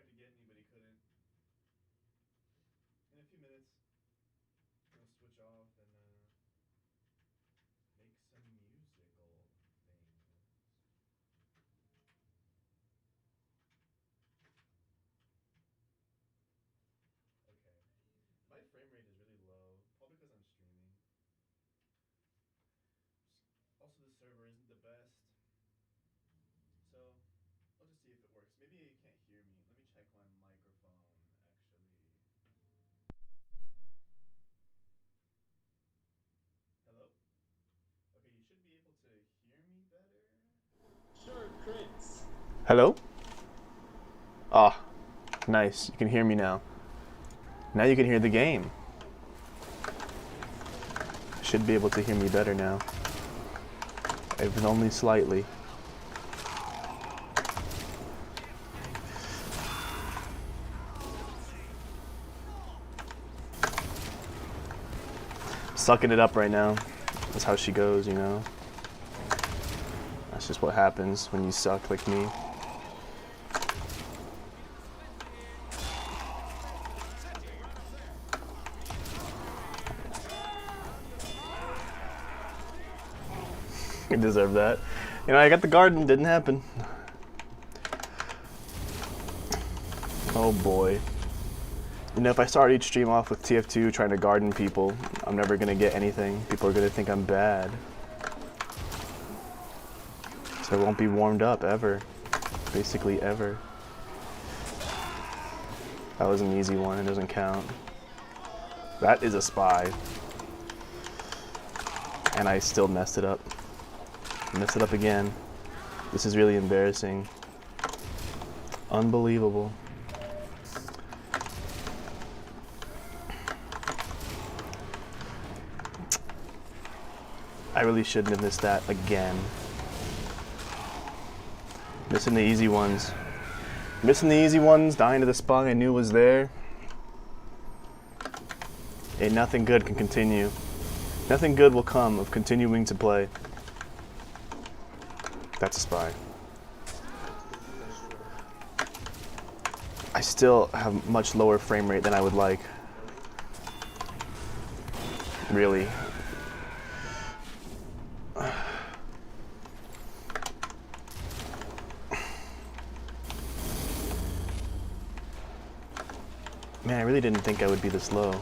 tried to get me, but he couldn't. In a few minutes, we'll switch off and make some musical things. Okay. My frame rate is really low, probably because I'm streaming. Also, the server isn't the best. So, I'll just see if it works. Maybe you can't hear me. Let me check my microphone, actually. Hello? Okay, you should be able to hear me better. Sure, Chris. Hello? Ah, nice. You can hear me now. Now you can hear the game. Should be able to hear me better now. If only slightly. Sucking it up right now. That's how she goes, you know. That's just what happens when you suck like me. You deserve that. You know, I got the garden, didn't happen. Oh boy. You know, if I start each stream off with TF2 trying to garden people, I'm never gonna get anything. People are gonna think I'm bad. So I won't be warmed up ever. Basically ever. That was an easy one, it doesn't count. That is a spy. And I still messed it up. Messed it up again. This is really embarrassing. Unbelievable. I really shouldn't have missed that again. Missing the easy ones. Missing the easy ones, dying to the spy I knew was there. And nothing good can continue. Nothing good will come of continuing to play. That's a spy. I still have much lower frame rate than I would like. Really. Man, I really didn't think I would be this low.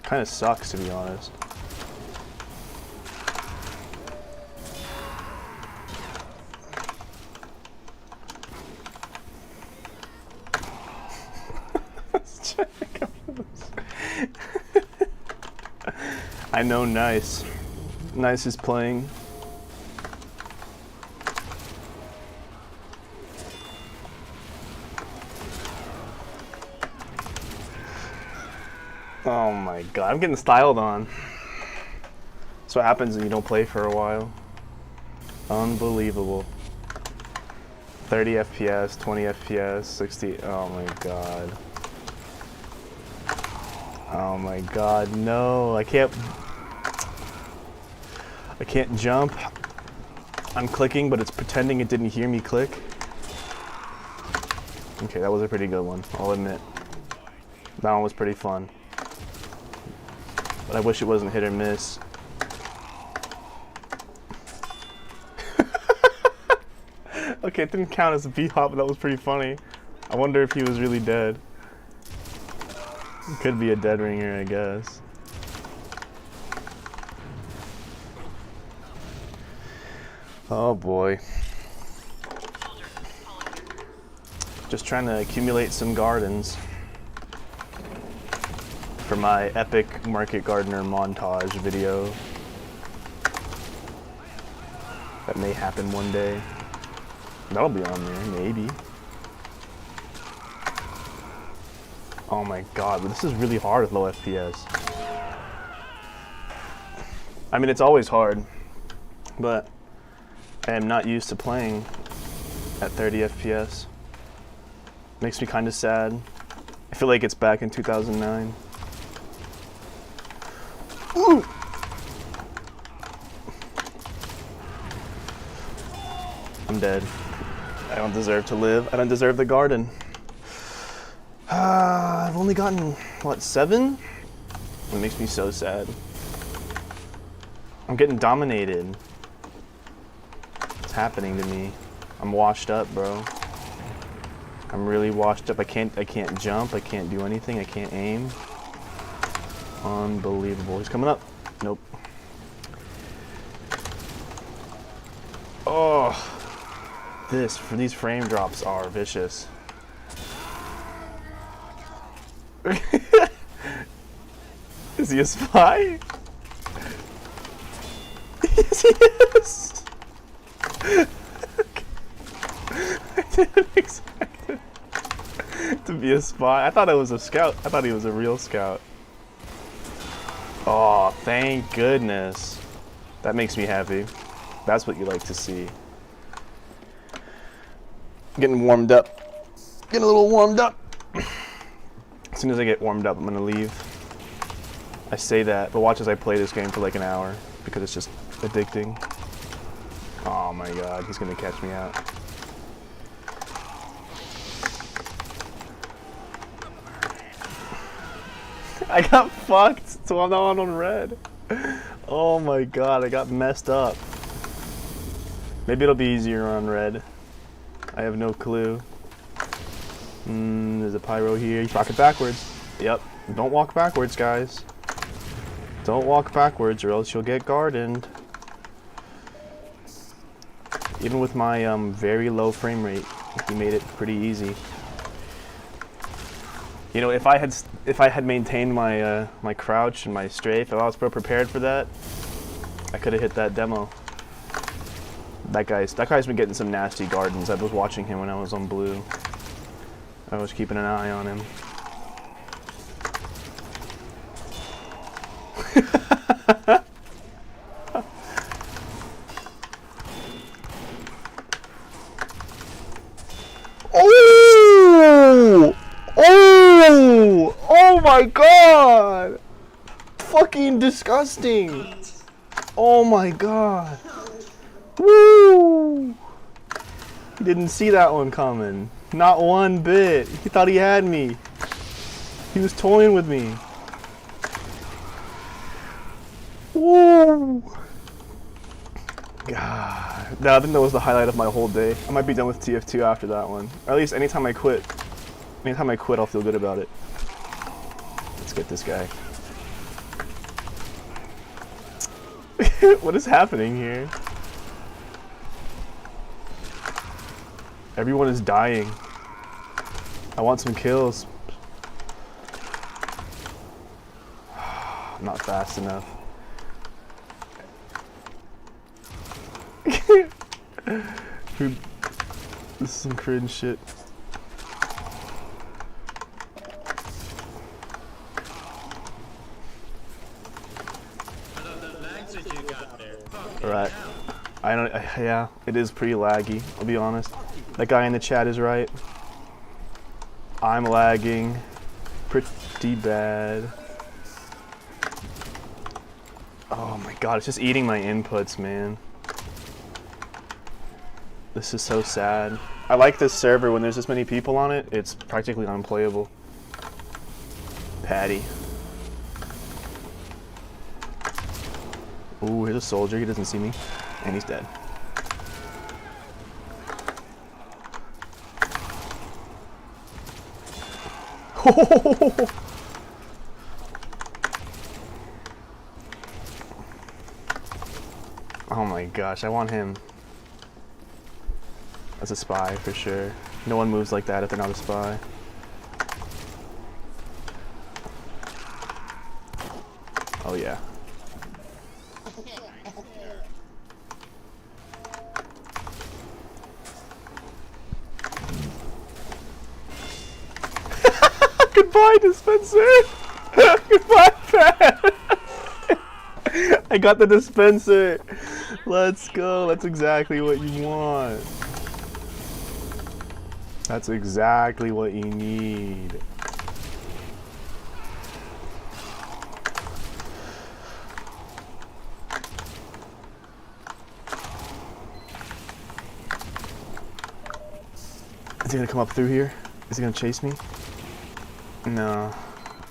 Kinda sucks, to be honest. I know Nice. Nice is playing. Oh my god, I'm getting styled on. That's what happens when you don't play for a while. Unbelievable. 30 FPS, 20 FPS, 60, oh my god. Oh my god, no, I can't jump. I'm clicking, but it's pretending it didn't hear me click. Okay, that was a pretty good one, I'll admit. That one was pretty fun. But I wish it wasn't hit or miss. Okay, it didn't count as a B-hop, but that was pretty funny. I wonder if he was really dead. Could be a dead ringer, I guess. Oh boy. Just trying to accumulate some gardens for my epic market gardener montage video that may happen one day. That'll be on there, maybe. Oh my god, but this is really hard with low FPS. I mean, it's always hard, but I am not used to playing at 30 FPS. Makes me kind of sad. I feel like it's back in 2009. Ooh! I'm dead. I don't deserve to live. I don't deserve the garden. I've only gotten, what, 7? It makes me so sad. I'm getting dominated. What's happening to me? I'm washed up, bro. I'm really washed up. I can't jump. I can't do anything. I can't aim. Unbelievable. He's coming up. Nope. Oh, these frame drops are vicious. Is he a spy? Yes, he is. I didn't expect it to be a spy. I thought it was a scout. I thought he was a real scout. Oh, thank goodness. That makes me happy. That's what you like to see. Getting warmed up. Getting a little warmed up. As soon as I get warmed up, I'm gonna leave. I say that, but watch as I play this game for like an hour because it's just addicting. Oh my god, he's gonna catch me out. I got fucked, so I'm not on red. Oh my god, I got messed up. Maybe it'll be easier on red. I have no clue. There's a pyro here. He's walking backwards. Yep. Don't walk backwards, guys. Don't walk backwards or else you'll get gardened. Even with my very low frame rate, he made it pretty easy. You know, if I had maintained my my crouch and my strafe, if I was prepared for that, I could have hit that demo. That guy's been getting some nasty gardens. I was watching him when I was on blue. I was keeping an eye on him. Oh! Oh! Oh my god! Fucking disgusting! Oh my god! Woo! He didn't see that one coming. Not one bit. He thought he had me. He was toying with me. Woo! God. I think that was the highlight of my whole day. I might be done with TF2 after that one. Or at least anytime I quit. Anytime I quit, I'll feel good about it. Let's get this guy. What is happening here? Everyone is dying. I want some kills. I'm not fast enough. Dude, this is some cringe shit. Alright. Yeah, it is pretty laggy, I'll be honest. That guy in the chat is right. I'm lagging pretty bad. Oh my god, it's just eating my inputs, man. This is so sad. I like this server when there's this many people on it, it's practically unplayable. Patty. Ooh, here's a soldier, he doesn't see me. And he's dead. Oh my gosh, I want him. As a spy, for sure. No one moves like that if they're not a spy. Oh yeah. Goodbye, dispenser! Goodbye, Pat! I got the dispenser! Let's go, that's exactly what you want. That's exactly what you need. he gonna come up through here? Is he gonna chase me? No.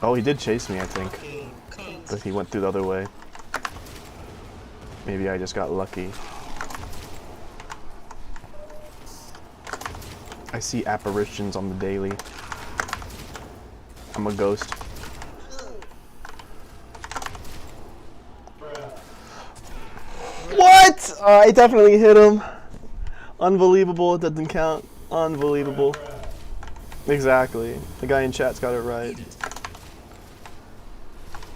Oh, he did chase me, I think. But he went through the other way. Maybe I just got lucky. I see apparitions on the daily. I'm a ghost. What? I definitely hit him. Unbelievable, it doesn't count. Unbelievable. Exactly. The guy in chat's got it right.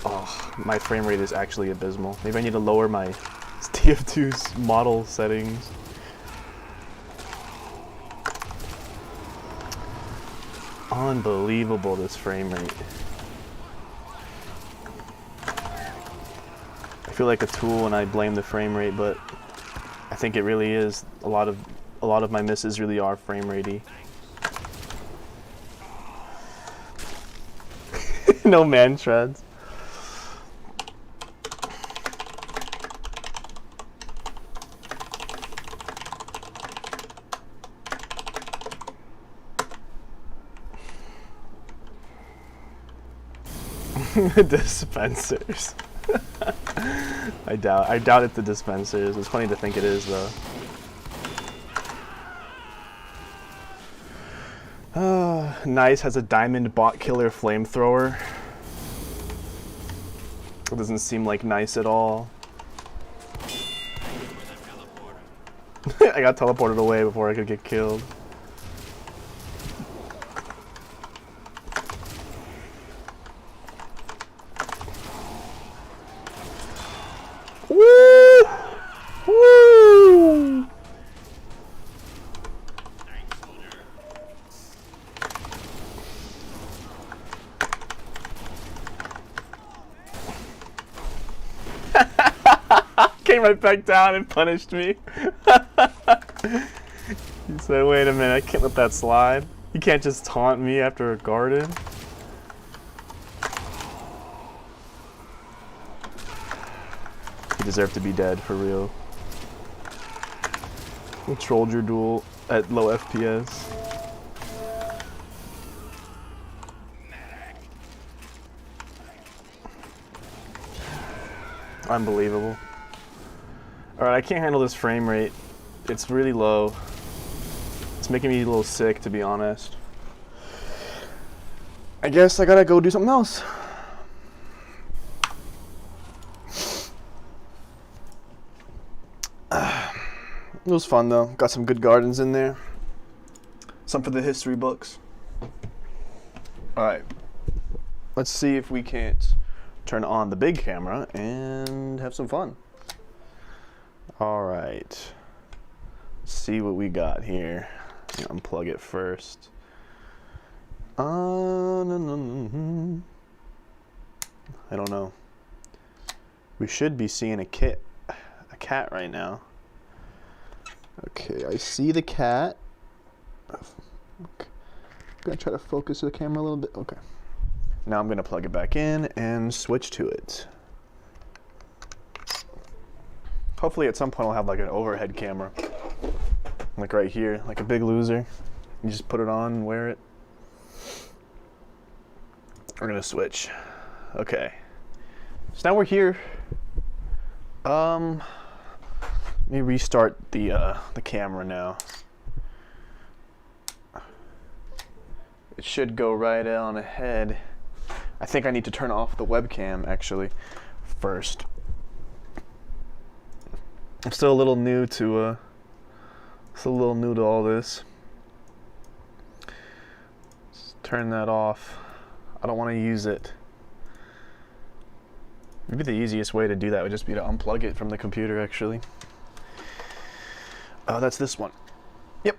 Oh, my frame rate is actually abysmal. Maybe I need to lower my TF2's model settings. Unbelievable, this frame rate. I feel like a tool when I blame the frame rate, but I think it really is. A lot of my misses really are frame ratey. No man shreds. Dispensers. I doubt it's the dispensers. It's funny to think it is though. Nice has a diamond bot killer flamethrower. It doesn't seem like nice at all. I got teleported away before I could get killed. Woo! Woo! Came right back down and punished me. He said, wait a minute, I can't let that slide. You can't just taunt me after a garden. You deserve to be dead, for real. You trolled your duel at low FPS. Unbelievable. Alright, I can't handle this frame rate. It's really low. It's making me a little sick, to be honest. I guess I gotta go do something else. It was fun though. Got some good gardens in there. Some for the history books. Alright. Let's see if we can't turn on the big camera and have some fun. Alright. Let's see what we got here. Unplug it first. I don't know. We should be seeing a cat right now. Okay, I see the cat. Okay. I'm gonna try to focus the camera a little bit. Okay. Now I'm gonna plug it back in and switch to it. Hopefully at some point I'll have like an overhead camera. Like right here, like a big loser. You just put it on and wear it. We're gonna switch. Okay. So now we're here. Let me restart the camera now. It should go right on ahead. I think I need to turn off the webcam actually first. I'm still a little new to all this. Let's turn that off. I don't want to use it. Maybe the easiest way to do that would just be to unplug it from the computer actually. Oh, that's this one. Yep.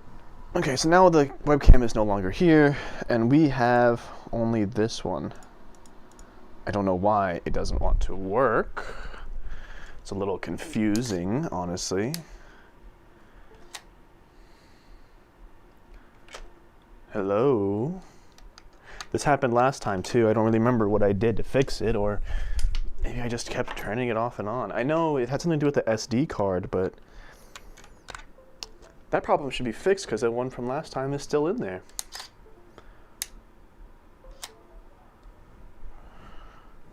Okay, so now the webcam is no longer here, and we have only this one. I don't know why it doesn't want to work. It's a little confusing, honestly. Hello? This happened last time too. I don't really remember what I did to fix it, or maybe I just kept turning it off and on. I know it had something to do with the SD card, but That problem should be fixed because the one from last time is still in there.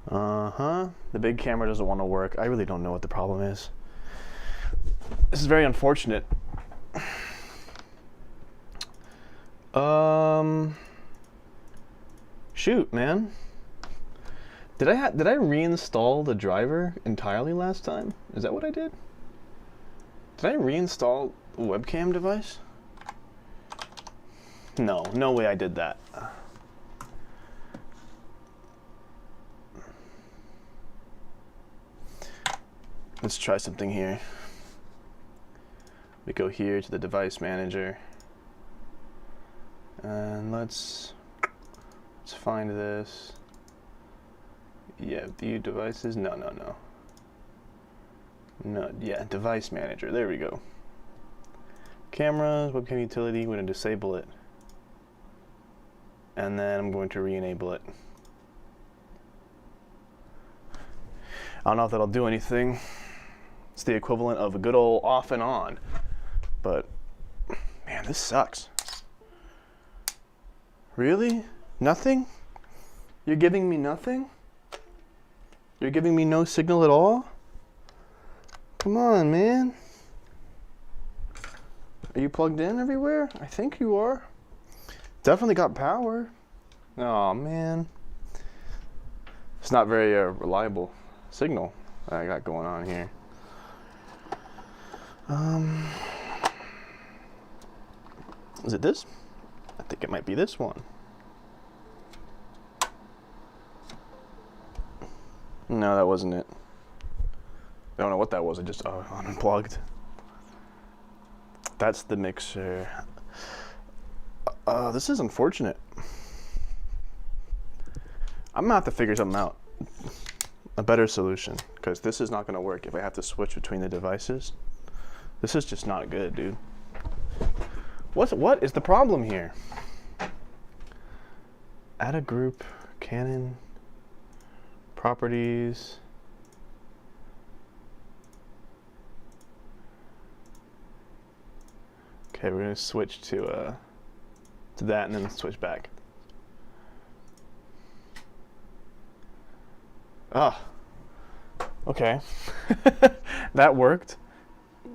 Uh-huh. The big camera doesn't want to work. I really don't know what the problem is. This is very unfortunate. Shoot, man. Did I reinstall the driver entirely last time? Is that what I did? Did I reinstall the webcam device? No, no way I did that. Let's try something here. We go here to the device manager. And let's find this. Yeah, view devices. No. No, yeah, device manager. There we go. Cameras, webcam utility. We're going to disable it. And then I'm going to re-enable it. I don't know if that'll do anything. It's the equivalent of a good old off and on. But, man, this sucks. Really? Nothing? You're giving me nothing? You're giving me no signal at all? Come on, man. Are you plugged in everywhere? I think you are. Definitely got power. Oh, man. It's not very reliable signal that I got going on here. Is it this? I think it might be this one. No, that wasn't it. I don't know what that was. I just unplugged. That's the mixer. This is unfortunate. I'm gonna have to figure something out. A better solution, because this is not gonna work if I have to switch between the devices. This is just not good, dude. What is the problem here? Add a group, Canon, properties. Okay, we're gonna switch to that and then switch back. Ah, okay. That worked.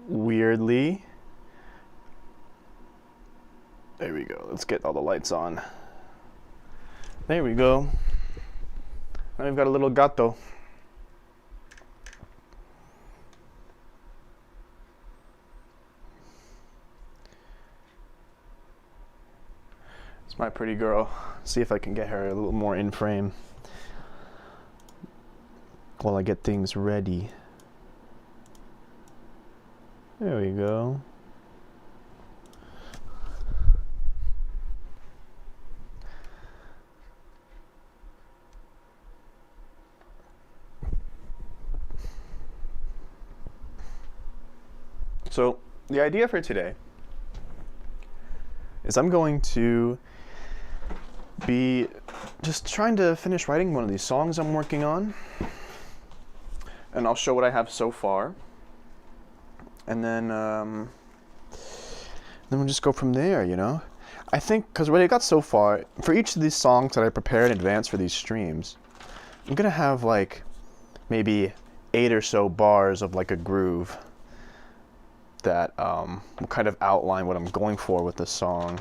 Weirdly. There we go. Let's get all the lights on. There we go. Now we've got a little gato. It's my pretty girl. See if I can get her a little more in frame while I get things ready. There we go. So the idea for today is I'm going to be just trying to finish writing one of these songs I'm working on, and I'll show what I have so far, and then we'll just go from there, you know? I think, because what I got so far, for each of these songs that I prepared in advance for these streams, I'm gonna have like maybe 8 or so bars of like a groove that will kind of outline what I'm going for with this song.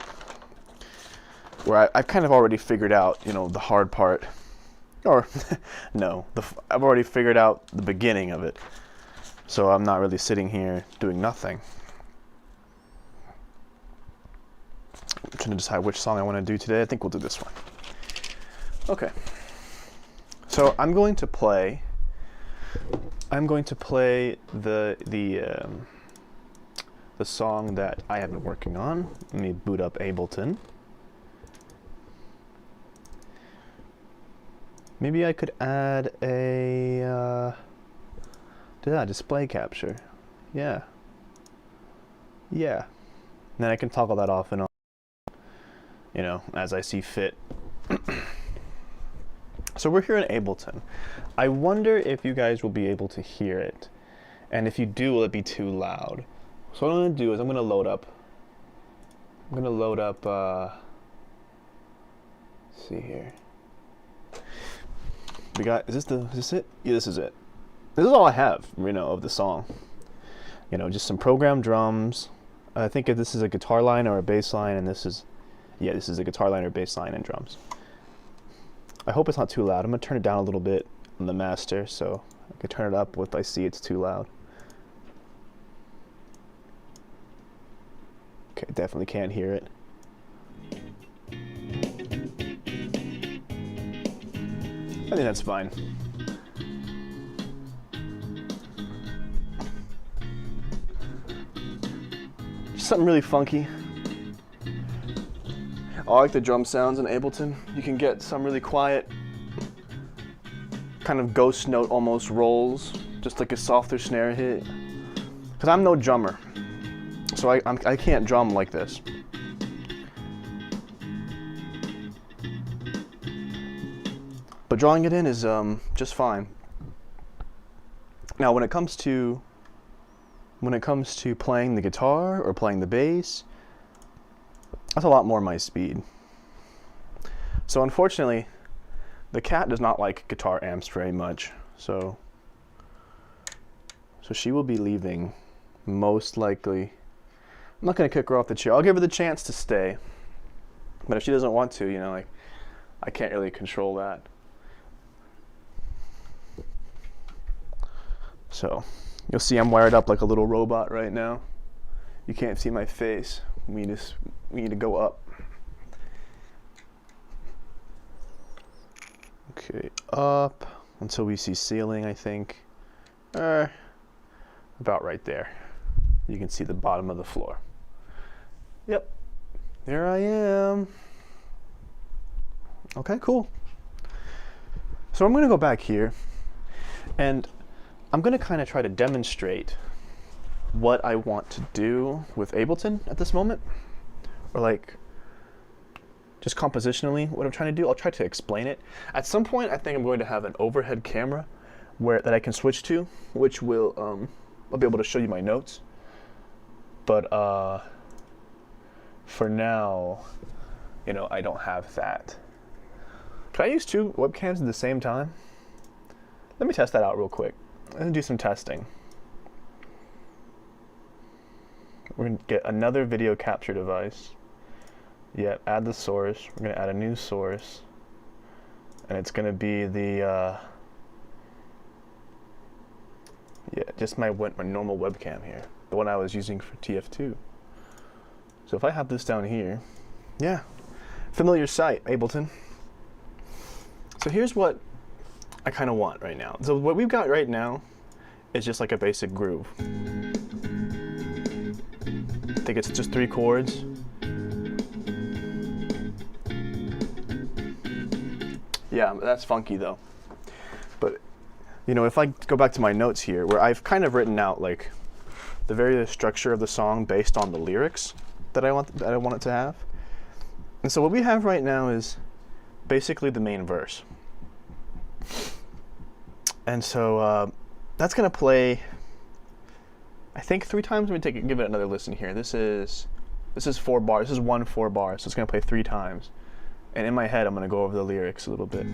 Where I've kind of already figured out, you know, the hard part, or no, I've already figured out the beginning of it. So I'm not really sitting here doing nothing. I'm trying to decide which song I want to do today. I think we'll do this one. Okay. So I'm going to play the song that I have been working on. Let me boot up Ableton. Maybe I could add a display capture. Yeah. And then I can toggle that off and on, you know, as I see fit. So we're here in Ableton. I wonder if you guys will be able to hear it. And if you do, will it be too loud? So what I'm going to do is I'm going to load up I'm gonna load up, let's see here. We got, is this it? Yeah, this is it. This is all I have, you know, of the song. You know, just some programmed drums. I think if this is a guitar line or a bass line, and this is, yeah, this is a guitar line or bass line and drums. I hope it's not too loud. I'm gonna turn it down a little bit on the master, so I can turn it up if I see it's too loud. Okay, definitely can't hear it. I think that's fine. Just something really funky. I like the drum sounds in Ableton. You can get some really quiet, kind of ghost note almost rolls, just like a softer snare hit. Because I'm no drummer, so I can't drum like this. But drawing it in is just fine. Now when it comes to playing the guitar or playing the bass, that's a lot more my speed. So unfortunately, the cat does not like guitar amps very much. So she will be leaving, most likely. I'm not gonna kick her off the chair. I'll give her the chance to stay. But if she doesn't want to, you know, like, I can't really control that. So you'll see I'm wired up like a little robot right now. You can't see my face. We need to go up. Okay, up until we see ceiling, I think. About right there. You can see the bottom of the floor. Yep, there I am. Okay, cool. So I'm gonna go back here, and I'm gonna kind of try to demonstrate what I want to do with Ableton at this moment, or like just compositionally what I'm trying to do. I'll try to explain it. At some point, I think I'm going to have an overhead camera that I can switch to, which will I'll be able to show you my notes. But for now, you know, I don't have that. Can I use two webcams at the same time? Let me test that out real quick. I'm gonna do some testing. We're gonna get another video capture device. Yeah, add the source. We're gonna add a new source. And it's gonna be the, yeah, just my normal webcam here. The one I was using for TF2. So if I have this down here, yeah, familiar sight, Ableton. So here's what I kind of want right now. So what we've got right now is just like a basic groove. I think it's just 3 chords. Yeah, that's funky though. But you know, if I go back to my notes here, where I've kind of written out like the various structure of the song based on the lyrics that I want it to have. And so what we have right now is basically the main verse. And so that's gonna play, I think 3 times. Let me give it another listen here. This is 4 bars. This is 1 4 bar, so it's gonna play 3 times. And in my head, I'm gonna go over the lyrics a little bit.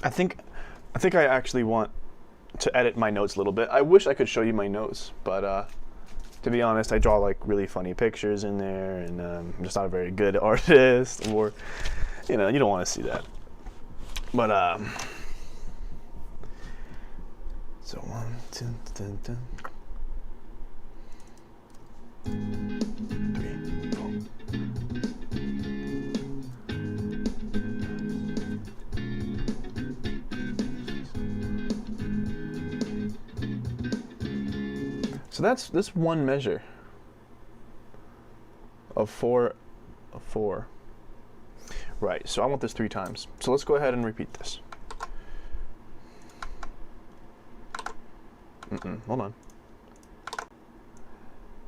I think I actually want to edit my notes a little bit. I wish I could show you my notes, but to be honest, I draw like really funny pictures in there, and I'm just not a very good artist, or you know, you don't want to see that. But so 1 2 3 4. So that's this one measure of 4 of 4. Right, so I want this 3 times. So let's go ahead and repeat this. Hold on.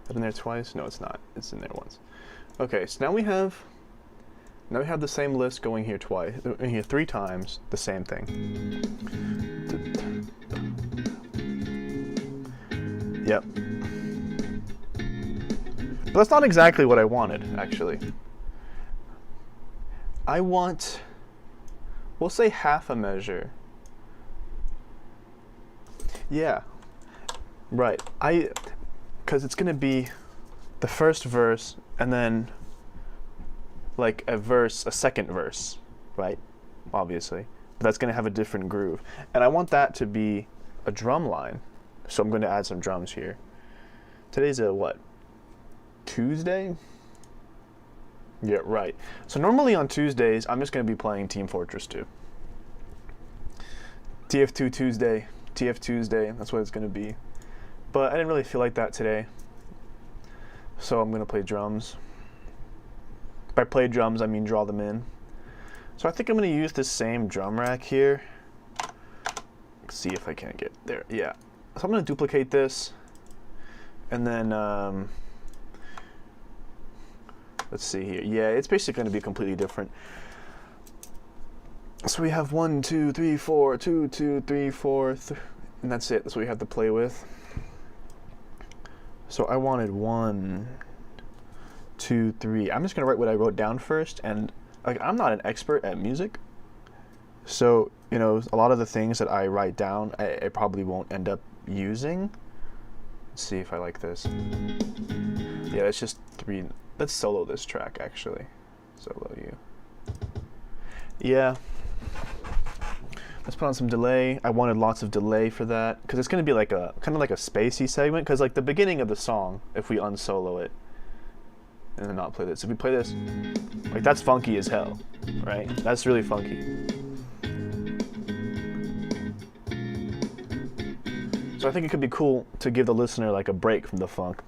Is it in there twice? No, it's not. It's in there once. Okay, so now we have Now we have the same list going here twice, here 3 times, the same thing. Yep. But that's not exactly what I wanted, actually. I want, we'll say half a measure. Yeah, right. Because it's gonna be the first verse and then like a second verse, right? Obviously. But that's gonna have a different groove. And I want that to be a drum line. So I'm gonna add some drums here. Today's a what? Tuesday? Yeah, right. So normally on Tuesdays, I'm just gonna be playing Team Fortress 2. TF2 Tuesday, TF Tuesday, that's what it's gonna be. But I didn't really feel like that today. So I'm gonna play drums. By play drums, I mean draw them in. So I think I'm gonna use this same drum rack here. Let's see if I can get there. Yeah. So I'm gonna duplicate this, and then let's see here. Yeah, it's basically gonna be completely different. So we have 1, 2, 3, 4, 2, 2, 3, 4, and that's it. That's what we have to play with. So I wanted 1, 2, 3. I'm just gonna write what I wrote down first, and like I'm not an expert at music, so you know a lot of the things that I write down I probably won't end up using. Let's see if I like this. Yeah, it's just 3. Let's solo this track actually. Solo you. Yeah. Let's put on some delay. I wanted lots of delay for that because it's gonna be like a kind of like a spacey segment. Because like the beginning of the song, if we unsolo it and then not play this, if we play this, like that's funky as hell, right? That's really funky. So I think it could be cool to give the listener like a break from the funk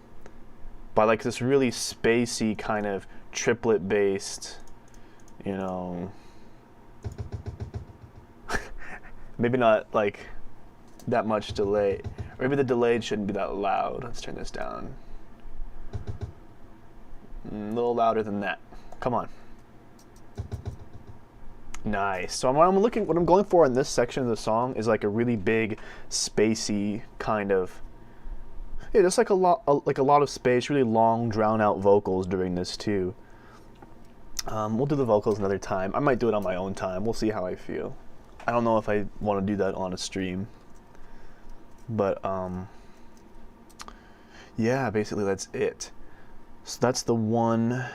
by like this really spacey kind of triplet based, you know. Maybe not like that much delay. Or maybe the delay shouldn't be that loud. Let's turn this down. A little louder than that. Come on. Nice. So what I'm going for in this section of the song is like a really big, spacey kind of. Yeah, just like a lot of space, really long, drawn-out vocals during this too. We'll do the vocals another time. I might do it on my own time. We'll see how I feel. I don't know if I want to do that on a stream, but yeah, basically that's it. So that's the 1,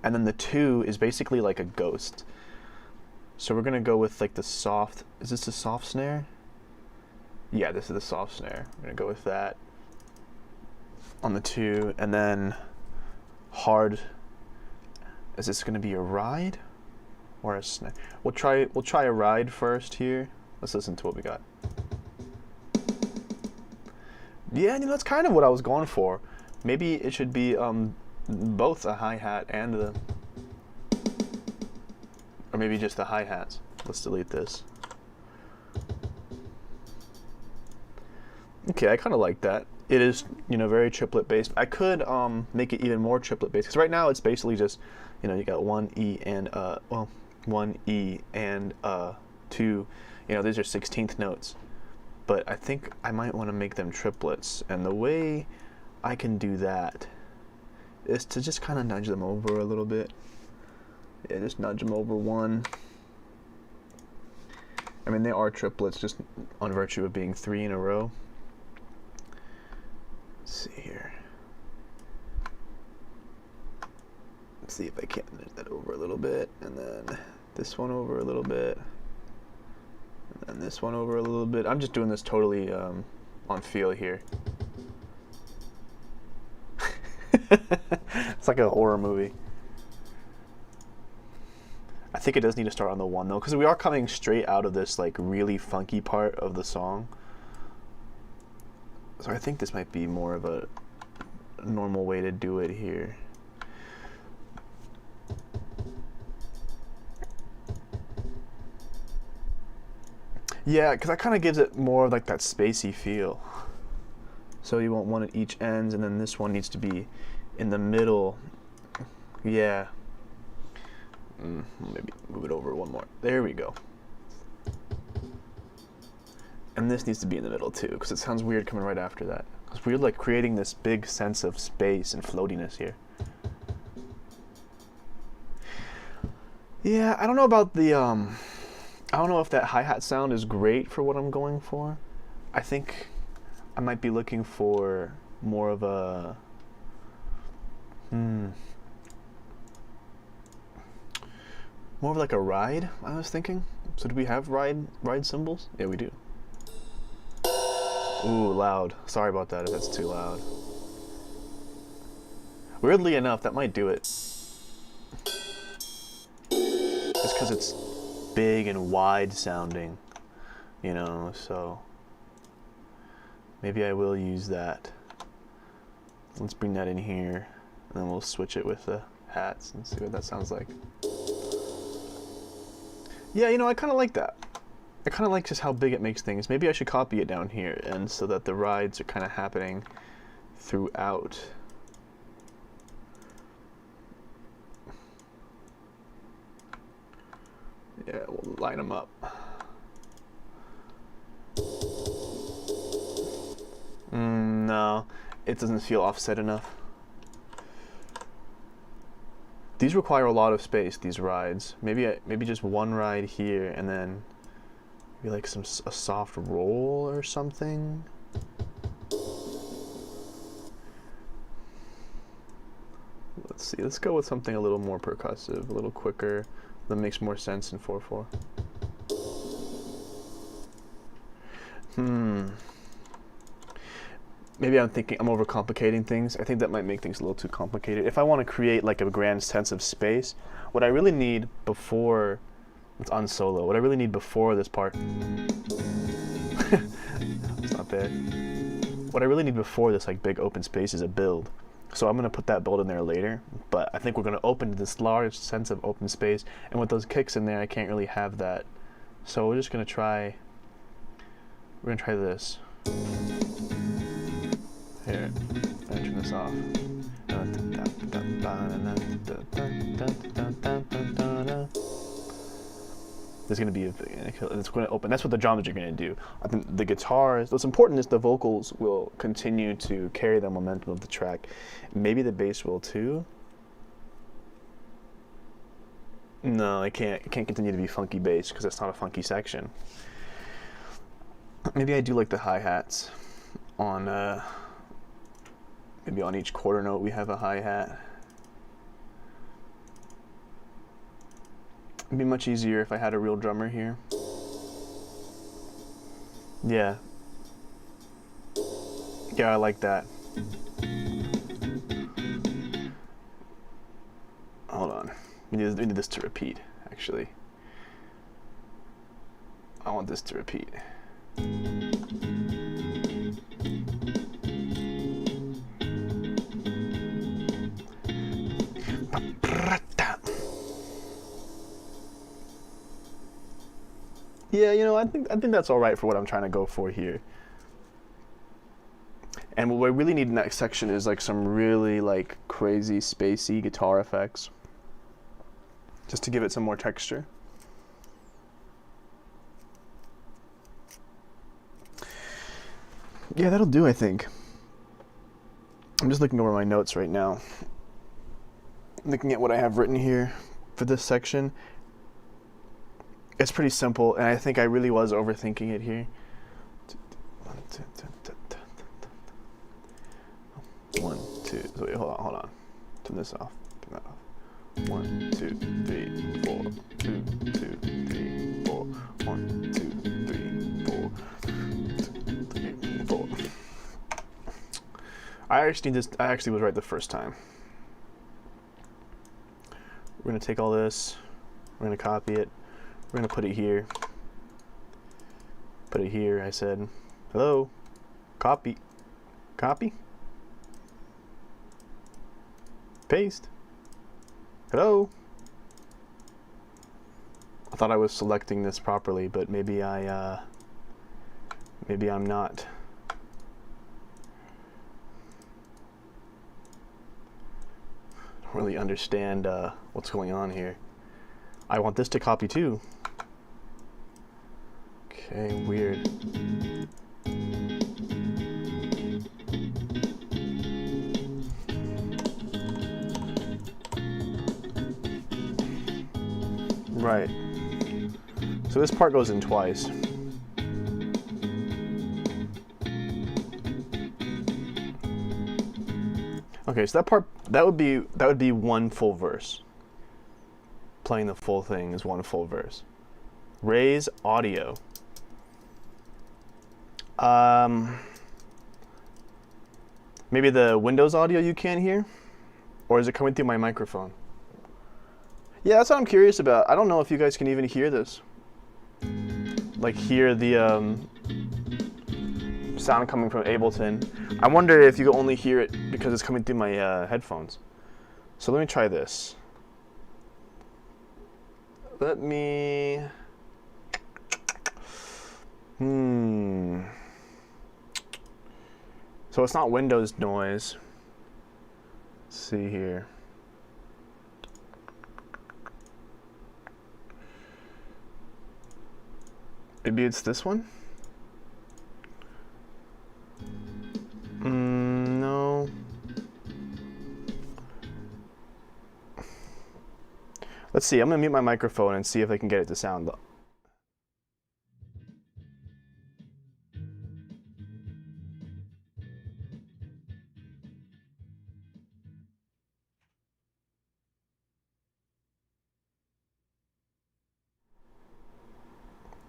and then the 2 is basically like a ghost. So we're gonna go with like the soft. Is this a soft snare? Yeah, this is the soft snare. We're gonna go with that on the 2, and then hard. Is this gonna be a ride? Or a snare. We'll try a ride first here. Let's listen to what we got. Yeah, you know, that's kind of what I was going for. Maybe it should be both a hi-hat and the, or maybe just the hi-hats. Let's delete this. Okay, I kind of like that. It is, you know, very triplet based. I could make it even more triplet based because right now it's basically just, you know, you got 1 E and 1 E and 2, you know, these are 16th notes, but I think I might want to make them triplets, and the way I can do that is to just kind of nudge them over a little bit. Yeah, just nudge them over 1. I mean, they are triplets just on virtue of being 3 in a row. Let's see here. Let's see if I can nudge that over a little bit, and then this one over a little bit, and then this one over a little bit. I'm just doing this totally on feel here. It's like a horror movie. I think it does need to start on the 1 though, because we are coming straight out of this like really funky part of the song. So I think this might be more of a normal way to do it here. Yeah, because that kind of gives it more of like that spacey feel. So you want 1 at each ends, and then this one needs to be in the middle. Yeah. Maybe move it over one more. There we go. And this needs to be in the middle too, because it sounds weird coming right after that. It's weird, like creating this big sense of space and floatiness here. Yeah, I don't know about the I don't know if that hi-hat sound is great for what I'm going for. I think I might be looking for more of a more of like a ride, I was thinking. So do we have ride cymbals? Yeah, we do. Ooh, loud. Sorry about that if that's too loud. Weirdly enough, that might do it. Just because it's big and wide sounding, you know, so maybe I will use that. Let's bring that in here, and then we'll switch it with the hats and see what that sounds like. Yeah, you know, I kind of like that. I kind of like just how big it makes things. Maybe I should copy it down here, and so that the rides are kind of happening throughout. Yeah, we'll line them up. No, it doesn't feel offset enough. These require a lot of space, these rides. Maybe just one ride here, and then maybe like a soft roll or something. Let's see. Let's go with something a little more percussive, a little quicker. That makes more sense in 4/4. Maybe I'm overcomplicating things. I think that might make things a little too complicated. If I want to create like a grand sense of space, what I really need before, it's on solo, what I really need before this part, it's not bad. What I really need before this like big open space is a build. So I'm going to put that build in there later, but I think we're going to open this large sense of open space, and with those kicks in there, I can't really have that. So we're just going to try, this. Here, I'm going to turn this off. There's going to be it's going to open. That's what the drums are going to do. I think the guitars, what's important is the vocals will continue to carry the momentum of the track. Maybe the bass will too. No, it can't continue to be funky bass because it's not a funky section. Maybe I do like the hi-hats on maybe on each quarter note we have a hi-hat. It'd be much easier if I had a real drummer here. Yeah. Yeah, I like that. Hold on. We need this to repeat, actually. I want this to repeat. Yeah, you know, I think that's all right for what I'm trying to go for here. And what we really need in that section is like some really like crazy spacey guitar effects, just to give it some more texture. Yeah, that'll do, I think. I'm just looking over my notes right now, looking at what I have written here for this section. It's pretty simple, and I think I really was overthinking it here. 1, 2. So wait, hold on. Turn this off. Turn that off. 1, 2, 3, 4. 2, 2, 3, 4. 1, 2, 3, 4. 2, 3, 4. I actually was right the first time. We're gonna take all this. We're gonna copy it. We're gonna put it here. Put it here. I said, hello, copy, copy, paste. Hello. I thought I was selecting this properly, but maybe maybe I'm not. I don't really understand what's going on here. I want this to copy too. Okay, weird. Right. So this part goes in twice. Okay, so that would be one full verse. Playing the full thing is one full verse. Raise audio. Maybe the Windows audio you can't hear? Or is it coming through my microphone? Yeah, that's what I'm curious about. I don't know if you guys can even hear this. Like hear the sound coming from Ableton. I wonder if you can only hear it because it's coming through my headphones. So let me try this. Let me... So it's not Windows noise. Let's see here. Maybe it's this one? No. Let's see, I'm gonna mute my microphone and see if I can get it to sound.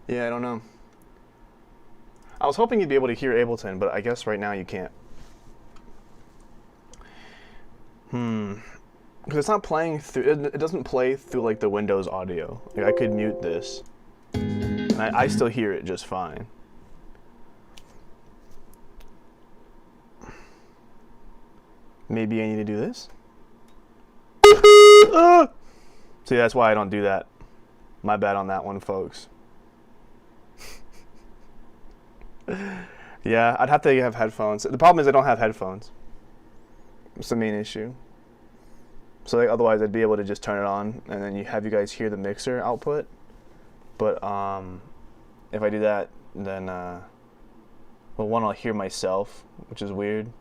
Yeah, I don't know. I was hoping you'd be able to hear Ableton, but I guess right now you can't. Because it's not playing through, it doesn't play through like the Windows audio. Like I could mute this, and I still hear it just fine. Maybe I need to do this? See, that's why I don't do that. My bad on that one, folks. Yeah, I'd have to have headphones. The problem is I don't have headphones. It's the main issue. So like, otherwise I'd be able to just turn it on and then you guys hear the mixer output. But if I do that, then well, one, I'll hear myself, which is weird.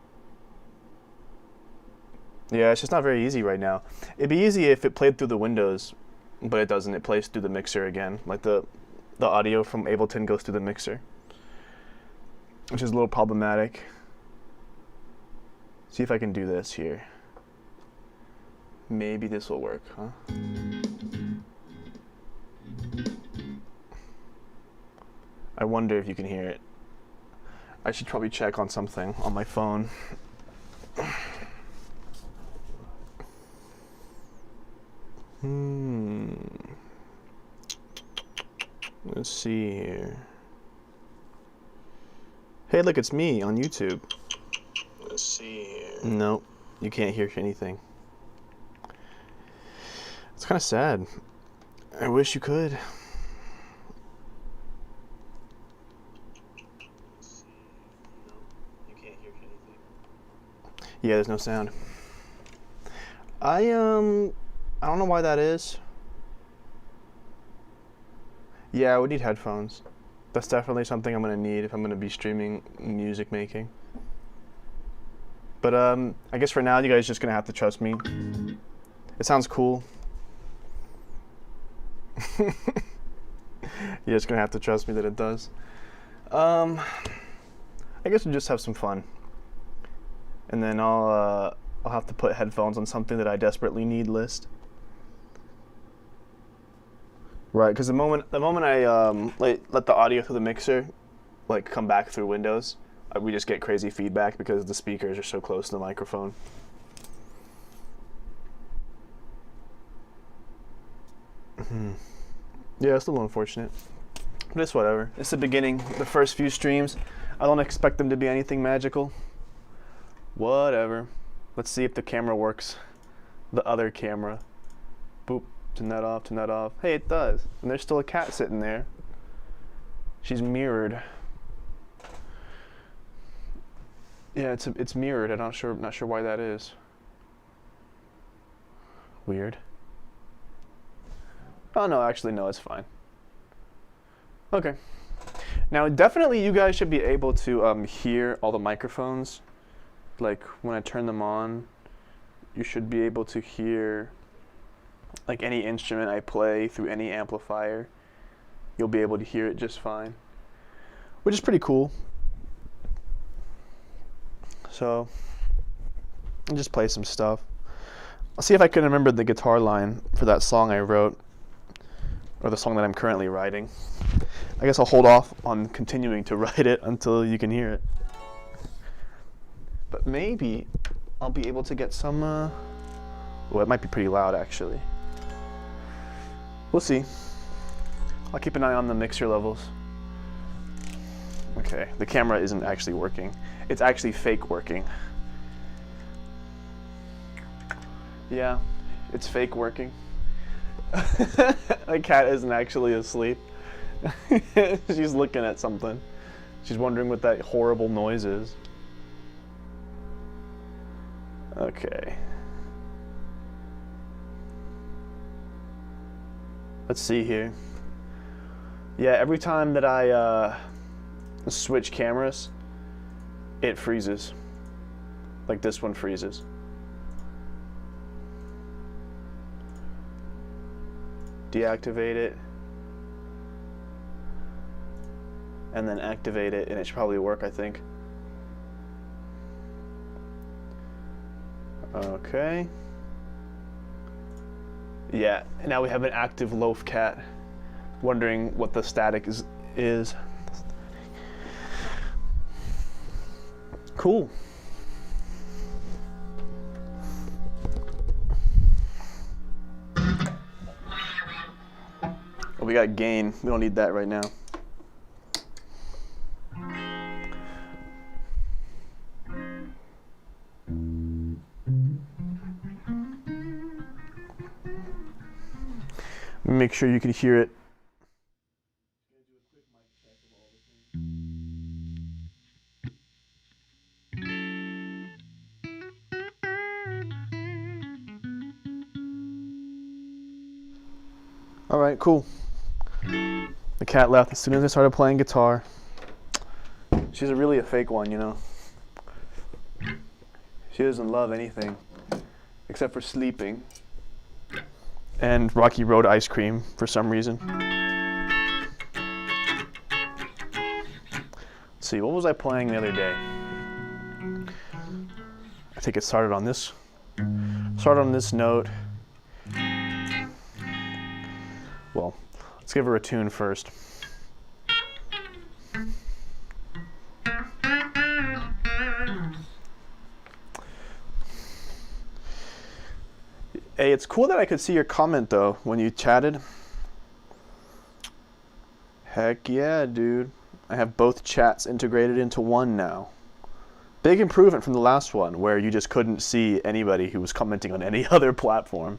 Yeah, it's just not very easy right now. It'd be easy if it played through the Windows, but it doesn't. It plays through the mixer again. Like the audio from Ableton goes through the mixer, which is a little problematic. See if I can do this here. Maybe this will work, huh? I wonder if you can hear it. I should probably check on something on my phone. Let's see here. Hey, look, it's me on YouTube. Let's see here. Nope, you can't hear anything. It's kind of sad. I wish you could. No, you can't hear anything. Yeah, there's no sound. I don't know why that is. Yeah, I would need headphones. That's definitely something I'm gonna need if I'm gonna be streaming music making. But I guess for now you guys just gonna have to trust me. It sounds cool. You're just gonna have to trust me that it does. I guess we'll just have some fun. And then I'll have to put headphones on something that I desperately need list. Right, because the moment I let the audio through the mixer, like come back through Windows, we just get crazy feedback because the speakers are so close to the microphone. Yeah, it's a little unfortunate, but it's whatever. It's the beginning. The first few streams, I don't expect them to be anything magical. Whatever. Let's see if the camera works. The other camera. Boop. Turn that off, turn that off. Hey, it does. And there's still a cat sitting there. She's mirrored. Yeah, it's mirrored. I'm not sure why that is. Weird. Oh no, actually no, it's fine. Okay. Now definitely you guys should be able to hear all the microphones. Like when I turn them on, you should be able to hear like any instrument I play through any amplifier. You'll be able to hear it just fine, which is pretty cool. So I'll just play some stuff. I'll see if I can remember the guitar line for that song I wrote, or the song that I'm currently writing. I guess I'll hold off on continuing to write it until you can hear it. But maybe I'll be able to get some, well, it might be pretty loud actually. We'll see. I'll keep an eye on the mixer levels. Okay, the camera isn't actually working. It's actually fake working. Yeah, it's fake working. My cat isn't actually asleep. She's looking at something. She's wondering what that horrible noise is. Okay. Let's see here. Yeah, every time that I switch cameras, it freezes. Like this one freezes. Deactivate it. And then activate it, and it should probably work, I think. Okay. Yeah, now we have an active loaf cat, wondering what the static is. Cool. Oh, we got gain. We don't need that right now. Make sure you can hear it. All right, cool. The cat left as soon as I started playing guitar. She's really a fake one, you know. She doesn't love anything except for sleeping and Rocky Road ice cream for some reason. Let's see, what was I playing the other day? I think it started on this note. Well, let's give her a tune first. Hey, it's cool that I could see your comment though when you chatted. Heck yeah, dude. I have both chats integrated into one now. Big improvement from the last one where you just couldn't see anybody who was commenting on any other platform.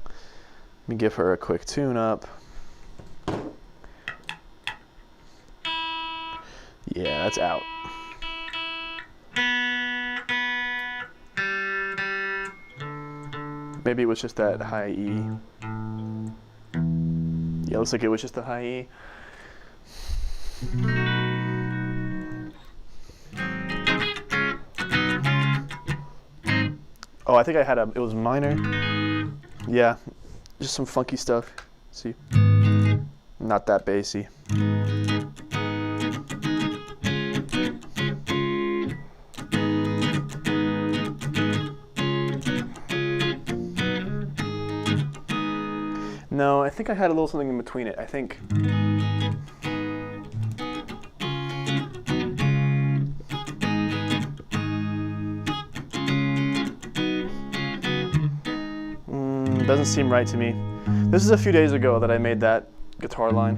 Let me give her a quick tune up. Yeah, that's out. Maybe it was just that high E. Yeah, looks like it was just the high E. Oh, I think I had it was minor. Yeah, just some funky stuff. See, not that bassy. No, I think I had a little something in between it. I think. Doesn't seem right to me. This is a few days ago that I made that guitar line.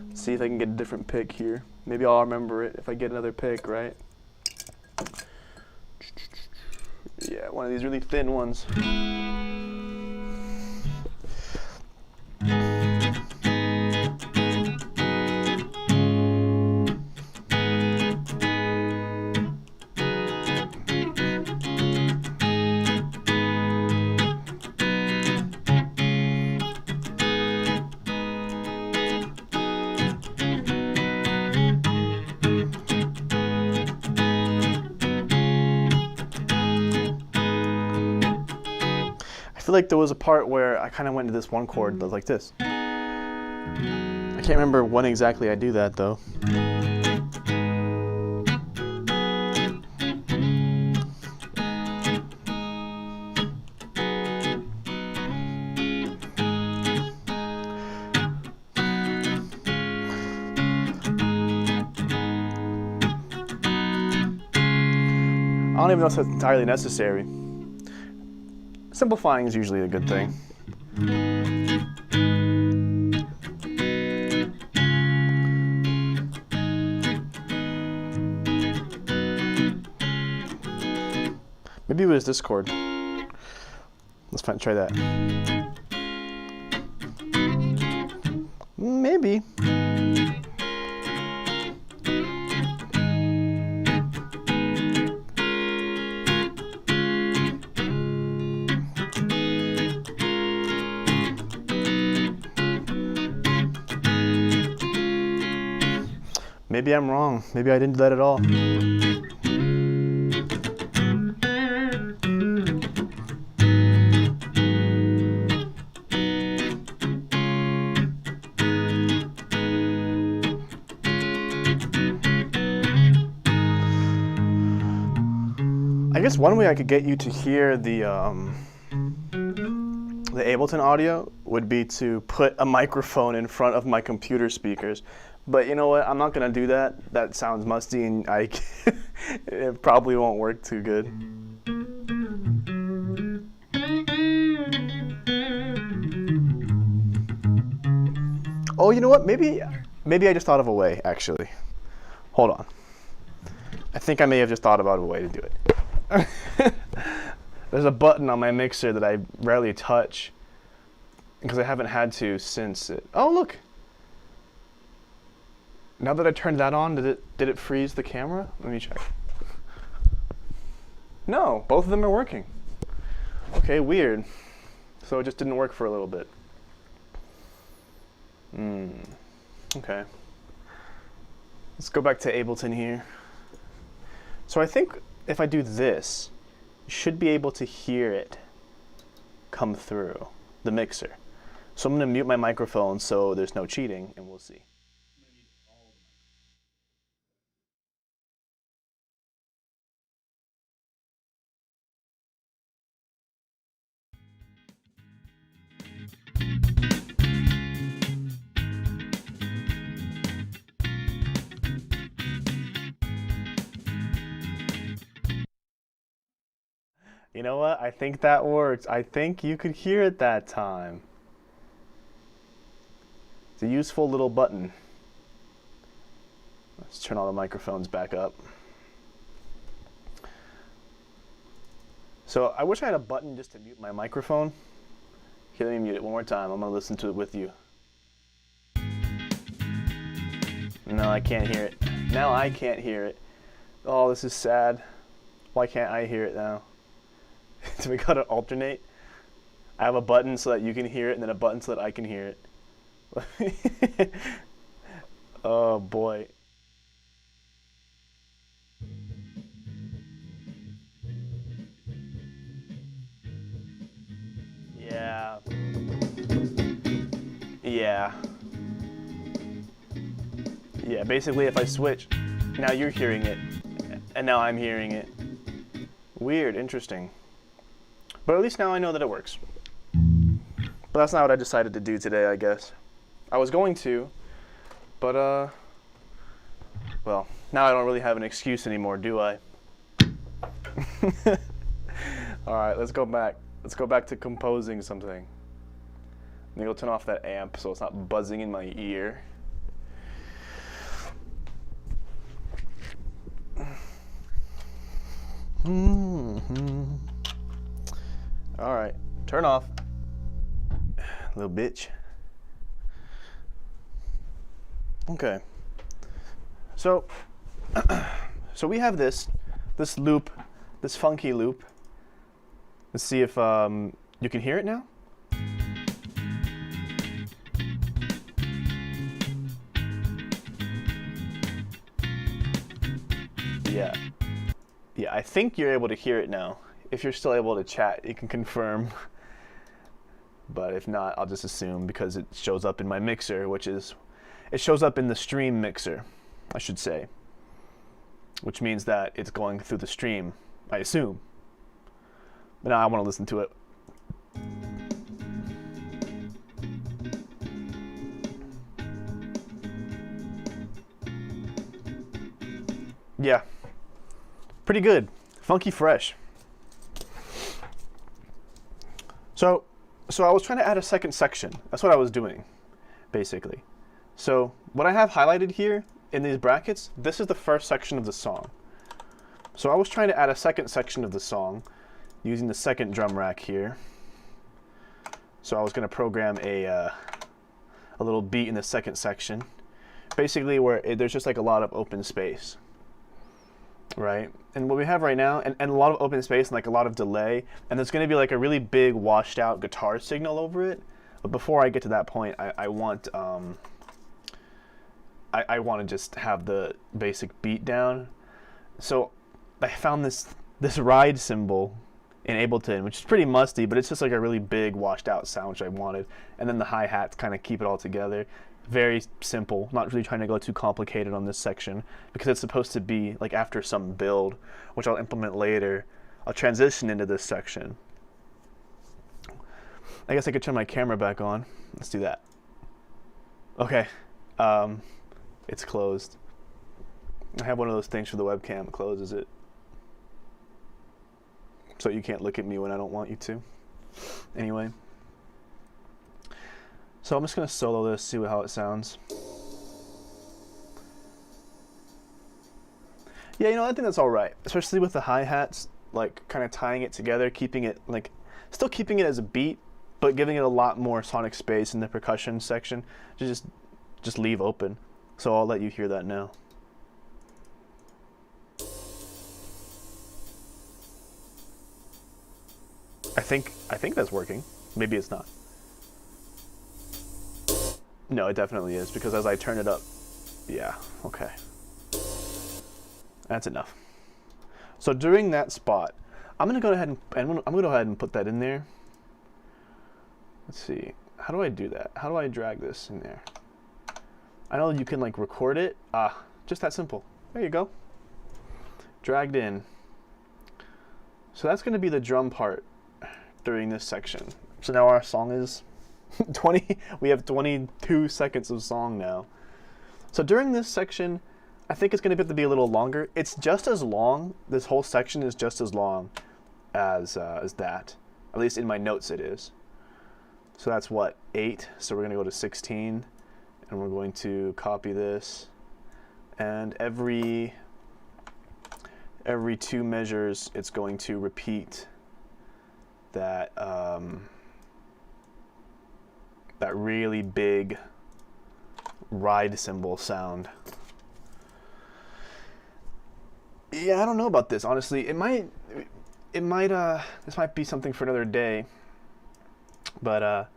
Let's see if I can get a different pick here. Maybe I'll remember it if I get another pick, right? Yeah, one of these really thin ones. feel like there was a part where I kind of went to this one chord that was like this. I can't remember when exactly I do that though. I don't even know if that's entirely necessary. Simplifying is usually a good thing. Maybe it was this chord. Let's try that. Maybe. Maybe I'm wrong. Maybe I didn't do that at all. I guess one way I could get you to hear the Ableton audio would be to put a microphone in front of my computer speakers. But you know what? I'm not gonna do that. That sounds musty, and it probably won't work too good. Oh, you know what? Maybe I just thought of a way. Actually, hold on. I think I may have just thought about a way to do it. There's a button on my mixer that I rarely touch because I haven't had to since it. Oh, look. Now that I turned that on, did it freeze the camera? Let me check. No, both of them are working. Okay, weird. So it just didn't work for a little bit. Okay. Let's go back to Ableton here. So I think if I do this, you should be able to hear it come through the mixer. So I'm going to mute my microphone so there's no cheating, and we'll see. You know what? I think that works. I think you could hear it that time. It's a useful little button. Let's turn all the microphones back up. So I wish I had a button just to mute my microphone. Here, let me mute it one more time. I'm gonna listen to it with you. No, I can't hear it. Now I can't hear it. Oh, this is sad. Why can't I hear it now? So we gotta alternate. I have a button so that you can hear it, and then a button so that I can hear it. Oh boy. Yeah. Yeah. Yeah, basically if I switch, now you're hearing it, and now I'm hearing it. Weird, interesting. But at least now I know that it works. But that's not what I decided to do today, I guess. I was going to, but well, now I don't really have an excuse anymore, do I? All right, let's go back. Let's go back to composing something. Maybe I'll turn off that amp so it's not buzzing in my ear. All right, turn off, little bitch. Okay, so we have this loop, this funky loop. Let's see if you can hear it now. Yeah, I think you're able to hear it now. If you're still able to chat, you can confirm. But if not, I'll just assume because it shows up in my mixer, it shows up in the stream mixer, I should say. Which means that it's going through the stream, I assume. But now I want to listen to it. Yeah, pretty good. Funky fresh. So I was trying to add a second section. That's what I was doing, basically. So what I have highlighted here in these brackets, this is the first section of the song. So I was trying to add a second section of the song using the second drum rack here. So I was going to program a little beat in the second section, basically where there's just like a lot of open space. Right, and what we have right now, and a lot of open space and like a lot of delay, and there's going to be like a really big washed out guitar signal over it. But before I get to that point, I want to just have the basic beat down. So I found this ride cymbal in Ableton, which is pretty musty, but it's just like a really big washed out sound, which I wanted, and then the hi-hats kind of keep it all together. Very simple, not really trying to go too complicated on this section because it's supposed to be like after some build, which I'll implement later. I'll transition into this section. I guess I could turn my camera back on. Let's do that. Okay, it's closed. I have one of those things for the webcam, it closes it. So you can't look at me when I don't want you to. Anyway. So I'm just going to solo this, see how it sounds. Yeah, you know, I think that's all right, especially with the hi-hats, like kind of tying it together, keeping it like, still keeping it as a beat, but giving it a lot more sonic space in the percussion section to just leave open. So I'll let you hear that now. I think that's working. Maybe it's not. No, it definitely is, because as I turn it up, yeah, okay. That's enough. So during that spot, I'm gonna go ahead and put that in there. Let's see, how do I do that? How do I drag this in there? I know you can like record it. Just that simple. There you go. Dragged in. So that's gonna be the drum part during this section. So now our song is 20, we have 22 seconds of song now. So during this section, I think it's going to have to be a little longer. It's just as long, this whole section is just as long as that. At least in my notes it is. So that's what, 8, so we're going to go to 16, and we're going to copy this, and every 2 measures it's going to repeat that that really big ride cymbal sound. Yeah, I don't know about this, honestly. This might be something for another day. But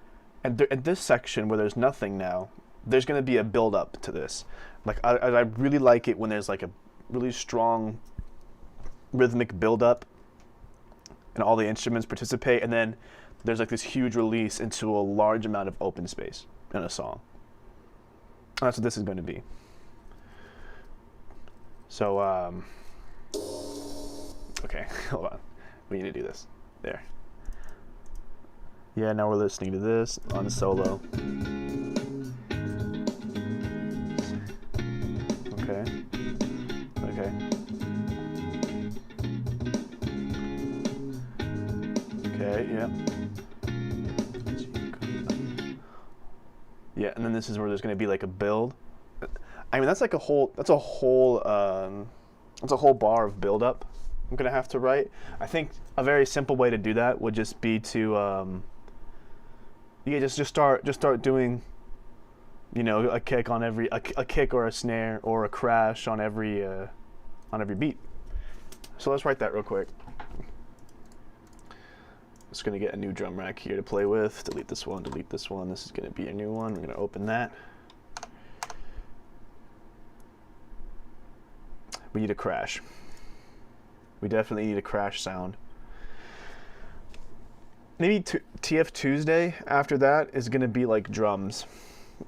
at this section where there's nothing now, there's going to be a build up to this. Like I really like it when there's like a really strong rhythmic build up and all the instruments participate, and then there's like this huge release into a large amount of open space in a song. That's what this is going to be. So, okay, hold on. We need to do this. There. Yeah, now we're listening to this on solo. Okay. Okay. Okay, yeah. Yeah, and then this is where there's going to be like a build. I mean, that's like a whole bar of build up I'm going to have to write. I think a very simple way to do that would just be to just start doing, you know, a kick on every a kick or a snare or a crash on every beat. So let's write that real quick. Just going to get a new drum rack here to play with. Delete this one, delete this one. This is going to be a new one. We're going to open that. We need a crash. We definitely need a crash sound. maybe TF Tuesday after that is gonna be like drums.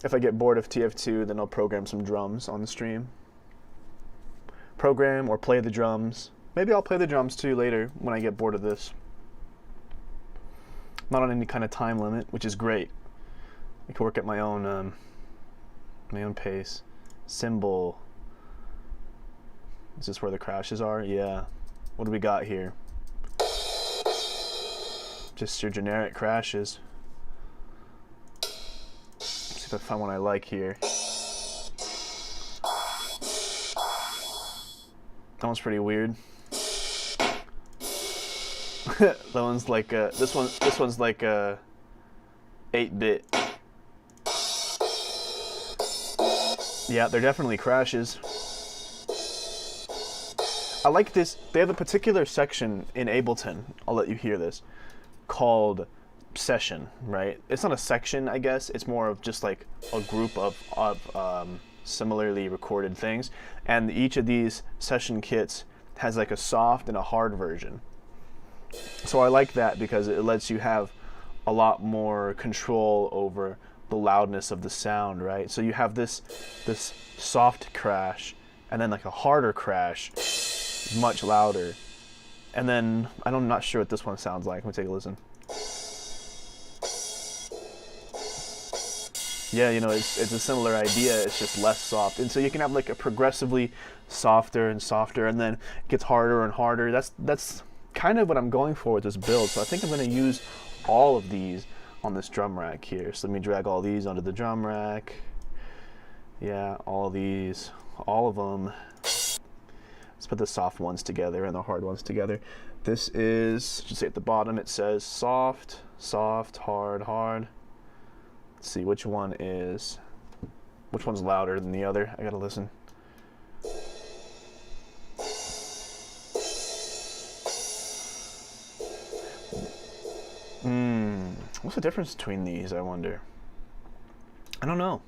If I get bored of TF2, then I'll program some drums on the stream. Program or play the drums. Maybe I'll play the drums too later when I get bored of this. Not on any kind of time limit, which is great. I can work at my own pace. Symbol. Is this where the crashes are? Yeah. What do we got here? Just your generic crashes. Let's see if I find one I like here. That one's pretty weird. That one's like this one's like 8-bit. Yeah, they're definitely crashes. I like this. They have a particular section in Ableton, I'll let you hear this, called session, right? It's not a section, I guess. It's more of just like a group of similarly recorded things. And each of these session kits has like a soft and a hard version. So I like that because it lets you have a lot more control over the loudness of the sound, right? So you have this soft crash and then like a harder crash, much louder. And then I'm not sure what this one sounds like. Let me take a listen. Yeah, you know, it's a similar idea. It's just less soft, and so you can have like a progressively softer and softer, and then it gets harder and harder. That's kind of what I'm going for with this build. So I think I'm going to use all of these on this drum rack here. So let me drag all these onto the drum rack. Yeah, all of these, all of them. Let's put the soft ones together and the hard ones together. This is, just say at the bottom, it says soft, soft, hard, hard. Let's see which one's louder than the other. I gotta listen. What's the difference between these, I wonder? I don't know.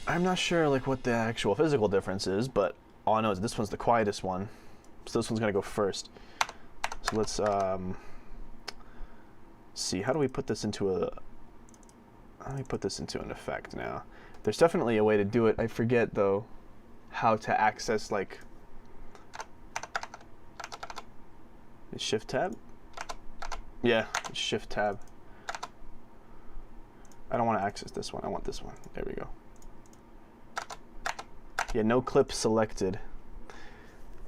I'm not sure like what the actual physical difference is, but all I know is this one's the quietest one. So this one's gonna go first. So let's see, how do we put this into an effect now? There's definitely a way to do it. I forget though how to access like Shift tab. Yeah, Shift tab. I don't want to access this one. I want this one. There we go. Yeah, no clip selected.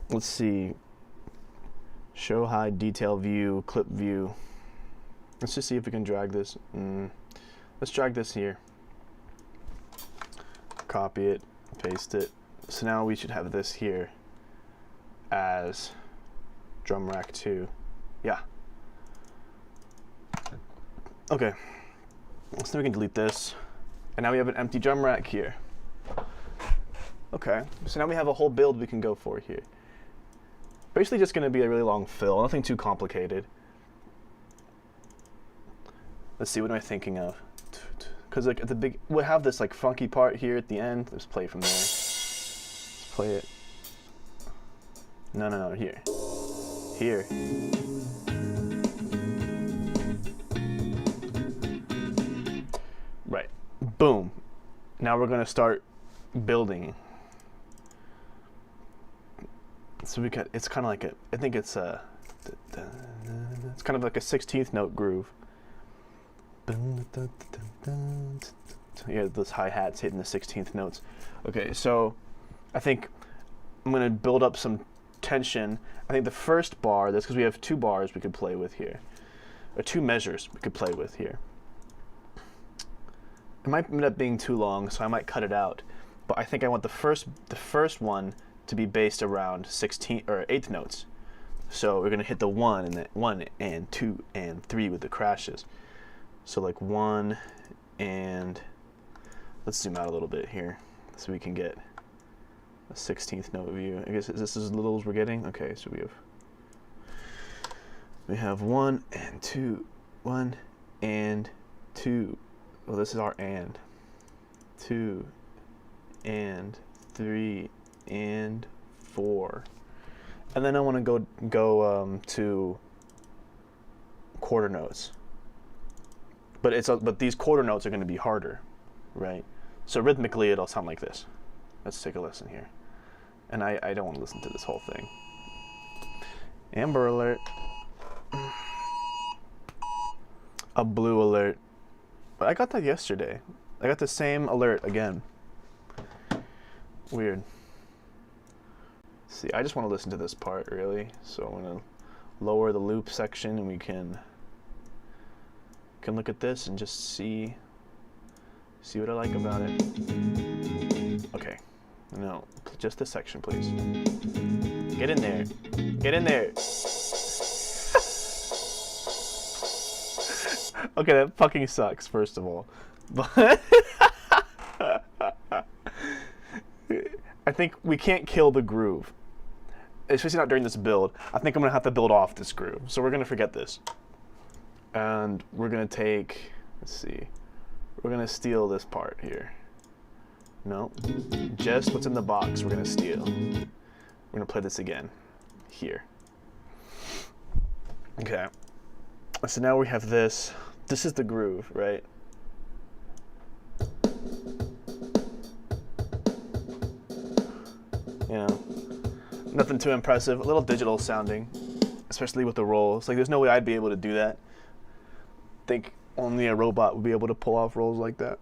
Let's see. Show hide detail view, clip view. Let's just see if we can drag this. Let's drag this here. Copy it, paste it. So now we should have this here as drum rack 2. Yeah. Okay. So now we can delete this. And now we have an empty drum rack here. Okay. So now we have a whole build we can go for here. Basically just going to be a really long fill. Nothing too complicated. Let's see, what am I thinking of? Because like at the big, we'll have this like funky part here at the end. Let's play from there. Let's play it. No, here. Here. Right. Boom. Now we're gonna start building. So we got, it's kind of like a, I think it's a, it's kind of like a 16th note groove. Yeah, those hi-hats hitting the 16th notes. Okay, so I think I'm going to build up some tension. I think the first bar, that's because we have 2 bars we could play with here, or 2 measures we could play with here. It might end up being too long, so I might cut it out. But I think I want the first one to be based around 16 or 8th notes. So we're going to hit the 1 and then 1 and 2 and 3 with the crashes. So like 1 and, let's zoom out a little bit here so we can get a 16th note view. I guess is this as little as we're getting? Okay, so we have 1 and 2, 1 and 2. Well, this is our and. 2 and 3 and 4. And then I want to go to quarter notes. But these quarter notes are going to be harder, right? So rhythmically, it'll sound like this. Let's take a listen here. And I don't want to listen to this whole thing. Amber alert. A blue alert. But I got that yesterday. I got the same alert again. Weird. See, I just want to listen to this part, really. So I'm going to lower the loop section and we can look at this and just see what I like about it. Okay. No, just this section, please. Get in there. Get in there. Okay, that fucking sucks, first of all. But I think we can't kill the groove. Especially not during this build. I think I'm going to have to build off this groove. So we're going to forget this. And we're going to take, let's see. We're going to steal this part here. No. Just what's in the box we're going to steal. We're going to play this again. Here. Okay. So now we have this. This is the groove, right? You know, nothing too impressive. A little digital sounding, especially with the rolls. Like, there's no way I'd be able to do that. I think only a robot would be able to pull off rolls like that.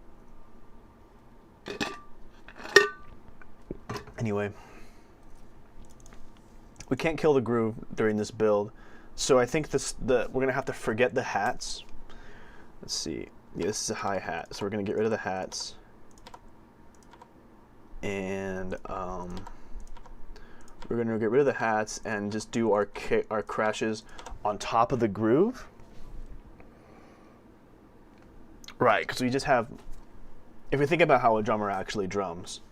Anyway, we can't kill the groove during this build, so I think we're gonna have to forget the hats. Let's see. Yeah, this is a hi-hat, so we're gonna get rid of the hats, and we're gonna get rid of the hats and just do our crashes on top of the groove. Right, because we just have. If we think about how a drummer actually drums,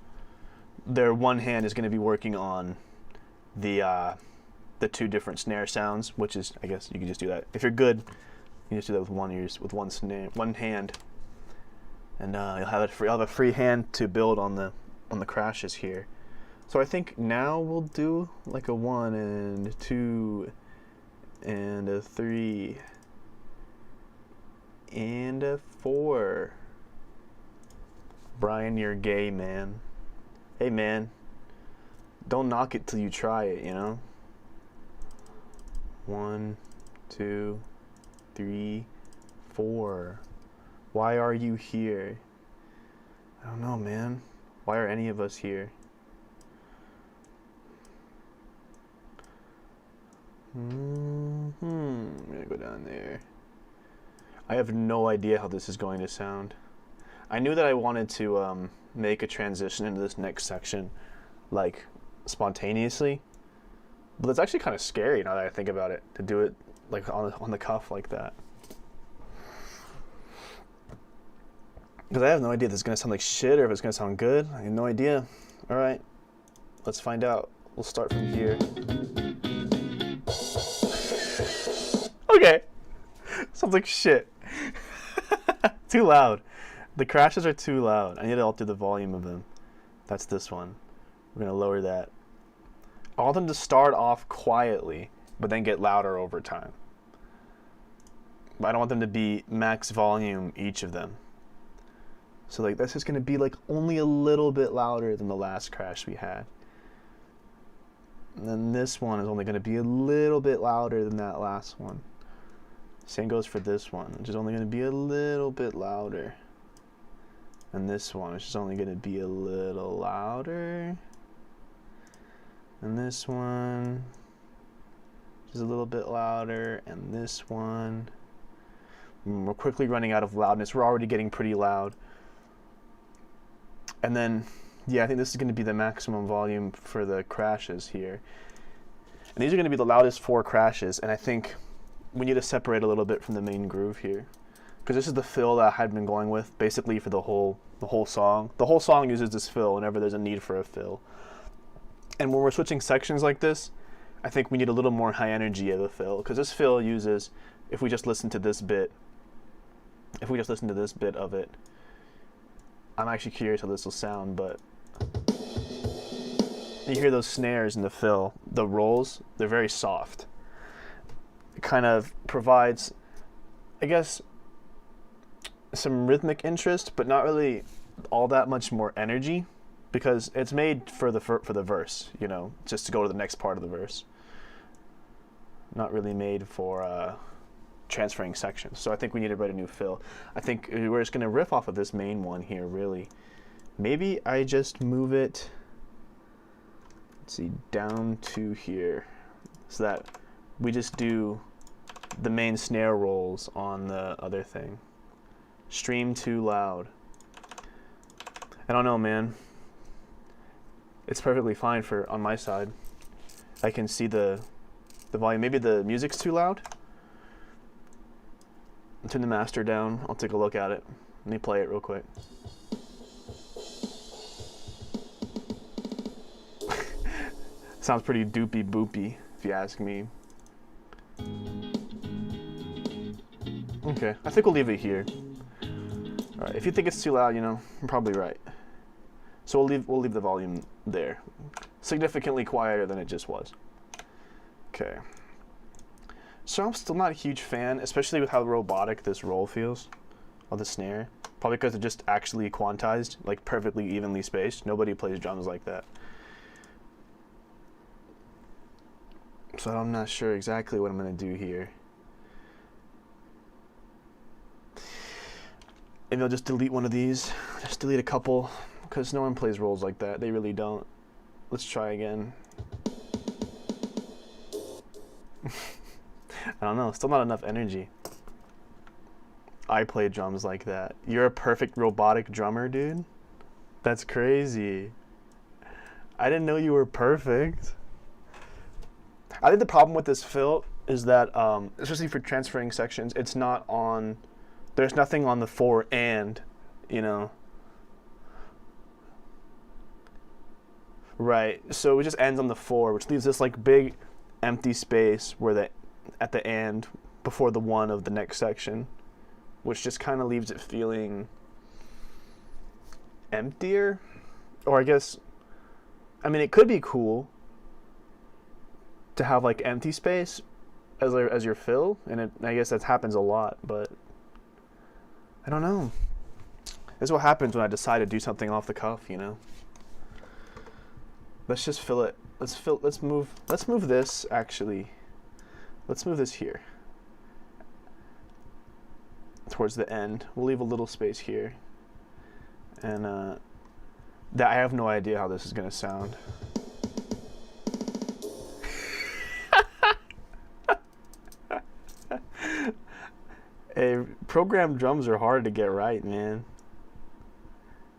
their one hand is going to be working on the two different snare sounds, which is, I guess you can just do that. If you're good, you just do that with one snare, one hand, and you'll have a free hand to build on the crashes here. So I think now we'll do like a 1 and 2 and a 3 and a 4. Brian, you're gay, man. Hey, man. Don't knock it till you try it, you know? 1, 2, 3, 4. Why are you here? I don't know, man. Why are any of us here? I'm gonna go down there. I have no idea how this is going to sound. I knew that I wanted to make a transition into this next section, like, spontaneously. But it's actually kind of scary now that I think about it, to do it like on the cuff like that. Because I have no idea if it's going to sound like shit or if it's going to sound good. I have no idea. Alright, let's find out. We'll start from here. Okay. Sounds like shit. Too loud. The crashes are too loud. I need to alter the volume of them. That's this one. We're going to lower that. I want them to start off quietly, but then get louder over time. But I don't want them to be max volume, each of them. So like that's just going to be like only a little bit louder than the last crash we had. And then this one is only going to be a little bit louder than that last one. Same goes for this one, which is only going to be a little bit louder. And this one, which is only going to be a little louder. And this one, which is a little bit louder. And this one. We're quickly running out of loudness. We're already getting pretty loud. And then, yeah, I think this is going to be the maximum volume for the crashes here. And these are going to be the loudest 4 crashes. And I think we need to separate a little bit from the main groove here, because this is the fill that I had been going with basically for the whole song. The whole song uses this fill whenever there's a need for a fill. And when we're switching sections like this, I think we need a little more high energy of a fill, because this fill uses, if we just listen to this bit of it, I'm actually curious how this will sound, but You hear those snares in the fill, the rolls, they're very soft. It kind of provides, I guess, some rhythmic interest, but not really all that much more energy, because it's made for the verse, you know, just to go to the next part of the verse. Not really made for transferring sections. So I think we need to write a new fill. I think we're just going to riff off of this main one here, really. Maybe I just move it, let's see, down to here, so that we just do the main snare rolls on the other thing. Stream too loud. I don't know, man. It's perfectly fine for on my side. I can see the volume. Maybe the music's too loud. I'll turn the master down. I'll take a look at it. Let me play it real quick. Sounds pretty doopy boopy, if you ask me. Okay, I think we'll leave it here. All right, if you think it's too loud, you know, I'm probably right. So we'll leave the volume there, significantly quieter than it just was. Okay. So I'm still not a huge fan, especially with how robotic this roll feels, or the snare. Probably because it's just actually quantized, like perfectly evenly spaced. Nobody plays drums like that. So I'm not sure exactly what I'm gonna do here. Maybe I'll just delete one of these. Just delete a couple, because no one plays rolls like that. They really don't. Let's try again. I don't know, still not enough energy. I play drums like that. You're a perfect robotic drummer, dude? That's crazy. I didn't know you were perfect. I think the problem with this fill is that, especially for transferring sections, it's not on, there's nothing on the for and, you know. Right, so it just ends on the for, which leaves this like big empty space where the at the end before the one of the next section, which just kind of leaves it feeling emptier. Or I guess, I mean, it could be cool to have like empty space as your fill, and I guess that happens a lot, but I don't know. This is what happens when I decide to do something off the cuff, you know. Let's just fill it. Let's move this actually. Let's move this here towards the end. We'll leave a little space here, and that I have no idea how this is gonna sound. Hey, programmed drums are hard to get right, man.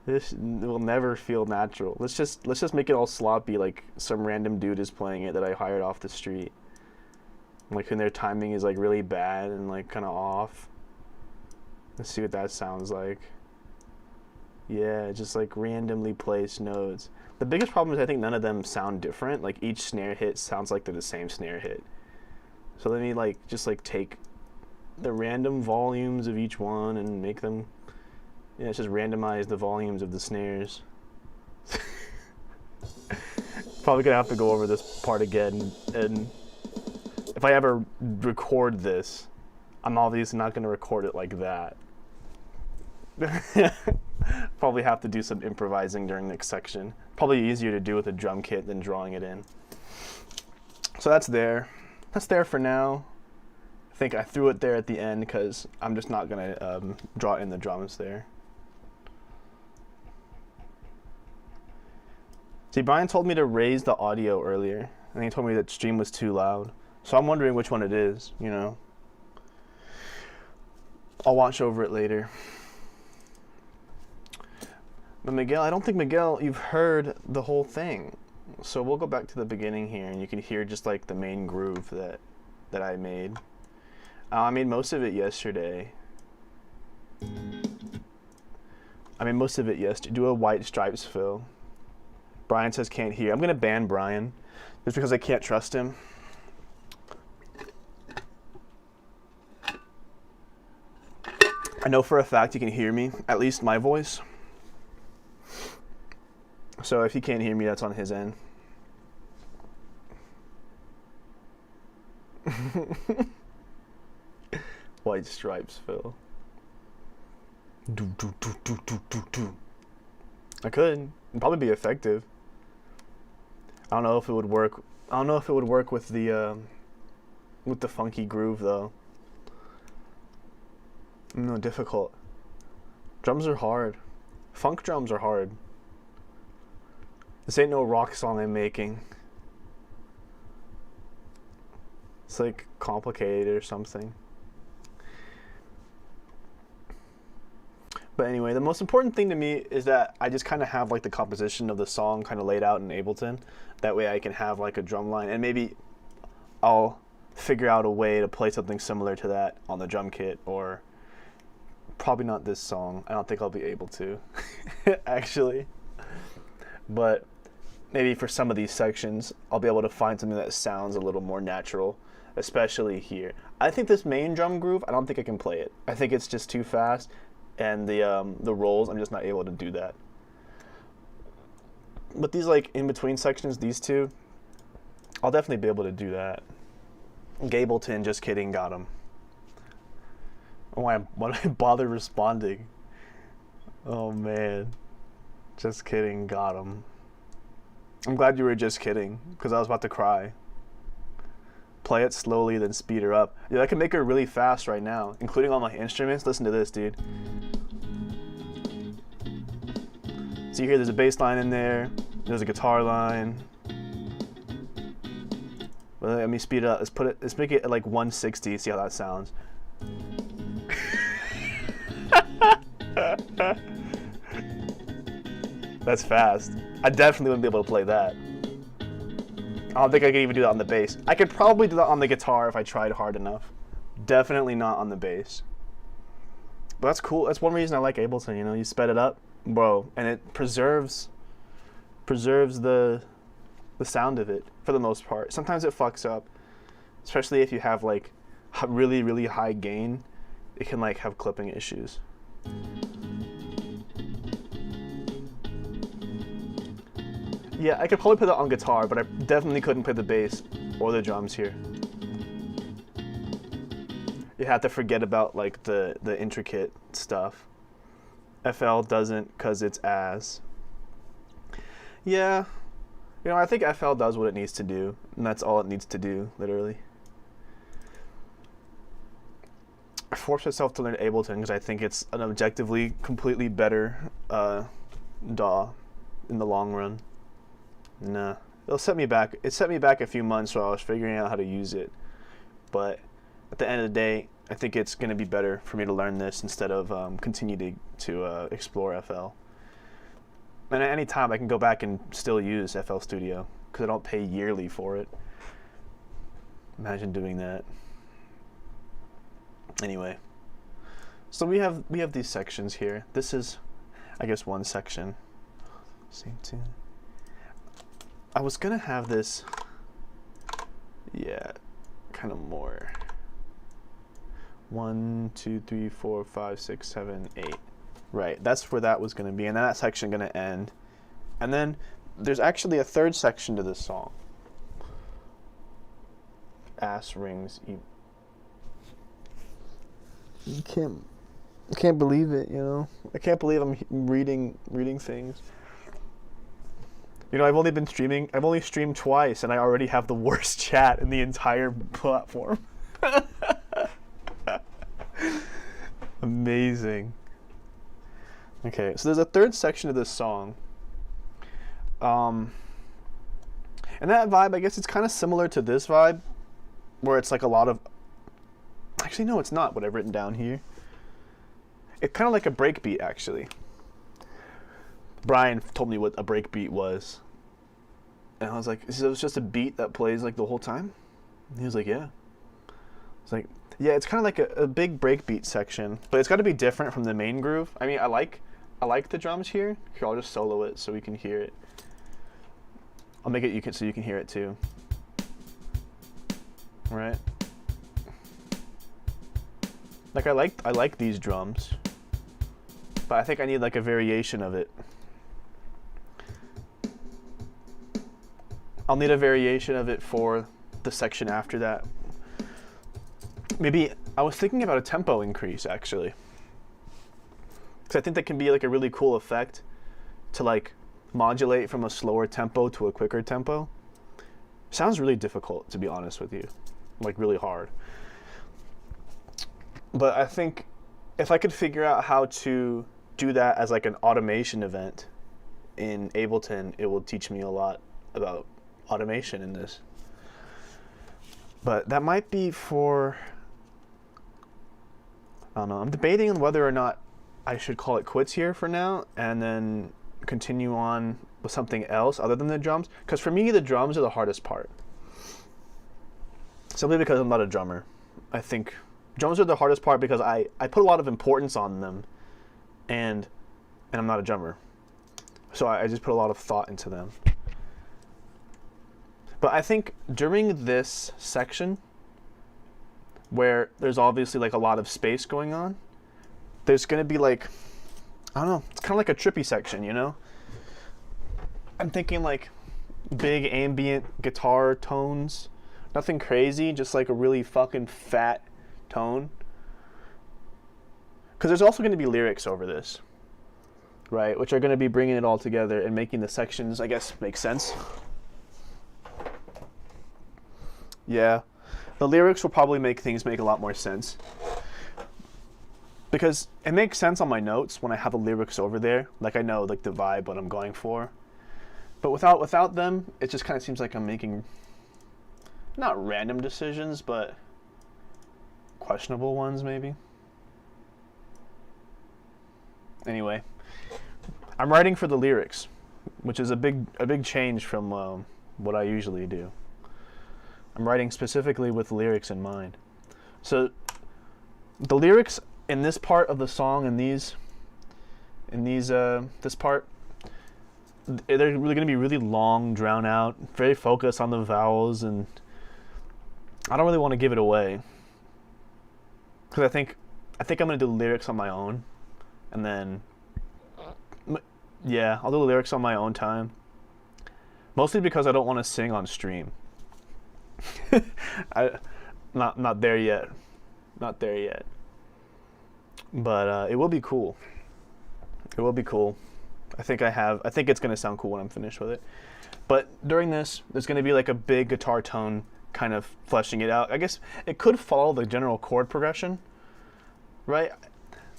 This will never feel natural. Let's just make it all sloppy, like some random dude is playing it that I hired off the street. Like when their timing is like really bad and like kind of off. Let's see what that sounds like. Yeah, just like randomly placed notes. The biggest problem is I think none of them sound different. Like each snare hit sounds like they're the same snare hit. So let me like just like take the random volumes of each one and make them, yeah, it's just randomize the volumes of the snares. Probably gonna have to go over this part again, and if I ever record this, I'm obviously not gonna record it like that. Probably have to do some improvising during the next section. Probably easier to do with a drum kit than drawing it in. So that's there. That's there for now. I think I threw it there at the end because I'm just not gonna draw in the drums there. See, Brian told me to raise the audio earlier, and he told me that stream was too loud. So I'm wondering which one it is, you know. I'll watch over it later. But Miguel, I don't think, Miguel, you've heard the whole thing. So we'll go back to the beginning here, and you can hear just like the main groove that I made. I made most of it yesterday. Do a White Stripes fill. Brian says can't hear. I'm gonna ban Brian just because I can't trust him. I know for a fact he can hear me, at least my voice. So if he can't hear me, that's on his end. White stripes, Phil. Do, do, do, do, do, do, do. I could. It'd probably be effective. I don't know if it would work. I don't know if it would work with the funky groove though. No, difficult. Drums are hard. Funk drums are hard. This ain't no rock song I'm making. It's like complicated or something. But anyway, the most important thing to me is that I just kind of have like the composition of the song kind of laid out in Ableton. That way I can have like a drum line, and maybe I'll figure out a way to play something similar to that on the drum kit, or probably not this song. I don't think I'll be able to, actually. But maybe for some of these sections, I'll be able to find something that sounds a little more natural, especially here. I think this main drum groove, I don't think I can play it. I think it's just too fast. And the rolls, I'm just not able to do that. But these like in between sections, these two, I'll definitely be able to do that. Gableton, just kidding, got him. Why did I bother responding? Oh man, just kidding, got him. I'm glad you were just kidding, because I was about to cry. Play it slowly, then speed her up. Yeah, I can make her really fast right now, including all my instruments. Listen to this, dude. So you hear there's a bass line in there, there's a guitar line. Well, let me speed it up. Let's make it at like 160, see how that sounds. That's fast. I definitely wouldn't be able to play that. I don't think I could even do that on the bass. I could probably do that on the guitar if I tried hard enough. Definitely not on the bass. But that's cool. That's one reason I like Ableton, you know, you sped it up, bro, and it preserves the sound of it for the most part. Sometimes it fucks up, especially if you have like really, really high gain. It can like have clipping issues. Yeah, I could probably play that on guitar, but I definitely couldn't play the bass or the drums here. You have to forget about like the intricate stuff. FL doesn't, cause it's as. Yeah, you know, I think FL does what it needs to do, and that's all it needs to do, literally. I forced myself to learn Ableton because I think it's an objectively completely better DAW in the long run. Nah, it'll set me back. It set me back a few months while I was figuring out how to use it. But at the end of the day, I think it's going to be better for me to learn this instead of continue to explore FL. And at any time, I can go back and still use FL Studio because I don't pay yearly for it. Imagine doing that. Anyway, so we have these sections here. This is, I guess, one section. Same tune. I was gonna have this, yeah, kind of more. 1, 2, 3, 4, 5, 6, 7, 8. Right, that's where that was gonna be, and then that section gonna end. And then there's actually a third section to this song. Ass rings. You can't believe it, you know. I can't believe I'm reading things. You know, I've only streamed twice, and I already have the worst chat in the entire platform. Amazing. Okay, so there's a third section of this song. And that vibe, I guess it's kind of similar to this vibe, where it's like a lot of... Actually, no, it's not what I've written down here. It's kind of like a breakbeat, actually. Brian told me what a breakbeat was. And I was like, is it just a beat that plays like the whole time? And he was like, yeah. I was like, yeah, it's kind of like a big breakbeat section, but it's got to be different from the main groove. I mean, I like the drums here. Here, I'll just solo it so we can hear it. I'll make it so you can hear it too. Right? Like I like these drums, but I think I need like a variation of it. I'll need a variation of it for the section after that. maybe I was thinking about a tempo increase actually, because I think that can be like a really cool effect to like modulate from a slower tempo to a quicker tempo. Sounds really difficult, to be honest with you, like really hard. But I think if I could figure out how to do that as like an automation event in Ableton, it will teach me a lot about automation in this. But that might be for, I don't know, I'm debating on whether or not I should call it quits here for now and then continue on with something else other than the drums. Because for me, the drums are the hardest part. Simply because I'm not a drummer. I think drums are the hardest part because I put a lot of importance on them and I'm not a drummer. So I just put a lot of thought into them. But I think during this section, where there's obviously like a lot of space going on, there's going to be like, I don't know, it's kind of like a trippy section, you know? I'm thinking like big ambient guitar tones, nothing crazy, just like a really fucking fat tone. Because there's also going to be lyrics over this, right? Which are going to be bringing it all together and making the sections, I guess, make sense. Yeah, the lyrics will probably make things make a lot more sense. Because it makes sense on my notes when I have the lyrics over there. Like I know like the vibe, what I'm going for. But without them, it just kind of seems like I'm making, not random decisions, but questionable ones maybe. Anyway, I'm writing for the lyrics, which is a big change from what I usually do. I'm writing specifically with lyrics in mind. So the lyrics in this part of the song and this part, they're really going to be really long, drawn out, very focused on the vowels, and I don't really want to give it away because I think I'm going to do the lyrics on my own, and then yeah, I'll do the lyrics on my own time. Mostly because I don't want to sing on stream. Not there yet. Not there yet. But it will be cool. It will be cool. I think it's going to sound cool when I'm finished with it. But during this, there's going to be like a big guitar tone kind of fleshing it out. I guess it could follow the general chord progression, right?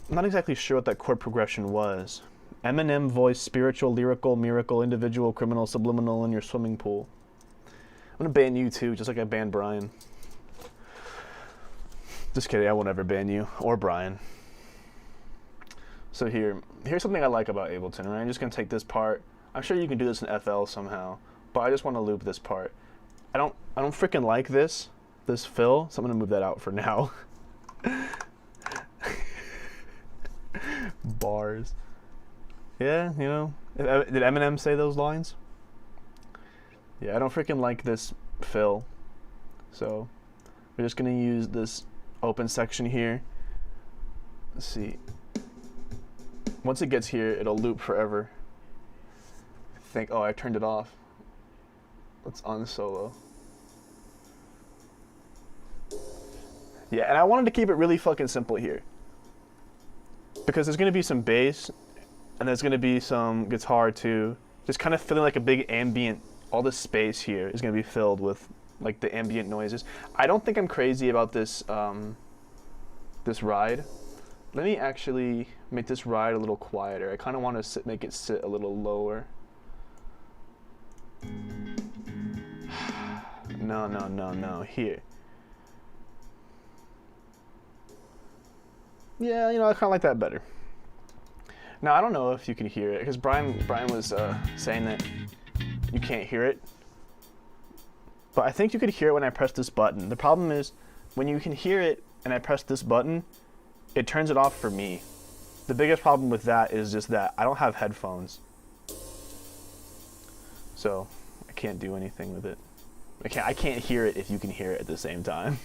I'm not exactly sure what that chord progression was. Eminem voice, spiritual, lyrical, miracle, individual, criminal, subliminal in your swimming pool. I'm going to ban you too, just like I banned Brian. Just kidding, I won't ever ban you, or Brian. So here's something I like about Ableton, right? I'm just going to take this part. I'm sure you can do this in FL somehow, but I just want to loop this part. I don't freaking like this fill, so I'm going to move that out for now. Bars. Yeah, you know, did Eminem say those lines? Yeah, I don't freaking like this fill. So we're just gonna use this open section here. Let's see. Once it gets here, it'll loop forever. I think, oh, I turned it off. Let's unsolo. Yeah, and I wanted to keep it really fucking simple here. Because there's gonna be some bass, and there's gonna be some guitar too. Just kind of feeling like a big ambient, all this space here is gonna be filled with like the ambient noises. I don't think I'm crazy about this this ride. Let me actually make this ride a little quieter. I kind of want to make it sit a little lower. No, here. Yeah, you know, I kind of like that better. Now, I don't know if you can hear it, because Brian was saying that you can't hear it. But I think you could hear it when I press this button. The problem is, when you can hear it and I press this button, it turns it off for me. The biggest problem with that is just that I don't have headphones. So, I can't do anything with it. I can't hear it if you can hear it at the same time.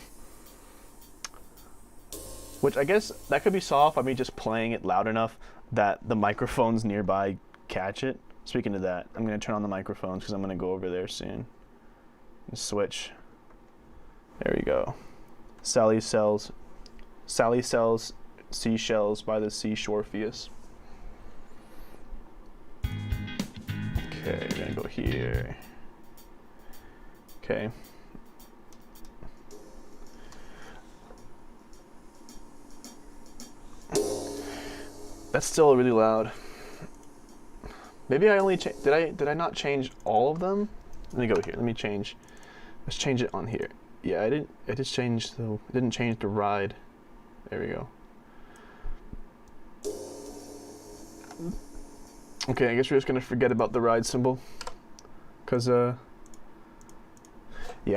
Which I guess that could be solved by me just playing it loud enough that the microphones nearby catch it. Speaking of that, I'm going to turn on the microphones because I'm going to go over there soon. And switch. There we go. Sally sells seashells by the seashore Fius. Okay, we're gonna go here. Okay. That's still really loud. Maybe I only did I not change all of them? Let me go here. Let me change. Let's change it on here. Yeah, I didn't change the ride. There we go. Okay, I guess we're just gonna forget about the ride symbol. Cause yeah,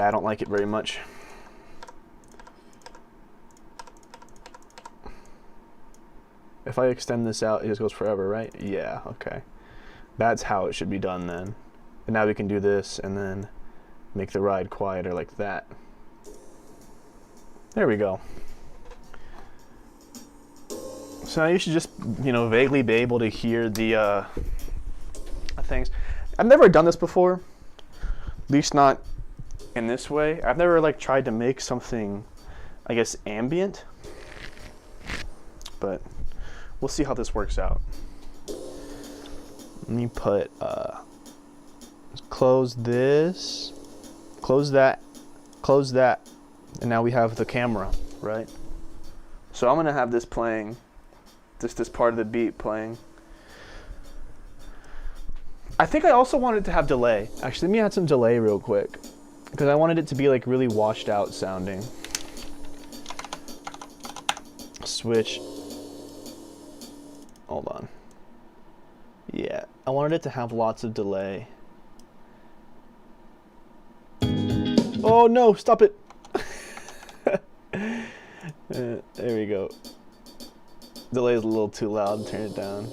I don't like it very much. If I extend this out, it just goes forever, right? Yeah, okay. That's how it should be done then. And now we can do this and then make the ride quieter like that. There we go. So now you should just, you know, vaguely be able to hear the things. I've never done this before, at least not in this way. I've never like tried to make something, I guess, ambient, but we'll see how this works out. Let me put, close this, close that, and now we have the camera, right? So I'm gonna have this playing, this part of the beat playing. I think I also wanted to have delay. Actually, let me add some delay real quick, because I wanted it to be like really washed out sounding. Switch. Hold on. Yeah, I wanted it to have lots of delay. Oh no, stop it. There we go. Delay is a little too loud, turn it down.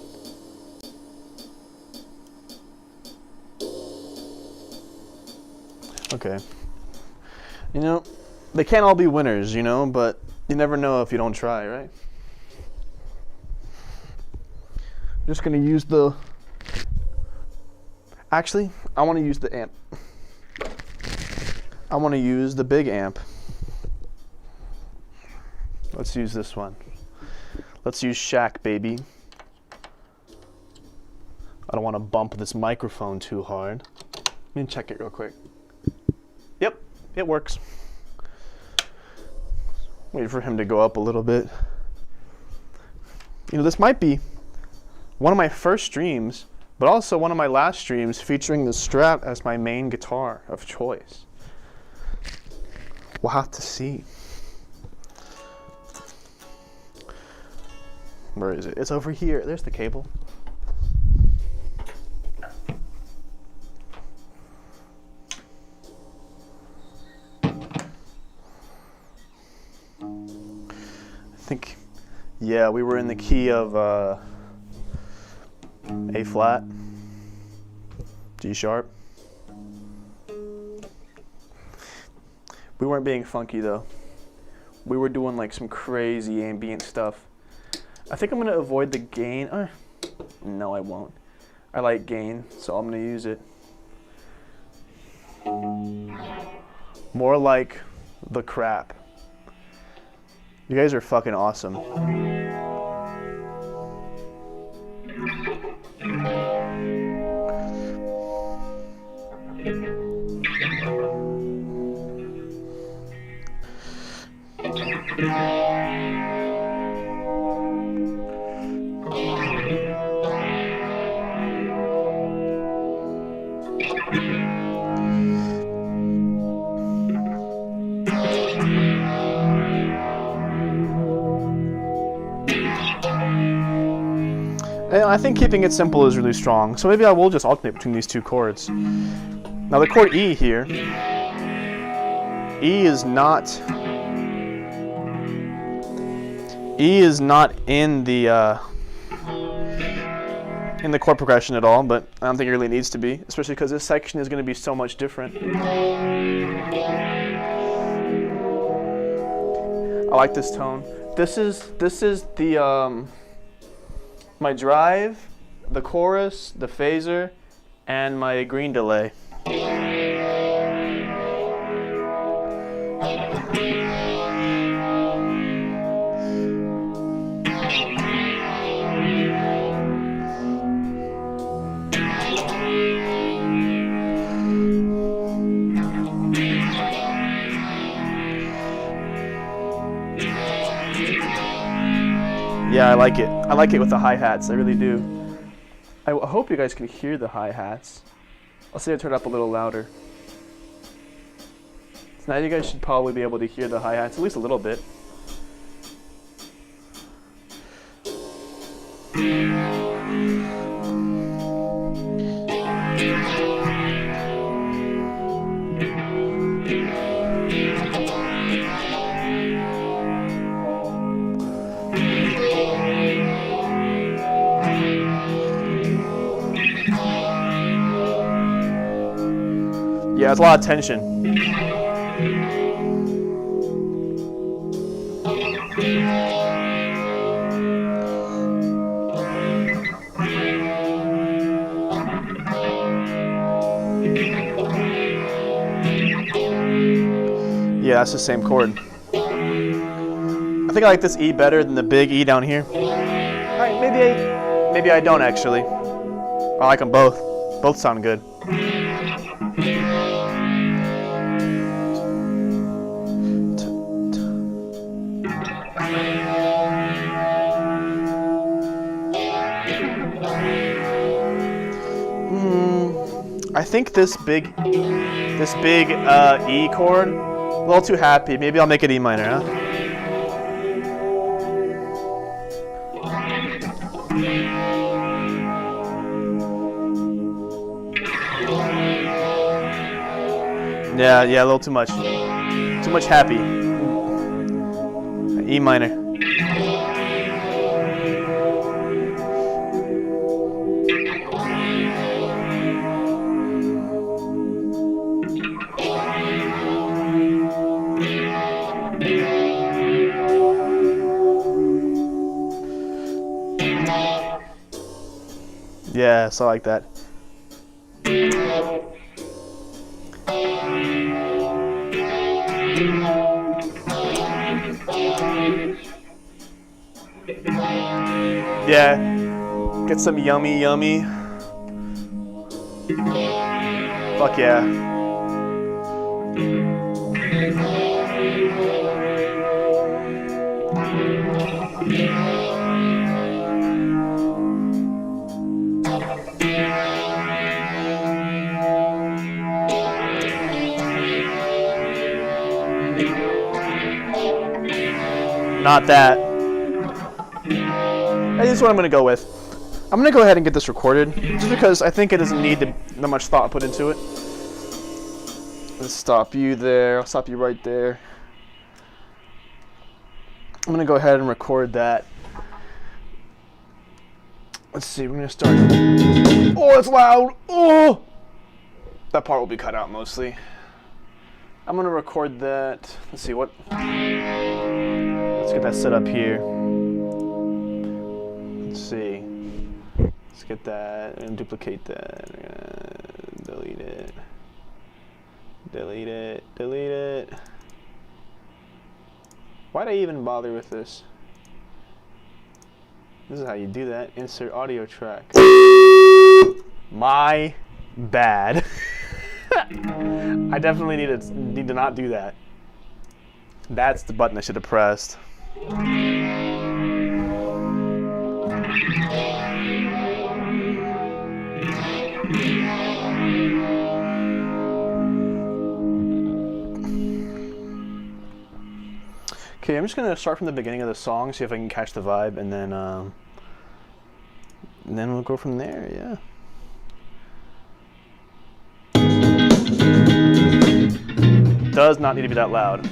Okay. You know, they can't all be winners, you know, but you never know if you don't try, right? I'm just gonna use the... Actually, I want to use the amp. I want to use the big amp. Let's use this one. Let's use Shaq, baby. I don't want to bump this microphone too hard. Let me check it real quick. Yep, it works. Wait for him to go up a little bit. You know, this might be one of my first streams, but also one of my last streams featuring the Strat as my main guitar of choice. We'll have to see. Where is it? It's over here. There's the cable. I think, yeah, we were in the key of A flat, G sharp. We weren't being funky though. We were doing like some crazy ambient stuff. I think I'm gonna avoid the gain. No, I won't. I like gain, so I'm gonna use it. More like the crap. You guys are fucking awesome. And I think keeping it simple is really strong. So maybe I will just alternate between these two chords. Now the chord E here, E is not in the chord progression at all, but I don't think it really needs to be, especially because this section is going to be so much different. I like this tone. This is the my drive, the chorus, the phaser, and my green delay. Yeah, I like it. I like it with the hi-hats. I really do. I hope you guys can hear the hi-hats. I'll see if I turn it up a little louder. So now you guys should probably be able to hear the hi-hats, at least a little bit. Yeah, it's a lot of tension. Yeah, that's the same chord. I think I like this E better than the big E down here. Alright, maybe I don't actually. I like them both. Both sound good. I think this big E chord, a little too happy. Maybe I'll make it E minor, huh? Yeah, a little too much. Too much happy. E minor. Yeah, so I like that. Yeah, get some yummy. Fuck yeah. Not that. This is what I'm going to go with. I'm going to go ahead and get this recorded, just because I think it doesn't need that much thought put into it. Let's stop you there. I'll stop you right there. I'm going to go ahead and record that. Let's see, we're going to start. Oh, it's loud. Oh! That part will be cut out mostly. I'm going to record that. Let's see what. Let's get that set up here. Let's see. Let's get that and duplicate that. Delete it. Delete it. Delete it. Why'd I even bother with this? This is how you do that. Insert audio track. My bad. I definitely need to not do that. That's the button I should have pressed. Okay, I'm just gonna start from the beginning of the song, see if I can catch the vibe, and then we'll go from there. Yeah. Does not need to be that loud.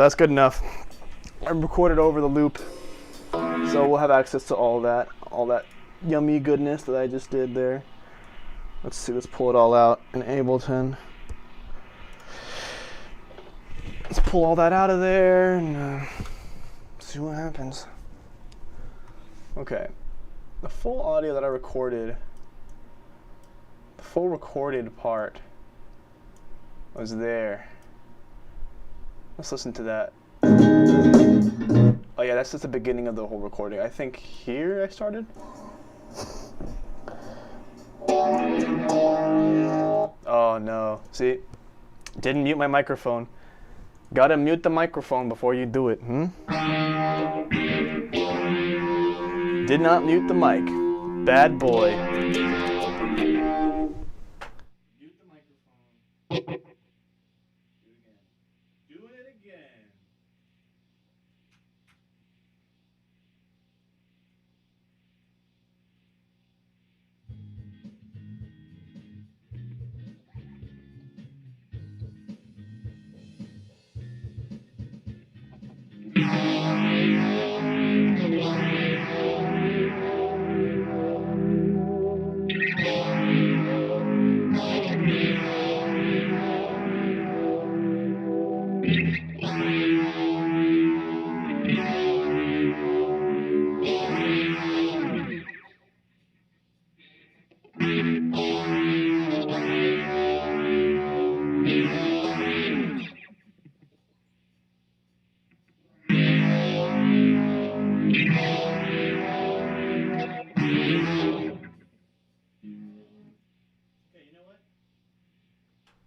that's good enough. I recorded over the loop, so we'll have access to all that yummy goodness that I just did there. Let's see, let's pull it all out in Ableton. Let's pull all that out of there and see what happens. Okay, the full audio that I recorded, the full recorded part was there. Let's listen to that. Oh yeah, that's just the beginning of the whole recording. I think here I started. Oh no, see? Didn't mute my microphone. Gotta mute the microphone before you do it, Did not mute the mic. Bad boy. Mute the microphone. Doing it again.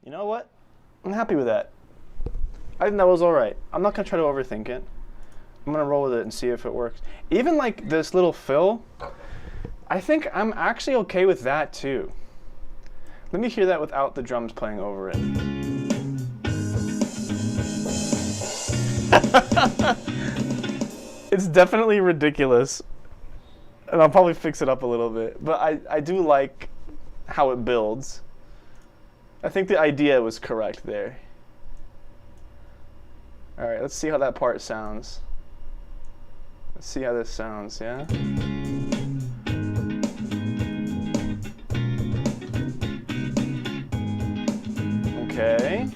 You know what? I'm happy with that. I think that was all right. I'm not gonna try to overthink it. I'm gonna roll with it and see if it works. Even like this little fill, I think I'm actually okay with that too. Let me hear that without the drums playing over it. It's definitely ridiculous. And I'll probably fix it up a little bit. But I do like how it builds. I think the idea was correct there. All right, let's see how that part sounds. Let's see how this sounds, yeah? Okay.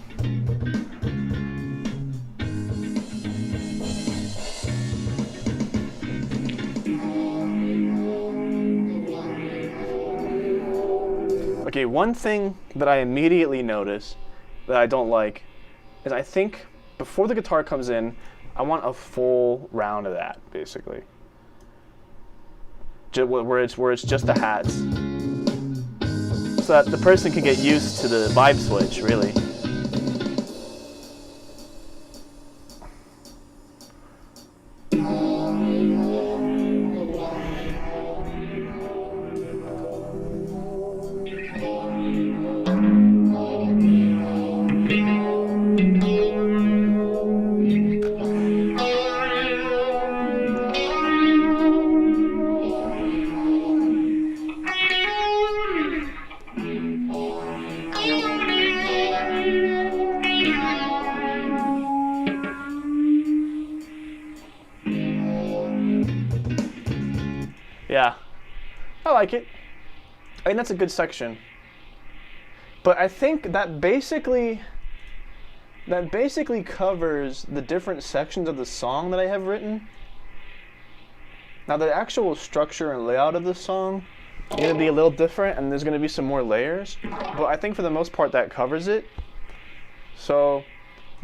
Okay, one thing that I immediately notice that I don't like is I think before the guitar comes in, I want a full round of that, basically. Where it's just the hats. So that the person can get used to the vibe switch, really. Yeah, I like it. I think that's a good section. But I think that basically covers the different sections of the song that I have written. Now the actual structure and layout of the song is going to be a little different, and there's going to be some more layers. But I think for the most part that covers it. So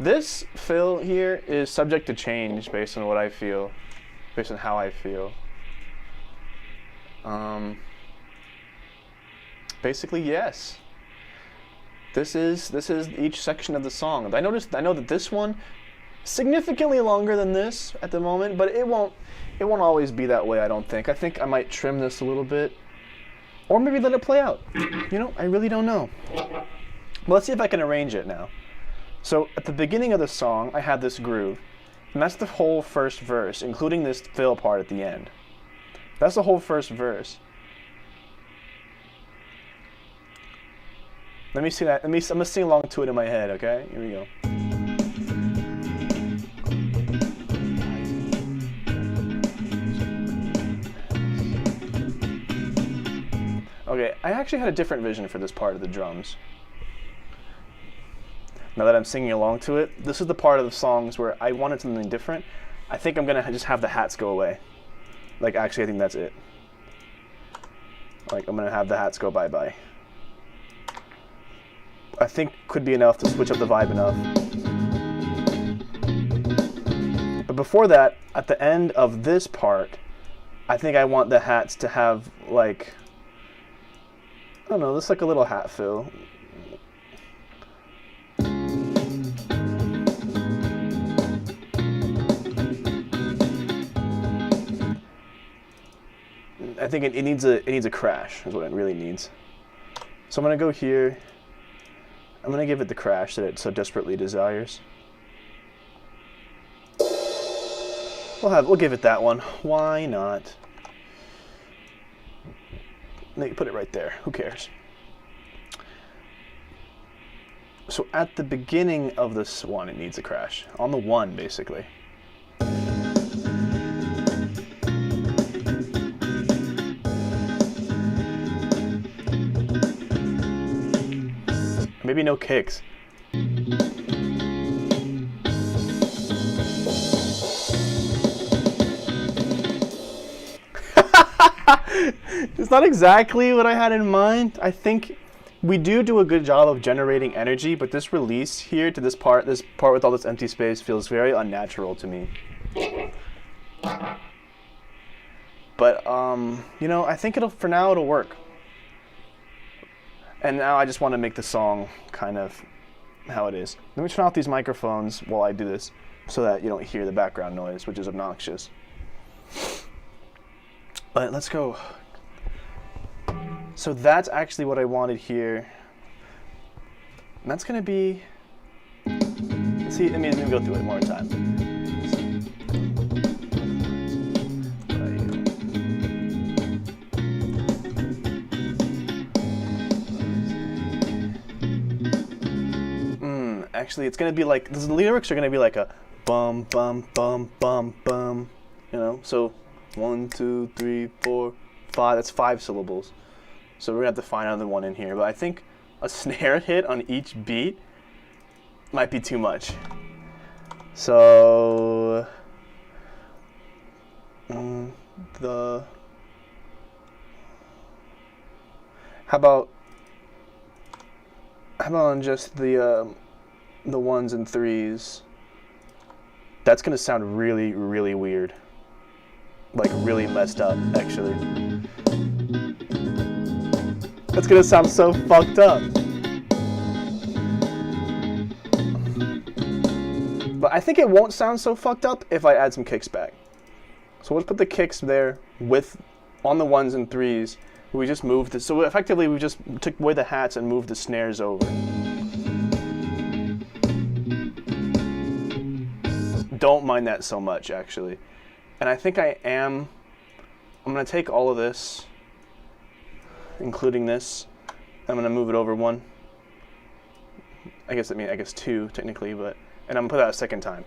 this fill here is subject to change based on what I feel, based on how I feel. Basically, yes. This is each section of the song. I know that this one is significantly longer than this at the moment, but it won't always be that way, I don't think. I think I might trim this a little bit, or maybe let it play out. You know, I really don't know. But let's see if I can arrange it now. So at the beginning of the song, I had this groove, and that's the whole first verse, including this fill part at the end. That's the whole first verse. Let me see that. I'm gonna sing along to it in my head, okay? Here we go. Okay, I actually had a different vision for this part of the drums. Now that I'm singing along to it, this is the part of the songs where I wanted something different. I think I'm gonna just have the hats go away. Like, actually, I think that's it. Like, I'm gonna have the hats go bye-bye. I think could be enough to switch up the vibe enough. But before that, at the end of this part, I think I want the hats to have, like, I don't know, this like a little hat fill. I think it needs a crash is what it really needs. So I'm gonna go here. I'm gonna give it the crash that it so desperately desires. We'll give it that one. Why not? Put it right there. Who cares? So at the beginning of this one, it needs a crash on the one, basically. Maybe no kicks. It's not exactly what I had in mind. I think we do a good job of generating energy, but this release here to this part with all this empty space feels very unnatural to me. But you know, I think for now it'll work. And now I just want to make the song kind of how it is. Let me turn off these microphones while I do this so that you don't hear the background noise, which is obnoxious. But let's go. So that's actually what I wanted here. And that's going to be... Let's see, let me go through it one more time. Actually, it's going to be like, the lyrics are going to be like a bum, bum, bum, bum, bum, you know? So 1, 2, 3, 4, 5, that's 5 syllables. So we're going to have to find another one in here. But I think a snare hit on each beat might be too much. So how about on just the ones and threes? That's gonna sound really, really weird. Like really messed up, actually. That's gonna sound so fucked up. But I think it won't sound so fucked up if I add some kicks back. So let's put the kicks there on the ones and threes. We just moved this. So effectively we just took away the hats and moved the snares over. Don't mind that so much, actually. And I think I'm gonna take all of this, including this. I'm gonna move it over one. I guess two technically, and I'm gonna put that a second time.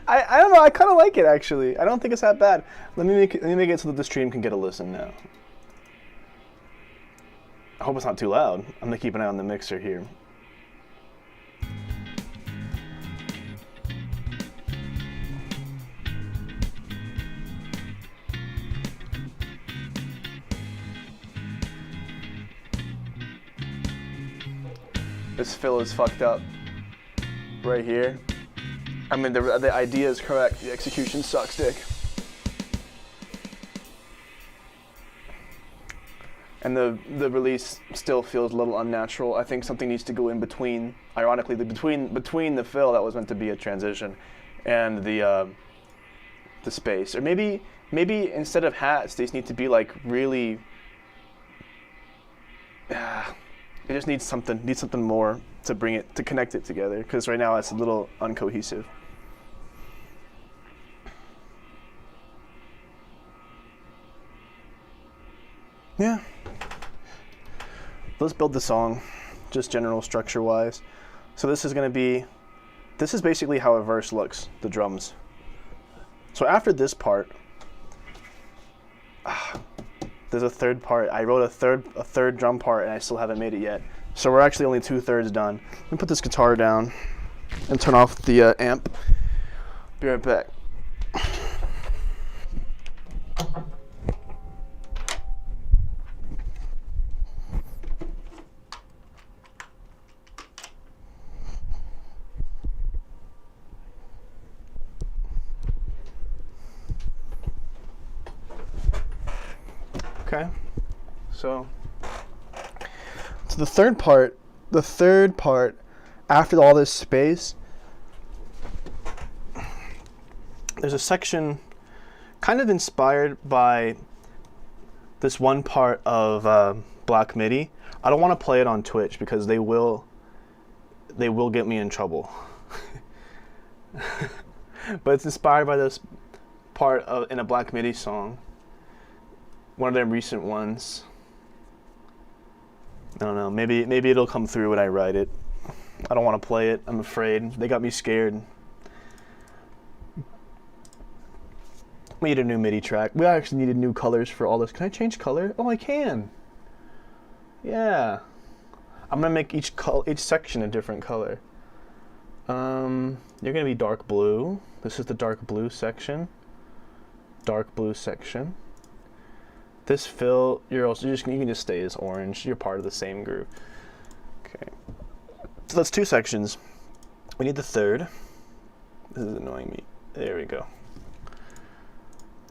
I don't know. I kind of like it, actually. I don't think it's that bad. Let me make it so that the stream can get a listen now. I hope it's not too loud. I'm gonna keep an eye on the mixer here. This fill is fucked up. Right here. I mean, the idea is correct. The execution sucks dick. And the release still feels a little unnatural. I think something needs to go in between. Ironically, between the fill that was meant to be a transition, and the space. Or maybe instead of hats, these need to be like really. It just needs something more to connect it together. Because right now it's a little uncohesive. yeah. Let's build the song, just general structure-wise. So this is basically how a verse looks, the drums. So after this part, there's a third part. I wrote a third drum part, and I still haven't made it yet. So we're actually only 2/3 done. Let me put this guitar down and turn off the amp. Be right back. Okay, so the third part, after all this space, there's a section kind of inspired by this one part of Black MIDI. I don't want to play it on Twitch because they will get me in trouble. But it's inspired by this part in a Black MIDI song. One of their recent ones. I don't know. Maybe it'll come through when I write it. I don't want to play it. I'm afraid. They got me scared. We need a new MIDI track. We actually needed new colors for all this. Can I change color? Oh, I can. Yeah. I'm gonna make each section a different color. You're gonna be dark blue. This is the dark blue section. Dark blue section. This fill, you can just stay as orange. You're part of the same group. Okay. So that's 2 sections. We need the third. This is annoying me. There we go.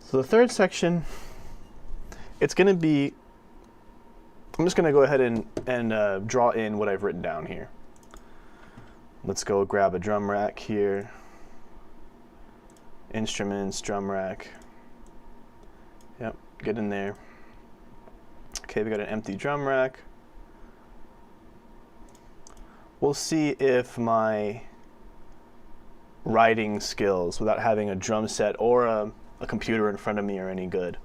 So the third section, it's gonna be, I'm just gonna go ahead and draw in what I've written down here. Let's go grab a drum rack here. Instruments, drum rack. Yep, get in there. Okay, we got an empty drum rack. We'll see if my writing skills, without having a drum set or a computer in front of me, are any good.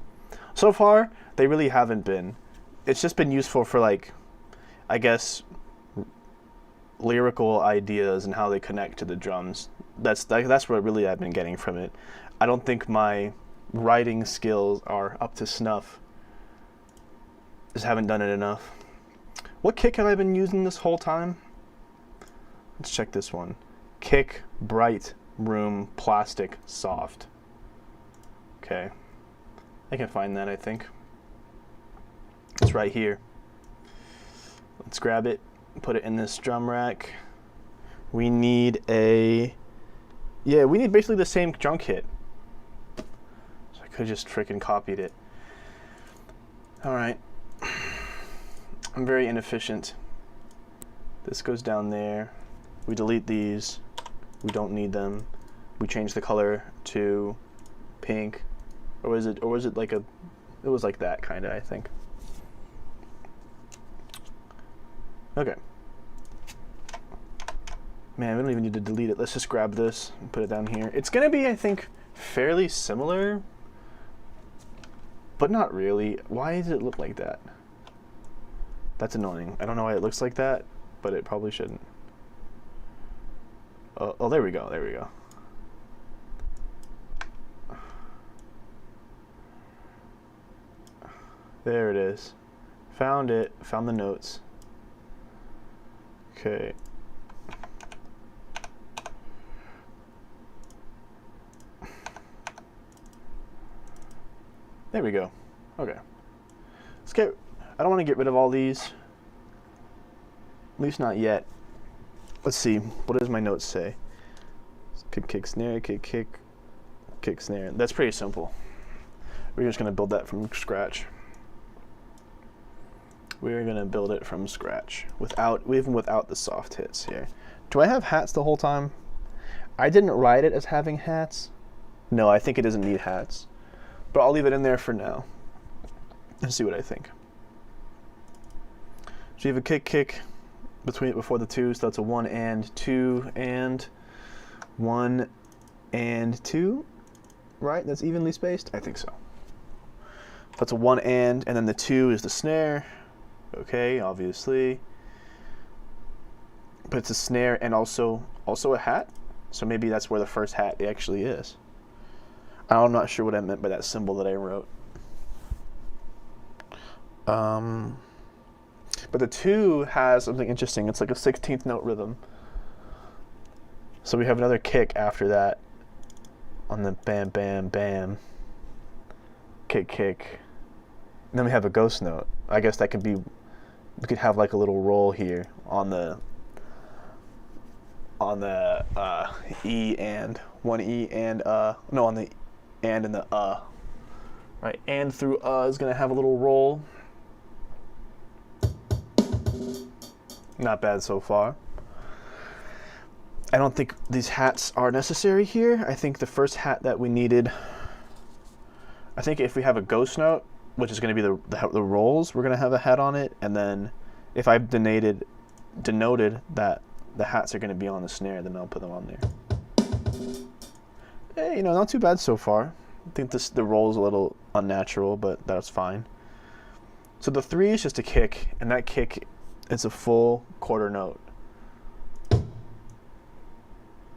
So far, they really haven't been. It's just been useful for, like, I guess, lyrical ideas and how they connect to the drums. That's what really I've been getting from it. I don't think my writing skills are up to snuff. Just haven't done it enough. What kick have I been using this whole time? Let's check this one. Kick, bright, room, plastic, soft. Okay. I can find that, I think. It's right here. Let's grab it, put it in this drum rack. We need we need basically the same drum kit. So I could just freaking copied it. All right. I'm very inefficient. This goes down there. We delete these. We don't need them. We change the color to pink. Or was it like it was like that kind of, I think. Okay. Man, we don't even need to delete it. Let's just grab this and put it down here. It's gonna be, I think, fairly similar, but not really. Why does it look like that? That's annoying. I don't know why it looks like that, but it probably shouldn't. Oh, there we go. There we go. There it is. Found it. Found the notes. Okay. There we go. Okay. Let's get, I don't want to get rid of all these. At least not yet. Let's see. What does my notes say? Kick, kick, snare, kick, kick, kick, snare. That's pretty simple. We're just going to build that from scratch. We're going to build it from scratch even without the soft hits here. Do I have hats the whole time? I didn't write it as having hats. No, I think it doesn't need hats. But I'll leave it in there for now and see what I think. So you have a kick, kick before the 2, so that's a 1 and 2 and 1 and 2, right? That's evenly spaced? I think so. That's a 1 and then the 2 is the snare. Okay, obviously. But it's a snare and also a hat. So maybe that's where the first hat actually is. I'm not sure what I meant by that symbol that I wrote. But the 2 has something interesting. It's like a 16th note rhythm. So we have another kick after that on the bam, bam, bam. Kick, kick. And then we have a ghost note. I guess that could be, we could have like a little roll here on the E and, one E and no, on the and the right, and through is gonna have a little roll. Not bad so far. I don't think these hats are necessary here. I think the first hat that we needed, I think if we have a ghost note, which is going to be the rolls, we're going to have a hat on it, and then if I've denoted that the hats are going to be on the snare, then I'll put them on there. Hey, you know, not too bad so far. I think the roll is a little unnatural, but that's fine. So the 3 is just a kick, and that kick is a full quarter note.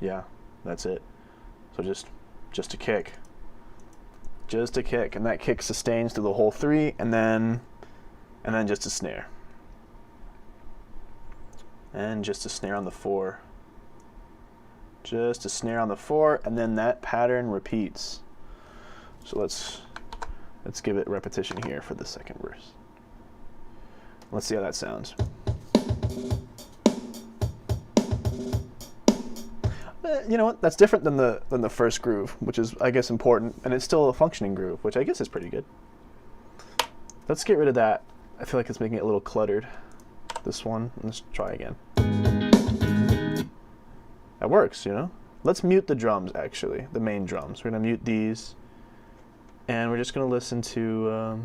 Yeah, that's it. So just a kick. Just a kick, and that kick sustains through the whole 3, and then just a snare. And just a snare on the 4. Just a snare on the 4, and then that pattern repeats. So let's give it repetition here for the second verse. Let's see how that sounds. You know what? That's different than the first groove, which is, I guess, important, and it's still a functioning groove, which I guess is pretty good. Let's get rid of that. I feel like it's making it a little cluttered. This one, let's try again. That works, you know? Let's mute the drums, actually, the main drums. We're gonna mute these, and we're just gonna listen to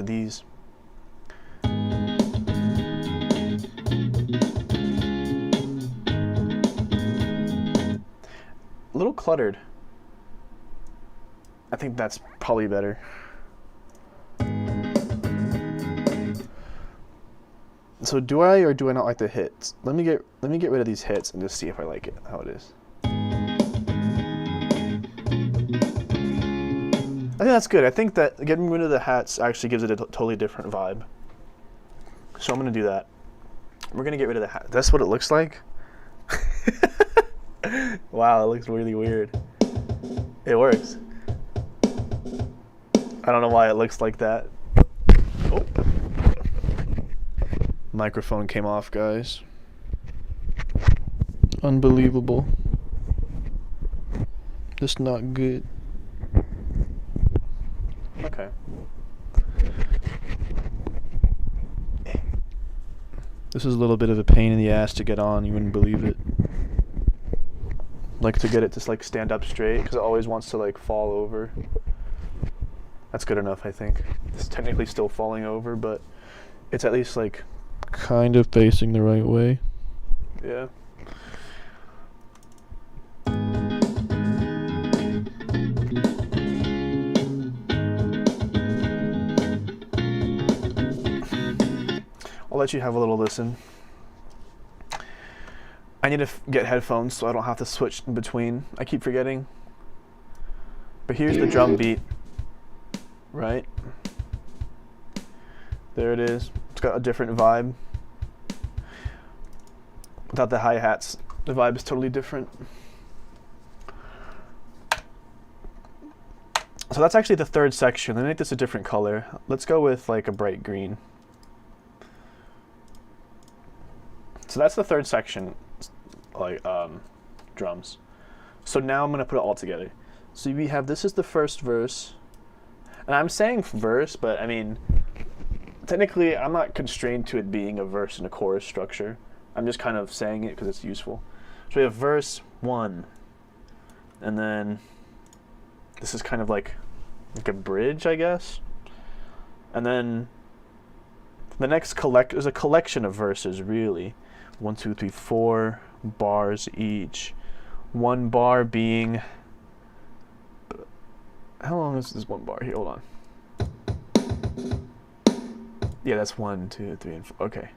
these. A little cluttered. I think that's probably better. So do I or do I not like the hits? Let me get rid of these hits and just see if I like it, how it is. I think that's good. I think that getting rid of the hats actually gives it a totally different vibe. So I'm gonna do that. We're gonna get rid of the hat. That's what it looks like. Wow, it looks really weird. It works. I don't know why it looks like that. Oh. Microphone came off, guys. Unbelievable. That's not good. Okay. This is a little bit of a pain in the ass to get on, you wouldn't believe it. Like to get it to like stand up straight because it always wants to like fall over. That's good enough, I think. It's technically still falling over, but it's at least like kind of facing the right way. Yeah. I'll let you have a little listen. I need to get headphones so I don't have to switch in between. I keep forgetting. But here's the drum beat. Right? There it is. It's got a different vibe. Without the hi-hats, the vibe is totally different. So that's actually the third section. Let me make this a different color. Let's go with like a bright green. So that's the third section, like drums. So now I'm gonna put it all together. So we have, this is the first verse, and I'm saying verse, but I mean, technically I'm not constrained to it being a verse and a chorus structure. I'm just kind of saying it because it's useful. So we have verse 1, and then this is kind of like a bridge, I guess. And then the next there's a collection of verses, really. 1, 2, 3, 4 bars each. One bar being, how long is this one bar here? Hold on. Yeah, that's 1, 2, 3, and 4. Okay.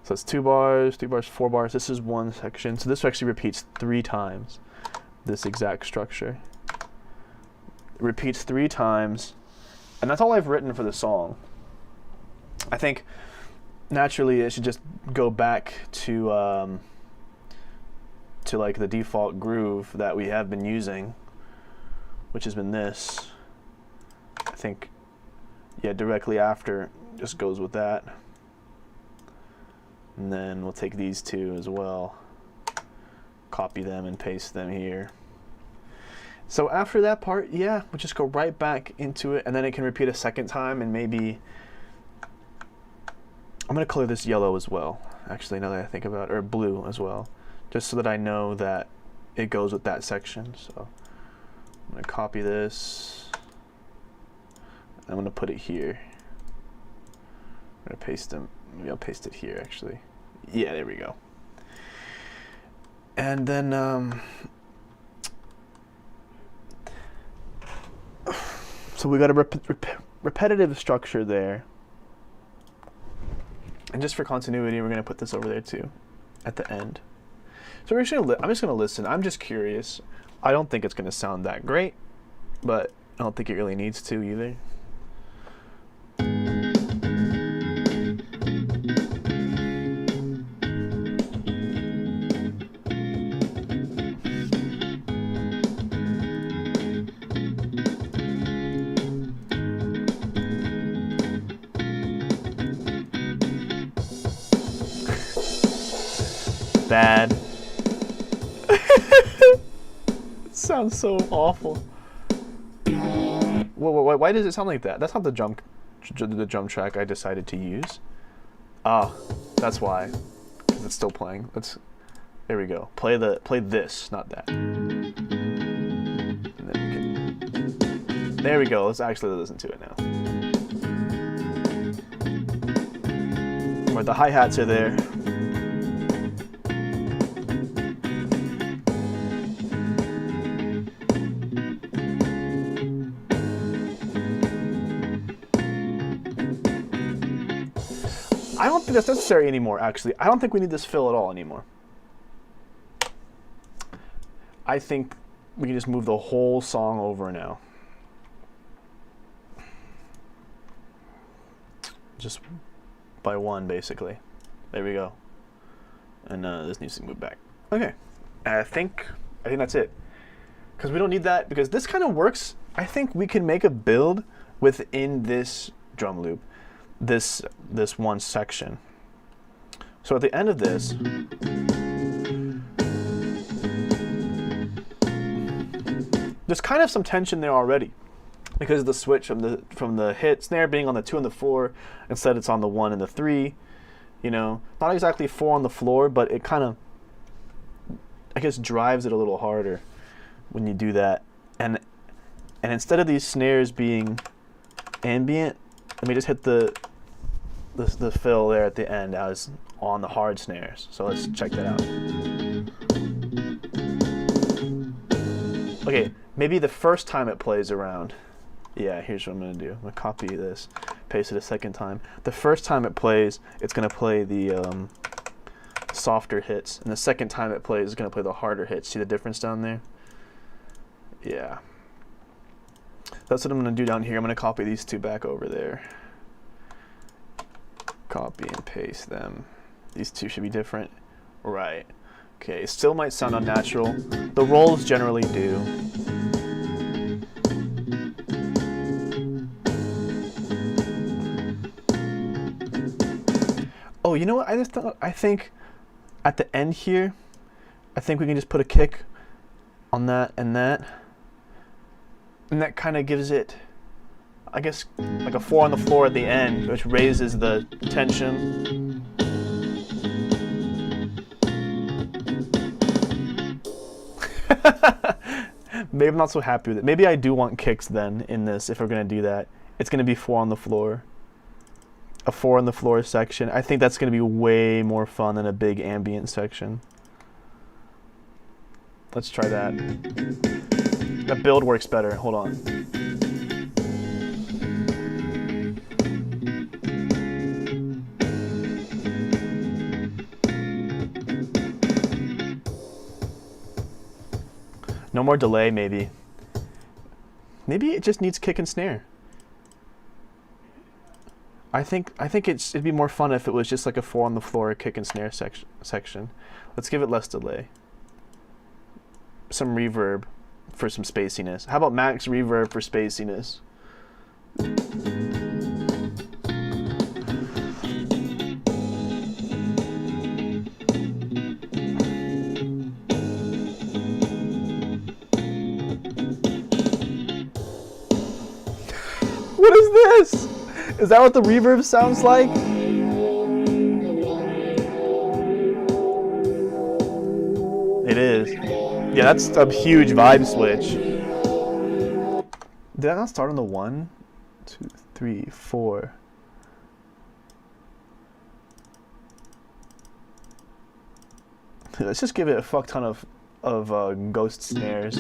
So it's 2 bars, 3 bars, 4 bars. This is one section. So this actually repeats 3 times, this exact structure. It repeats 3 times, and that's all I've written for the song. I think naturally it should just go back to like the default groove that we have been using, which has been this. I think, yeah, directly after just goes with that. And then we'll take these 2 as well, copy them and paste them here. So after that part, yeah, we'll just go right back into it, and then it can repeat a second time, and maybe I'm gonna color this yellow as well, actually, now that I think about it, or blue as well, just so that I know that it goes with that section. So I'm gonna copy this, I'm gonna put it here. I'm gonna paste them. Maybe I'll paste it here, actually. Yeah, there we go. And then, so we got a repetitive structure there. And just for continuity, we're gonna put this over there too, at the end. So we're just gonna I'm just gonna listen. I'm just curious. I don't think it's gonna sound that great, but I don't think it really needs to either. Bad. It sounds so awful. Why does it sound like that? That's not the drum track I decided to use. Ah, that's why. 'Cause it's still playing. There we go. Play this, not that. And then there we go. Let's actually listen to it now. Where the hi-hats are there. I don't think that's necessary anymore, actually. I don't think we need this fill at all anymore. I think we can just move the whole song over now. Just by 1, basically. There we go. And this needs to move back. Okay. I think that's it. Because we don't need that, because this kind of works. I think we can make a build within this drum loop. This one section. So at the end of this, there's kind of some tension there already, because of the switch from the hit snare being on the 2 and the 4, instead it's on the 1 and the 3. You know, not exactly 4 on the floor, but it kind of, I guess, drives it a little harder when you do that. And instead of these snares being ambient, let me just hit the fill there at the end as on the hard snares. So let's check that out. Okay, maybe the first time it plays around. Yeah, here's what I'm gonna do. I'm gonna copy this, paste it a second time. The first time it plays, it's gonna play the softer hits, and the second time it plays, it's gonna play the harder hits. See the difference down there? Yeah. That's what I'm gonna do down here. I'm gonna copy these 2 back over there. Copy and paste them. These 2 should be different. Right. Okay, it still might sound unnatural. The rolls generally do. Oh, you know what? I think at the end here, I think we can just put a kick on that and that. And that kind of gives it, I guess, like a 4 on the floor at the end, which raises the tension. Maybe I'm not so happy with it. Maybe I do want kicks then in this, if we're going to do that. It's going to be 4 on the floor. A 4 on the floor section. I think that's going to be way more fun than a big ambient section. Let's try that. That build works better. Hold on. No more delay, maybe. Maybe it just needs kick and snare. I think it'd be more fun if it was just like a 4 on the floor kick and snare section. Let's give it less delay. Some reverb for some spaciness. How about max reverb for spaciness? What is this? Is that what the reverb sounds like? It is. Yeah, that's a huge vibe switch. Did I not start on the 1, 2, 3, 4? Let's just give it a fuck ton of ghost snares.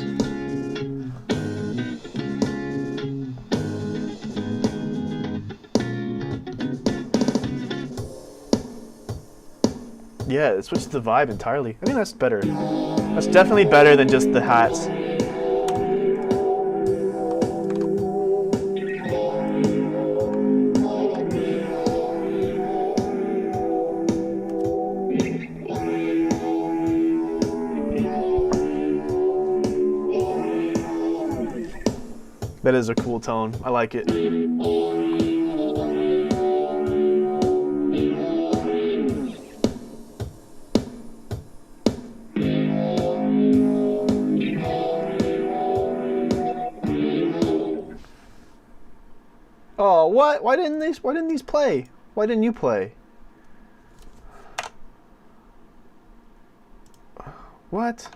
Yeah, it switched the vibe entirely. I think that's better. That's definitely better than just the hats. That is a cool tone. I like it. Oh, what? Why didn't these play? Why didn't you play? What?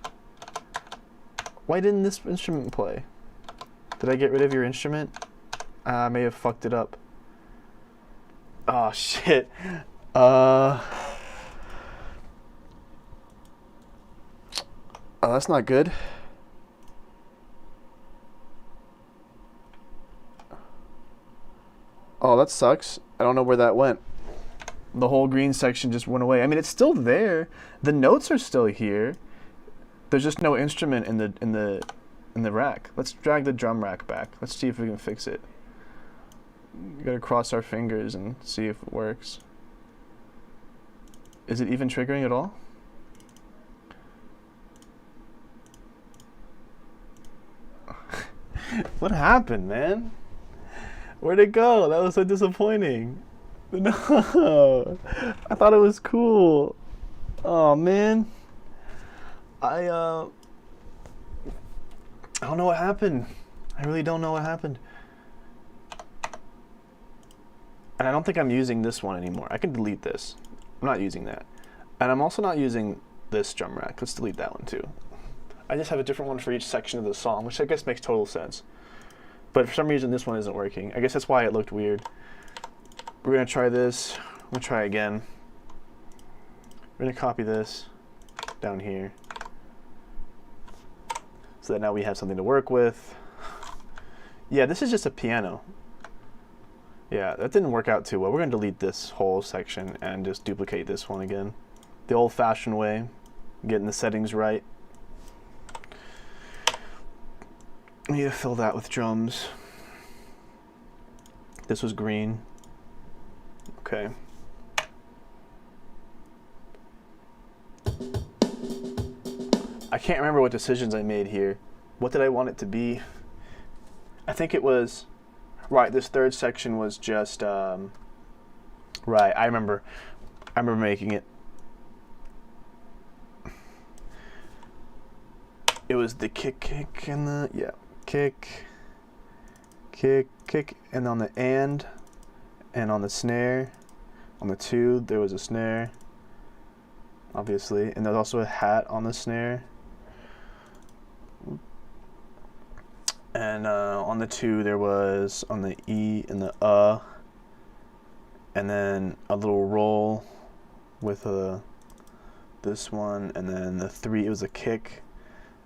Why didn't this instrument play? Did I get rid of your instrument? I may have fucked it up. Oh shit. Oh, that's not good. Oh, that sucks. I don't know where that went. The whole green section just went away. I mean, it's still there. The notes are still here. There's just no instrument in the rack. Let's drag the drum rack back. Let's see if we can fix it. We gotta cross our fingers and see if it works. Is it even triggering at all? What happened, man? Where'd it go? That was so disappointing. No, I thought it was cool. Oh man, I don't know what happened. I really don't know what happened. And I don't think I'm using this one anymore. I can delete this. I'm not using that. And I'm also not using this drum rack. Let's delete that one too. I just have a different one for each section of the song, which I guess makes total sense. But for some reason, this one isn't working. I guess that's why it looked weird. We're gonna try this. We'll try again. We're gonna copy this down here, so that now we have something to work with. Yeah, this is just a piano. Yeah, that didn't work out too well. We're gonna delete this whole section and just duplicate this one again. The old-fashioned way, getting the settings right. I need to fill that with drums. This was green. Okay. I can't remember what decisions I made here. What did I want it to be? I think it was, right, this third section was just, right, I remember making it. It was the kick, and the, yeah, kick, and on the and on the snare, on the 2, there was a snare, obviously, and there's also a hat on the snare. And on the 2, there was, on the E and the and then a little roll with this one, and then the 3, it was a kick,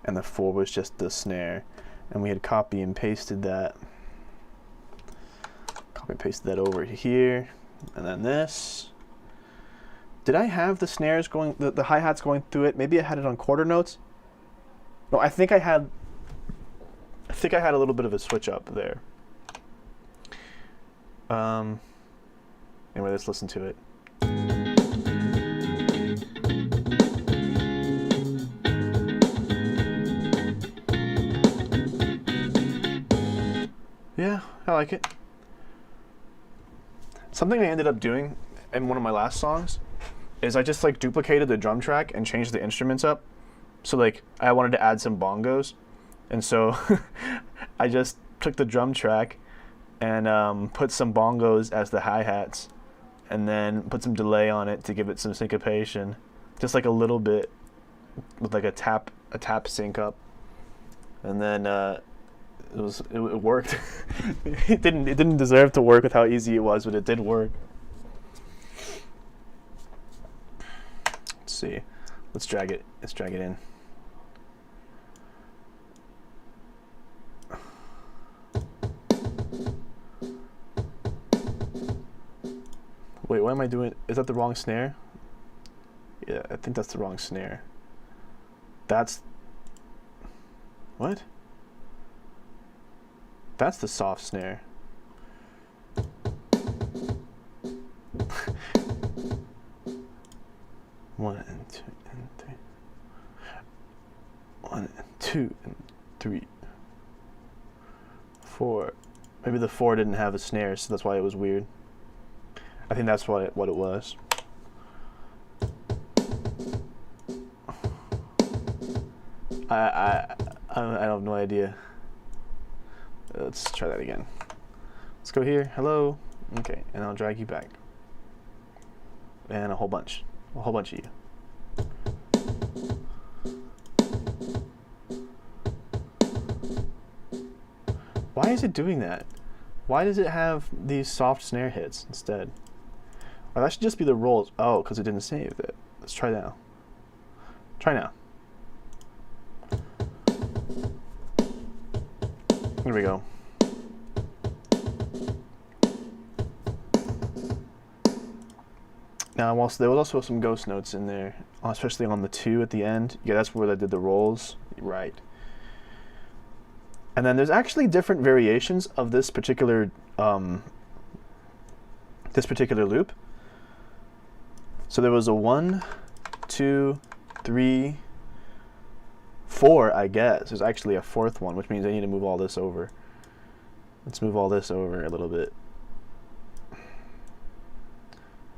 and the 4 was just the snare. And we had copy and pasted that. Copy and pasted that over here, and then this. Did I have the snares going, the hi-hats going through it? Maybe I had it on quarter notes. No, I think I had think I had a little bit of a switch up there. Anyway, let's listen to it. Yeah, I like it. Something I ended up doing in one of my last songs is I just like duplicated the drum track and changed the instruments up. So like I wanted to add some bongos, and so I just took the drum track and put some bongos as the hi-hats, and then put some delay on it to give it some syncopation, just like a little bit with like a tap sync up, and then it worked. It didn't deserve to work with how easy it was, but it did work. Let's see. Let's drag it in. Wait, what am I doing? Is that the wrong snare? Yeah, I think that's the wrong snare. That's... What? That's the soft snare. One and two and three. One and two and three. Four. Maybe the 4 didn't have a snare, so that's why it was weird. I think that's what it was. I have no idea. Let's try that again. Let's go here. Hello. Okay, and I'll drag you back. And a whole bunch of you. Why is it doing that? Why does it have these soft snare hits instead? Oh, that should just be the rolls. Oh, because it didn't save it. Let's try now. Try now. There we go. Now, there was also some ghost notes in there, especially on the 2 at the end. Yeah, that's where they did the rolls. Right. And then there's actually different variations of this particular loop. So there was a 1, 2, 3, 4, I guess. There's actually a 4th one, which means I need to move all this over. Let's move all this over a little bit.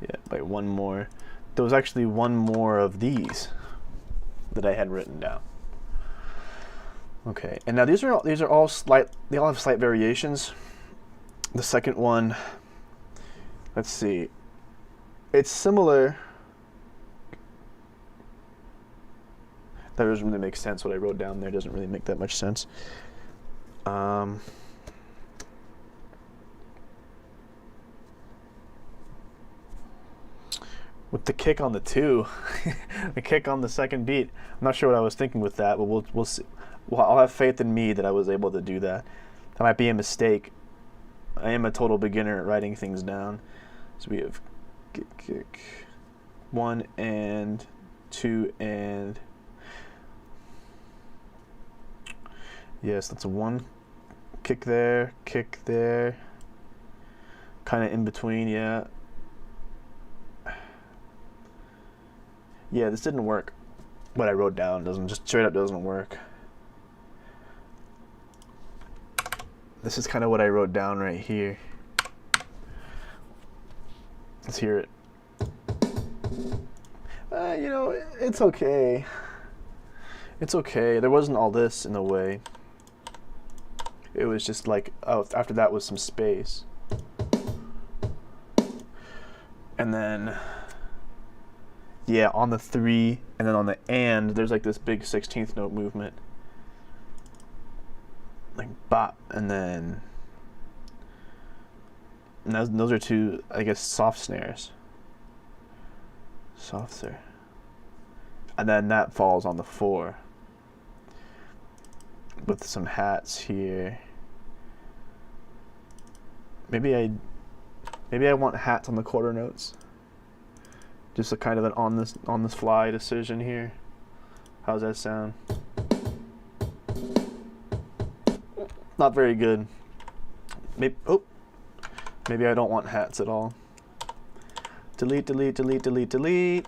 Yeah, like one more. There was actually one more of these that I had written down. Okay, and now these are all slight. They all have slight variations. The second one, let's see. It's similar. That doesn't really make sense. What I wrote down there doesn't really make that much sense. With the kick on the 2, the kick on the second beat. I'm not sure what I was thinking with that, but we'll see. Well, I'll have faith in me that I was able to do that. That might be a mistake. I am a total beginner at writing things down. So we have kick 1 and 2 and... Yes, that's a 1 kick there, kind of in between, yeah. Yeah, this didn't work. What I wrote down just straight up doesn't work. This is kind of what I wrote down right here. Let's hear it. You know, it's okay. It's okay. There wasn't all this in the way. It was just like, oh, after that was some space. And then, yeah, on the 3, and then on the and, there's like this big 16th note movement. Like bop, and then, and those are 2, I guess, soft snares. Soft snare. And then that falls on the 4. With some hats here. Maybe I want hats on the quarter notes. Just a kind of an on this fly decision here. How's that sound? Not very good. Maybe I don't want hats at all. Delete, delete, delete, delete, delete.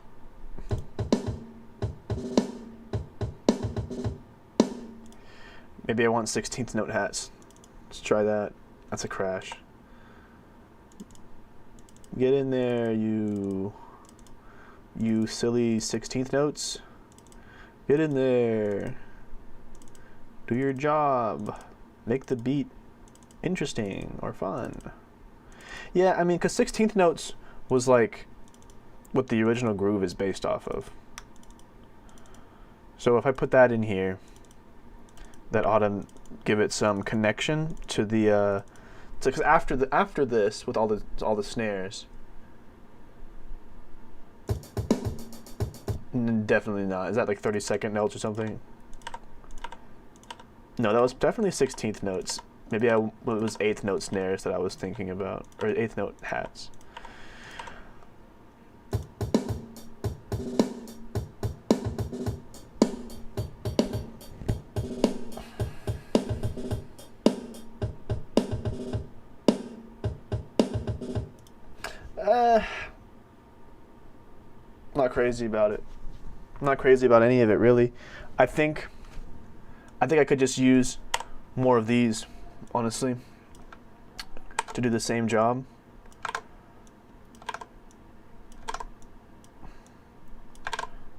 Maybe I want 16th note hats. Let's try that. That's a crash. Get in there, you silly 16th notes. Get in there. Do your job. Make the beat interesting or fun. Yeah, I mean, because 16th notes was like what the original groove is based off of. So if I put that in here, that ought to give it some connection to the because after this with all the snares, definitely not. Is that like 32nd notes or something? No, that was definitely 16th notes. Maybe it was 8th note snares that I was thinking about, or 8th note hats. Not crazy about it. I'm not crazy about any of it, really. I think I could just use more of these, honestly, to do the same job.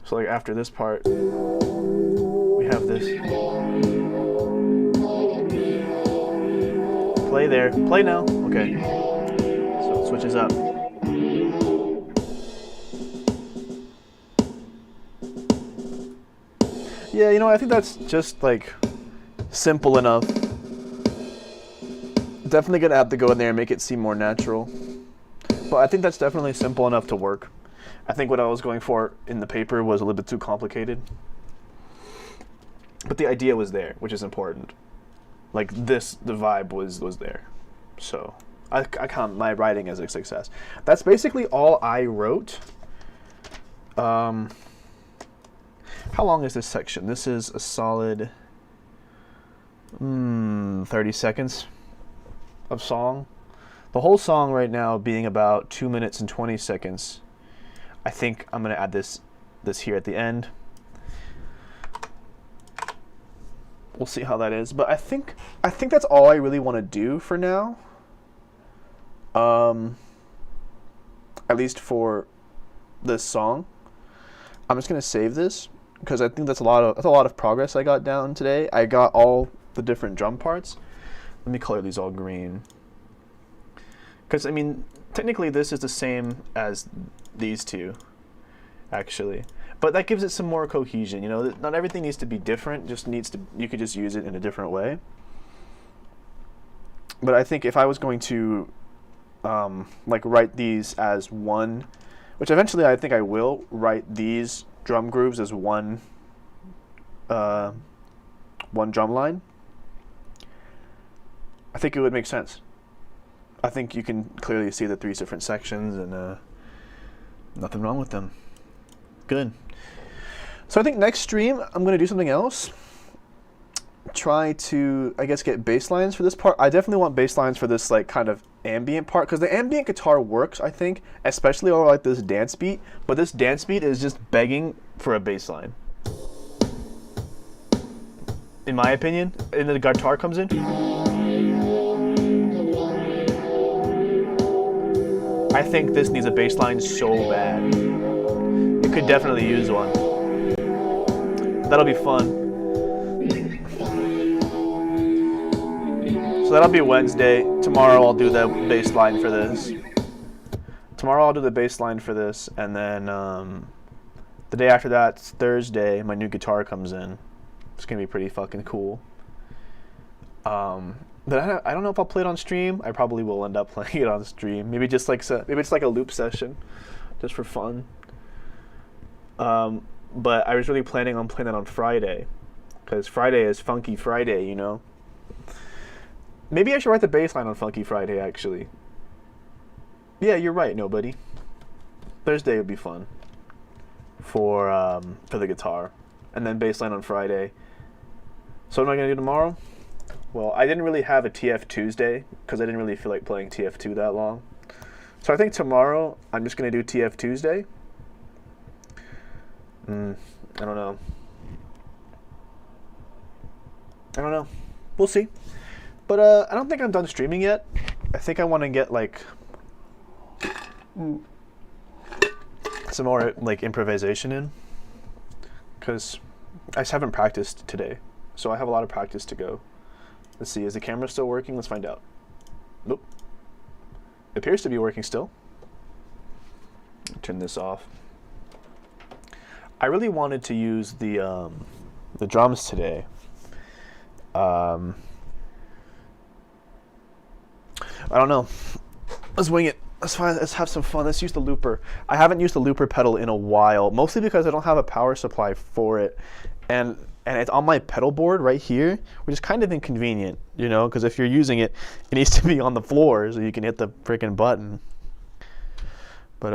So like after this part, we have this. Play there. Play now. Okay. So it switches up. Yeah, you know, I think that's just like simple enough. Definitely gonna have to go in there and make it seem more natural. But I think that's definitely simple enough to work. I think what I was going for in the paper was a little bit too complicated. But the idea was there, which is important. Like this, the vibe was there. So I count my writing as a success. That's basically all I wrote. How long is this section? This is a solid 30 seconds of song. The whole song right now being about 2 minutes and 20 seconds. I think I'm gonna add this here at the end. We'll see how that is, but I think that's all I really want to do for now. At least for this song. I'm just gonna save this because I think that's a lot of progress I got down today. I got all the different drum parts. Let me color these all green. Because I mean, technically this is the same as these two, actually. But that gives it some more cohesion, you know. Not everything needs to be different. You could just use it in a different way. But I think if I was going to like write these as one, which eventually I think I will write these drum grooves as one drum line, I think it would make sense. I think you can clearly see the 3 different sections and nothing wrong with them. Good. So I think next stream I'm going to do something else. Try to, I guess, get bass lines for this part. I definitely want bass lines for this like kind of ambient part, because the ambient guitar works, I think, especially over like this dance beat, but this dance beat is just begging for a bass line. In my opinion, and then the guitar comes in. I think this needs a bass line so bad. It could definitely use one. That'll be fun. So that'll be Wednesday. Tomorrow I'll do the bass line for this. And then the day after that, Thursday, my new guitar comes in. It's gonna be pretty fucking cool. But I don't know if I'll play it on stream. I probably will end up playing it on stream. Maybe it's like a loop session, just for fun. But I was really planning on playing that on Friday, because Friday is Funky Friday, you know. Maybe I should write the bass line on Funky Friday, actually. Yeah, you're right, nobody. Thursday would be fun for the guitar, and then bass line on Friday. So what am I gonna do tomorrow? Well, I didn't really have a TF Tuesday because I didn't really feel like playing TF2 that long. So I think tomorrow I'm just going to do TF Tuesday. I don't know. I don't know. We'll see. But I don't think I'm done streaming yet. I think I want to get like some more like improvisation in, because I just haven't practiced today. So I have a lot of practice to go. Let's see, is the camera still working? Let's find out. Nope. It appears to be working still. Turn this off. I really wanted to use the drums today. I don't know. Let's wing it. Let's have some fun. Let's use the looper. I haven't used the looper pedal in a while, mostly because I don't have a power supply for it, and it's on my pedal board right here, which is kind of inconvenient, you know, because if you're using it, it needs to be on the floor so you can hit the freaking button. But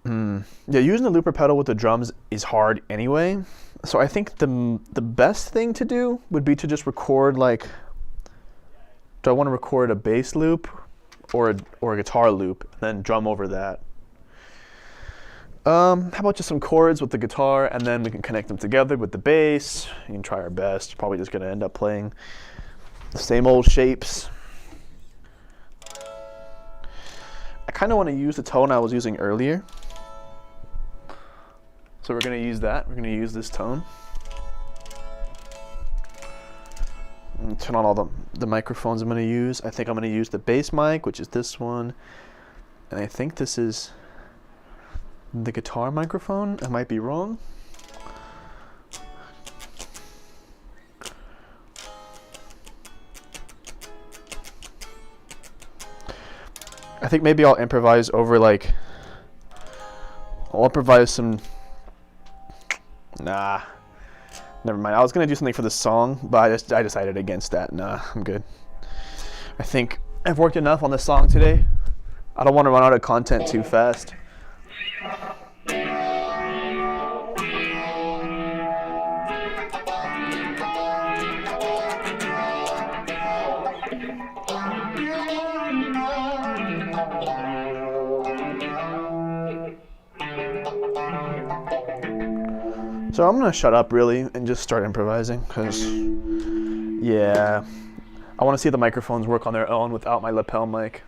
yeah, using the looper pedal with the drums is hard anyway. So I think the best thing to do would be to just record like. Do I want to record a bass loop or a guitar loop, and then drum over that? How about just some chords with the guitar, and then we can connect them together with the bass. You can try our best. Probably just gonna end up playing the same old shapes. I kind of want to use the tone I was using earlier. So we're gonna use that. We're gonna use this tone. And turn on all the microphones I'm going to use. I think I'm going to use the bass mic, which is this one. And I think this is the guitar microphone. I might be wrong. I think maybe I'll improvise over like... I'll improvise some... Nah. Never mind. I was gonna do something for the song, but I decided against that. Nah, I'm good. I think I've worked enough on the song today. I don't want to run out of content too fast. So I'm gonna shut up really and just start improvising, because yeah, I want to see the microphones work on their own without my lapel mic.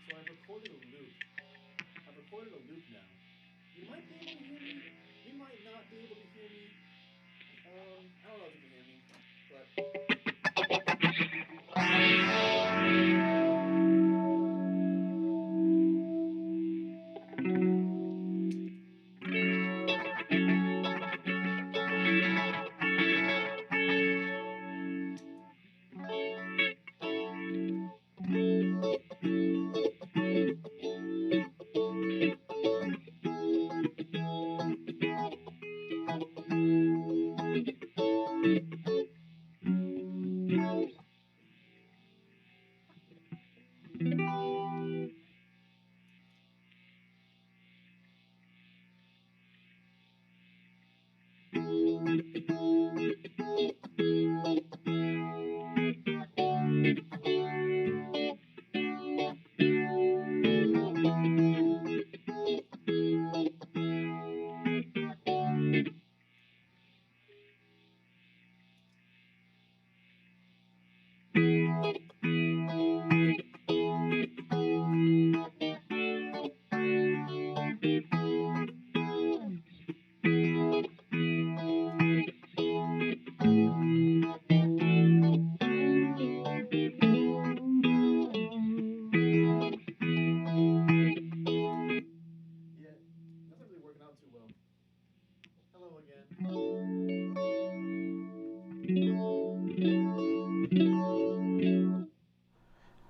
So I've recorded a loop. I've recorded a loop now. You might be able to hear me. You might not be able to hear me. I don't know if you can hear me, but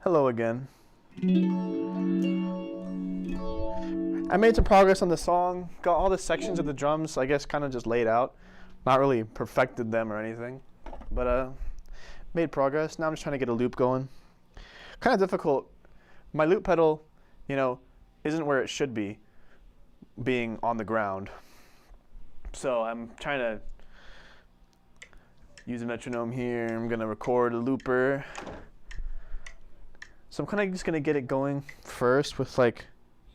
Hello again. I made some progress on the song, got all the sections of the drums, I guess, kind of just laid out. Not really perfected them or anything, but made progress. Now I'm just trying to get a loop going. Kind of difficult. My loop pedal, isn't where it should be, being on the ground. So I'm trying to use a metronome here. I'm gonna record a looper. So I'm kind of just gonna get it going first with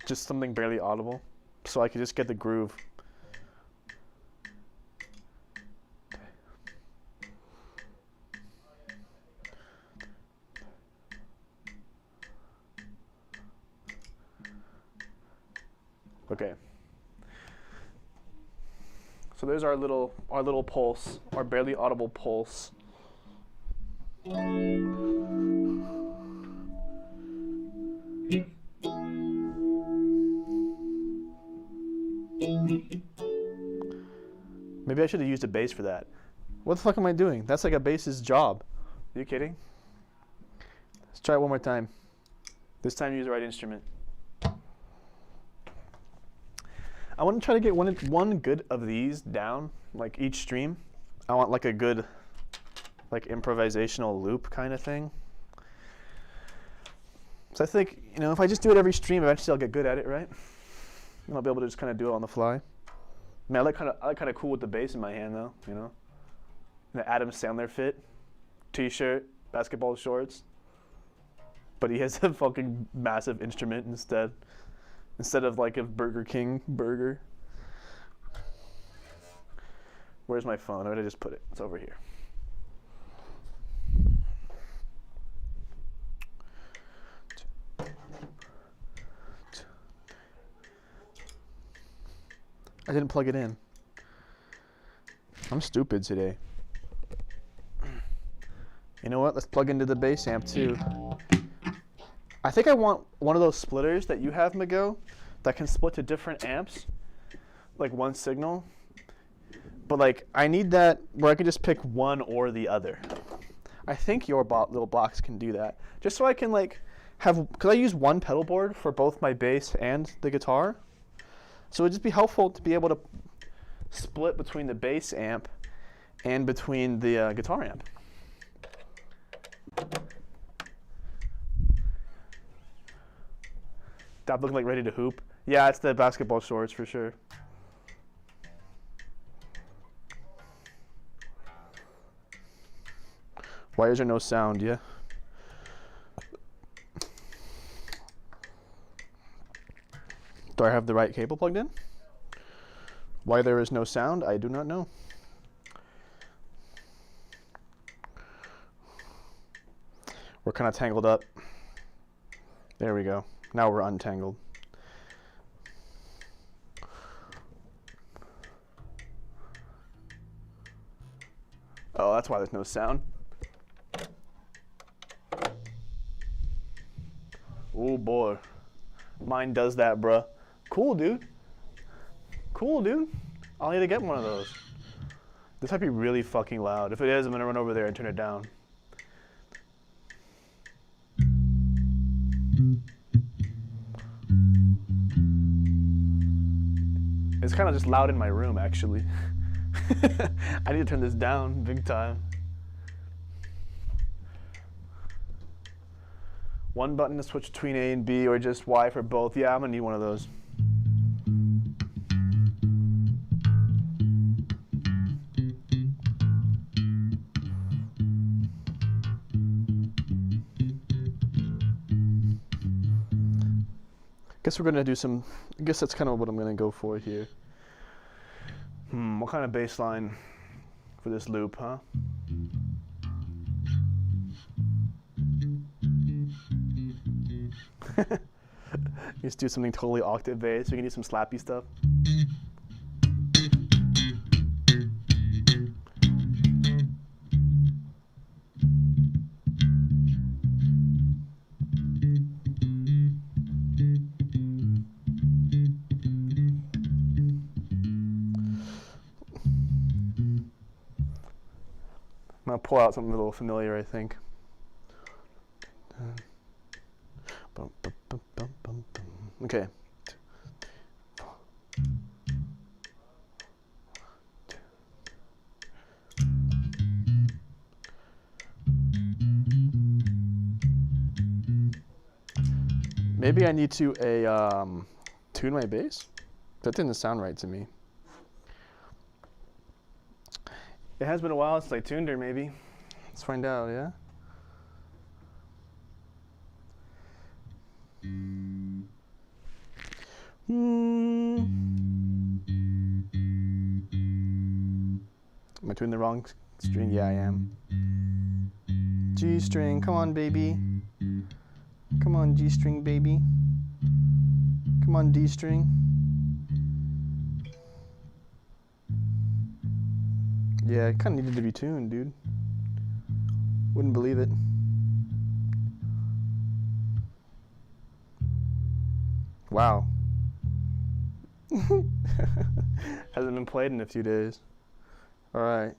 just something barely audible, so I can just get the groove. Okay. So there's our little pulse, our barely audible pulse. Maybe I should have used a bass for that. What the fuck am I doing? That's like a bass's job. Are you kidding? Let's try it one more time. This time use the right instrument. I want to try to get one good of these down, like each stream. I want like a good improvisational loop kind of thing. So I think, if I just do it every stream, eventually I'll get good at it, right? And I'll be able to just kind of do it on the fly. I like kind of cool with the bass in my hand though, The Adam Sandler fit, t-shirt, basketball shorts. But he has a fucking massive instrument instead of like a Burger King burger. Where's my phone? Where did I just put it? It's over here. I didn't plug it in. I'm stupid today. You know what? Let's plug into the bass amp too. I think I want one of those splitters that you have, Miguel, that can split to different amps, like one signal. But I need that where I can just pick one or the other. I think your little box can do that. Just so I can because I use one pedal board for both my bass and the guitar. So it'd just be helpful to be able to split between the bass amp and between the guitar amp. Stop looking ready to hoop. Yeah, it's the basketball shorts for sure. Why is there no sound? Yeah. Do I have the right cable plugged in? Why there is no sound, I do not know. We're kind of tangled up. There we go. Now we're untangled. Oh, that's why there's no sound. Oh boy. Mine does that, bruh. Cool, dude. Cool, dude. I'll need to get one of those. This might be really fucking loud. If it is, I'm gonna run over there and turn it down. It's kind of just loud in my room, actually. I need to turn this down big time. One button to switch between A and B, or just Y for both. Yeah, I'm gonna need one of those. Guess we're gonna do some, I guess that's kind of what I'm gonna go for here. What kind of bass line for this loop, huh? Just do something totally octave bass. We can do some slappy stuff. I'm gonna pull out something a little familiar, I think. Okay. Maybe I need to tune my bass? That didn't sound right to me. It has been a while since I tuned her, maybe. Let's find out, yeah? Am I tuning the wrong string? Yeah, I am. G string, come on, baby. Come on, G string, baby. Come on, D string. Yeah, it kind of needed to be tuned, dude. Wouldn't believe it. Wow. Hasn't been played in a few days. All right.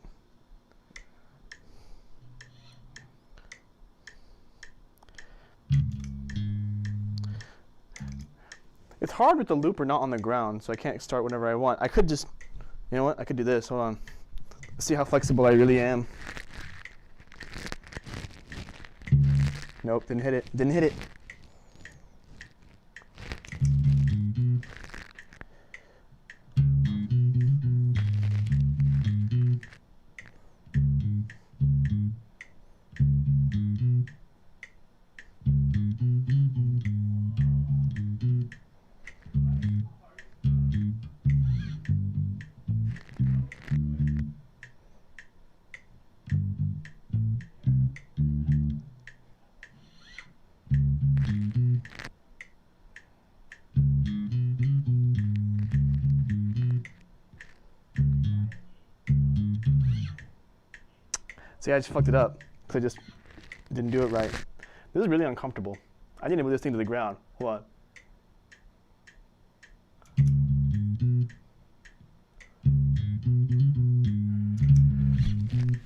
It's hard with the looper not on the ground, so I can't start whenever I want. I could just, you know what? I could do this. Hold on. Let's see how flexible I really am. Nope, didn't hit it. Didn't hit it. See, I just fucked it up because I just didn't do it right. This is really uncomfortable. I need to move this thing to the ground. Hold on.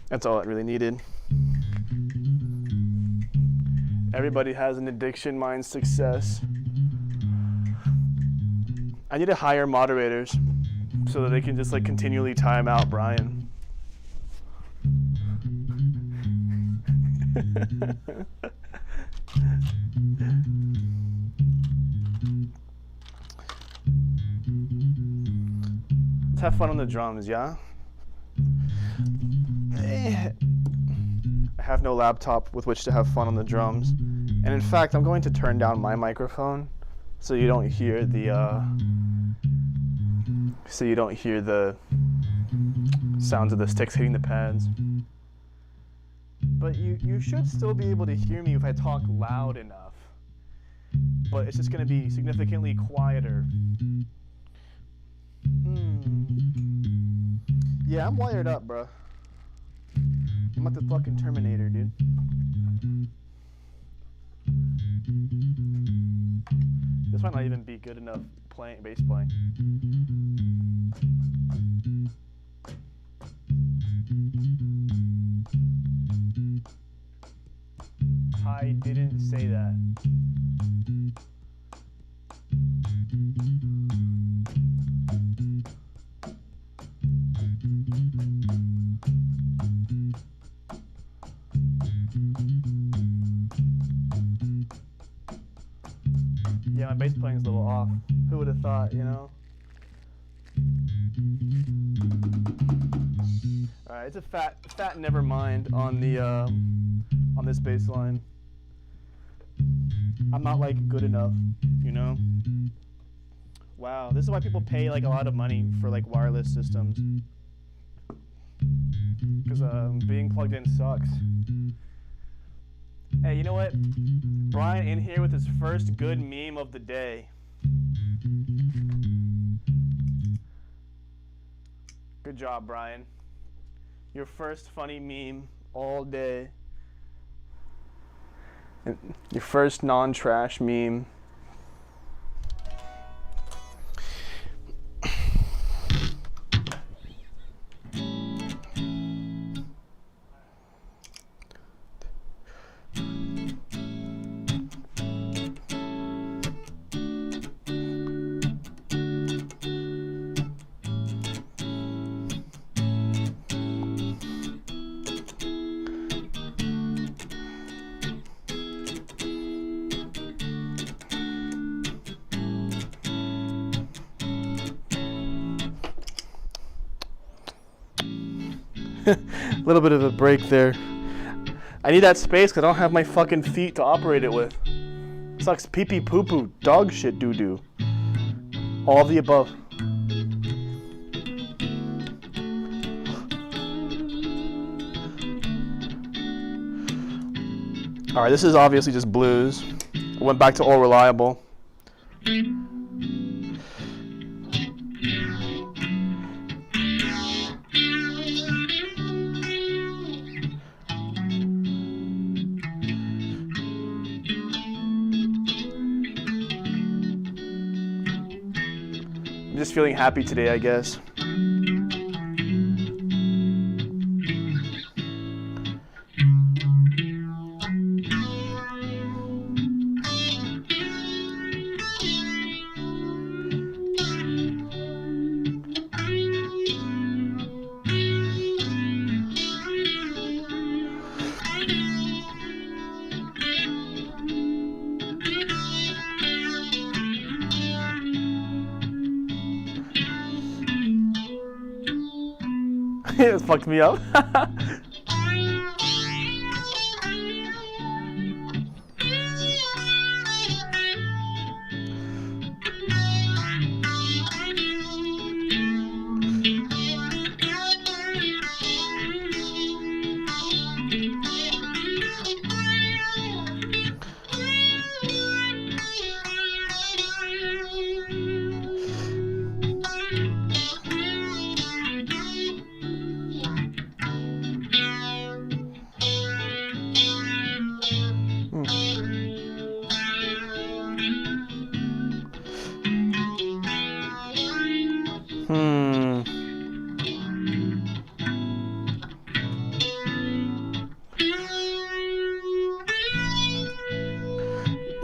That's all it really needed. Everybody has an addiction, mine's success. I need to hire moderators so that they can just like continually time out Brian. Let's have fun on the drums, yeah? I have no laptop with which to have fun on the drums. And in fact, I'm going to turn down my microphone so you don't hear the sounds of the sticks hitting the pads. But you should still be able to hear me if I talk loud enough. But it's just going to be significantly quieter. Yeah, I'm wired up, bro. I'm like the fucking Terminator, dude. This might not even be good enough bass playing. I didn't say that. Yeah, my bass playing's a little off. Who would have thought, you know? Alright, it's a fat never mind on the on this bass line. I'm not like good enough, you know? Wow, this is why people pay like a lot of money for like wireless systems. Because being plugged in sucks. Hey, you know what? Brian in here with his first good meme of the day. Good job, Brian. Your first funny meme all day. Your first non-trash meme. A little bit of a break there. I need that space because I don't have my fucking feet to operate it with. Sucks pee pee poo poo, dog shit doo doo. All of the above. Alright, this is obviously just blues. I went back to all reliable. I'm just feeling happy today, I guess. It fucked me up.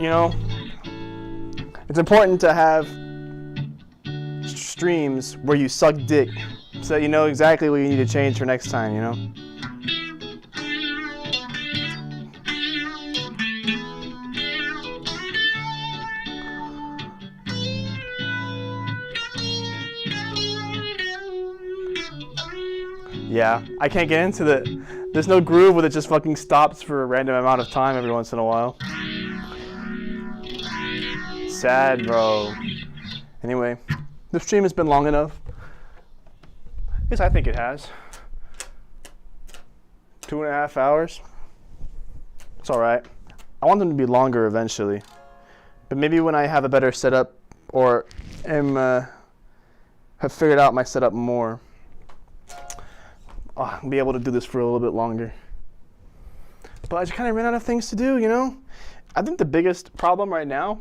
You know, it's important to have streams where you suck dick so that you know exactly what you need to change for next time, you know? Yeah, I can't get into there's no groove where it just fucking stops for a random amount of time every once in a while. Sad, bro. Anyway, the stream has been long enough. Yes, I think it has. 2.5 hours. It's alright. I want them to be longer eventually. But maybe when I have a better setup or have figured out my setup more, I'll be able to do this for a little bit longer. But I just kind of ran out of things to do, you know? I think the biggest problem right now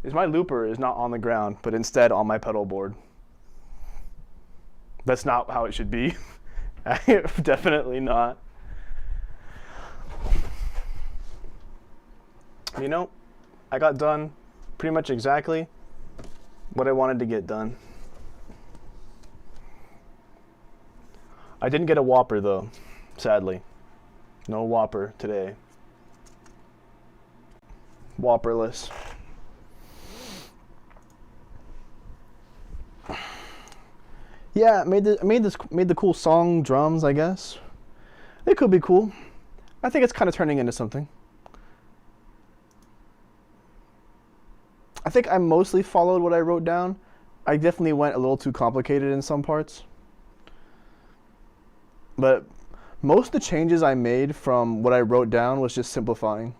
is my looper is not on the ground, but instead on my pedal board. That's not how it should be. Definitely not. You know, I got done pretty much exactly what I wanted to get done. I didn't get a Whopper though, sadly. No Whopper today. Whopperless. Yeah, made the cool song drums, I guess. It could be cool. I think it's kind of turning into something. I think I mostly followed what I wrote down. I definitely went a little too complicated in some parts. But most of the changes I made from what I wrote down was just simplifying.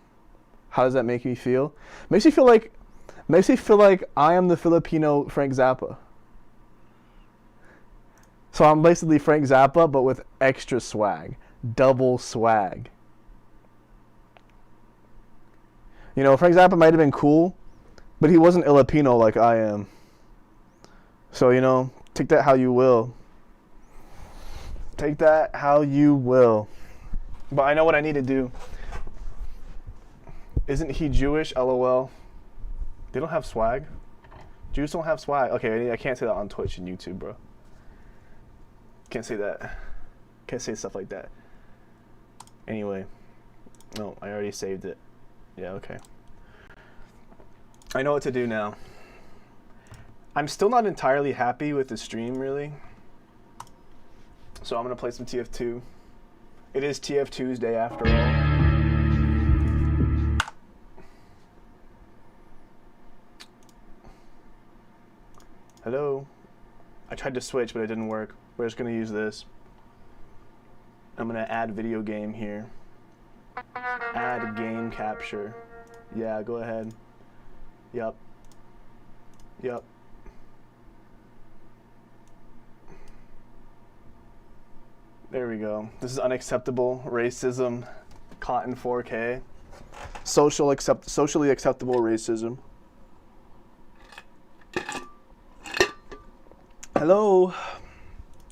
How does that make me feel? Makes me feel like I am the Filipino Frank Zappa. So I'm basically Frank Zappa, but with extra swag. Double swag. You know, Frank Zappa might have been cool, but he wasn't Filipino like I am. So, you know, take that how you will. Take that how you will. But I know what I need to do. Isn't he Jewish? LOL. They don't have swag? Jews don't have swag. Okay, I can't say that on Twitch and YouTube, bro. Can't say that. Can't say stuff like that. Anyway. No, I already saved it. Yeah, okay. I know what to do now. I'm still not entirely happy with the stream, really. So I'm going to play some TF2. It is TF Tuesday after all. Hello? I tried to switch, but it didn't work. We're just going to use this. I'm going to add video game here. Add game capture. Yeah, go ahead. Yup. Yup. There we go. This is unacceptable racism caught in 4K. Socially acceptable racism. Hello.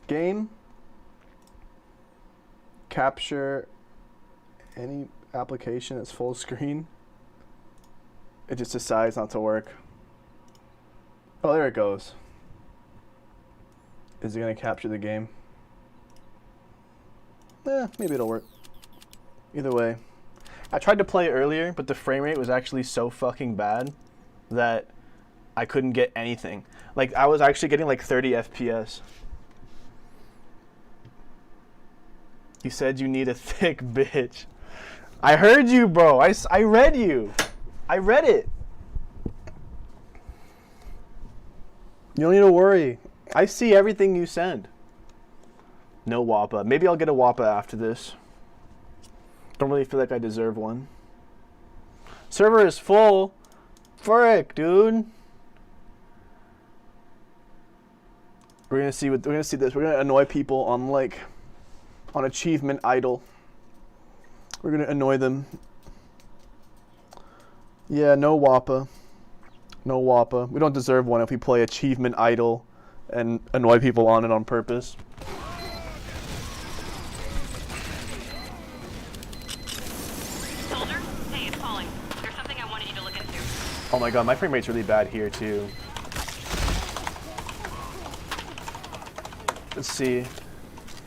Game. Capture any application that's full screen. It just decides not to work. Oh, there it goes. Is it going to capture the game? Maybe it'll work. Either way. I tried to play earlier, but the frame rate was actually so fucking bad that I couldn't get anything. Like, I was actually getting like 30 FPS. You said you need a thick bitch. I heard you, bro. I read you. I read it. You don't need to worry. I see everything you send. No WAPA. Maybe I'll get a WAPA after this. Don't really feel like I deserve one. Server is full. Frick, dude. We're gonna see this. We're gonna annoy people on Achievement Idol. We're gonna annoy them. Yeah, no WAPA. No WAPA. We don't deserve one if we play Achievement Idol and annoy people on it on purpose. Soldier, hey, it's calling. There's something I wanted you to look into. Oh my god, my frame rate's really bad here too. Let's see.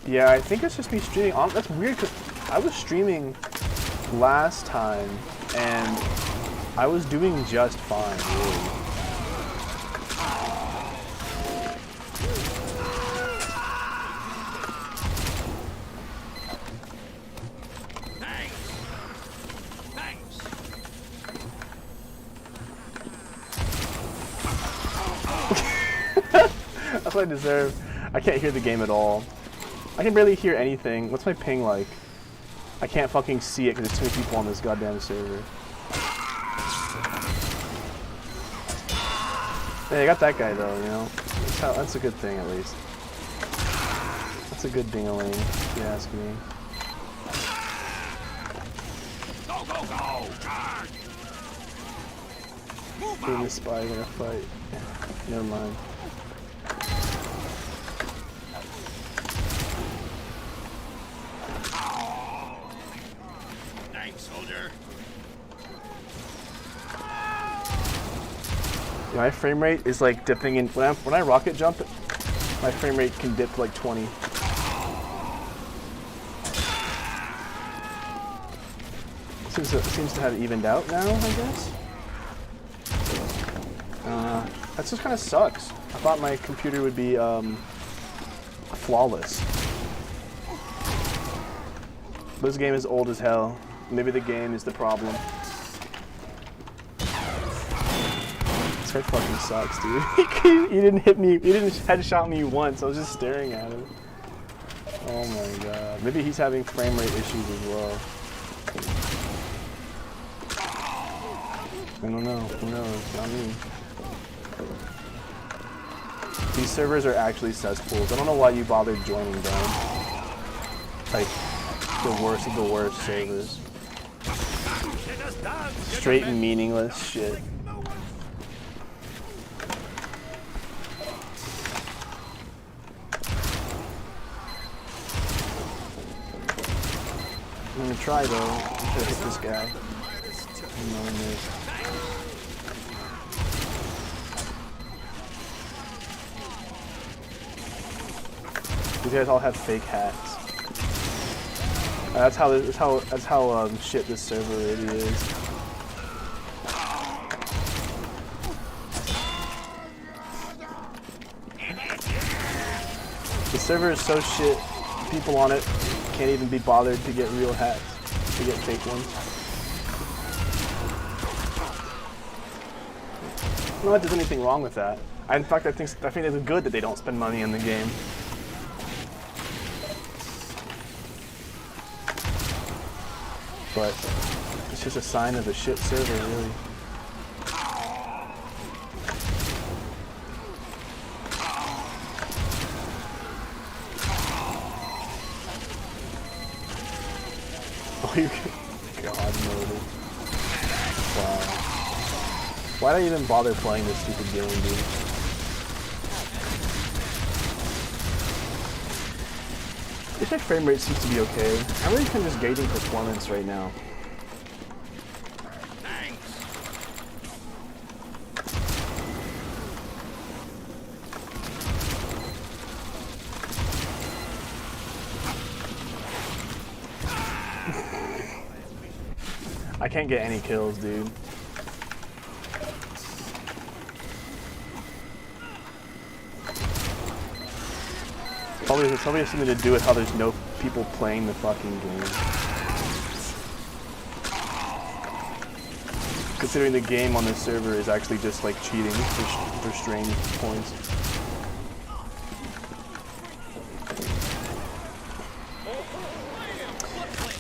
Yeah, I think it's just me streaming on. That's weird because I was streaming last time and I was doing just fine, really. That's what I deserve. I can't hear the game at all. I can barely hear anything. What's my ping like? I can't fucking see it because there's too many people on this goddamn server. Hey, I got that guy though, you know? That's a good thing at least. That's a good ding-a-ling, if you ask me. Go, go, go! Who and the spy are gonna fight? Never mind. Thanks, soldier. Yeah, my frame rate is like dipping in. When I rocket jump, my frame rate can dip to like 20. Seems to have evened out now, I guess. That just kind of sucks. I thought my computer would be flawless. This game is old as hell. Maybe the game is the problem. This guy fucking sucks, dude. He didn't hit me. He didn't headshot me once. I was just staring at him. Oh my god. Maybe he's having frame rate issues as well. I don't know. Who knows? Not me. These servers are actually cesspools. I don't know why you bothered joining them. Like, the worst of the worst servers. Straight meaningless shit. I'm gonna try though. I'm gonna hit this guy. No one missed. These guys all have fake hats. That's how shit this server really is. The server is so shit. People on it can't even be bothered to get real hats, to get fake ones. Not that there's anything wrong with that. In fact, I think it's good that they don't spend money in the game. But it's just a sign of a shit server, really. Oh, you God mode. Wow. Why did I even bother playing this stupid game, dude? At least my frame rate seems to be okay. I'm really kind of just gauging performance right now. I can't get any kills, dude. Probably has something to do with how there's no people playing the fucking game. Considering the game on this server is actually just like cheating for strange points.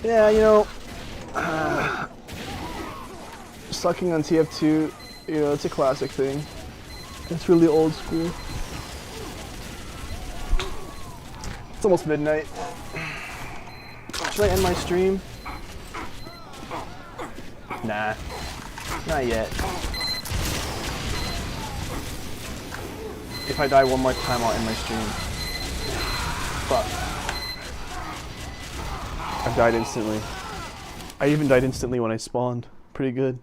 Yeah, you know, sucking on TF2, you know, it's a classic thing. It's really old school. It's almost midnight. Should I end my stream? Nah, not yet. If I die one more time, I'll end my stream. Fuck. I've died instantly. I even died instantly when I spawned. Pretty good.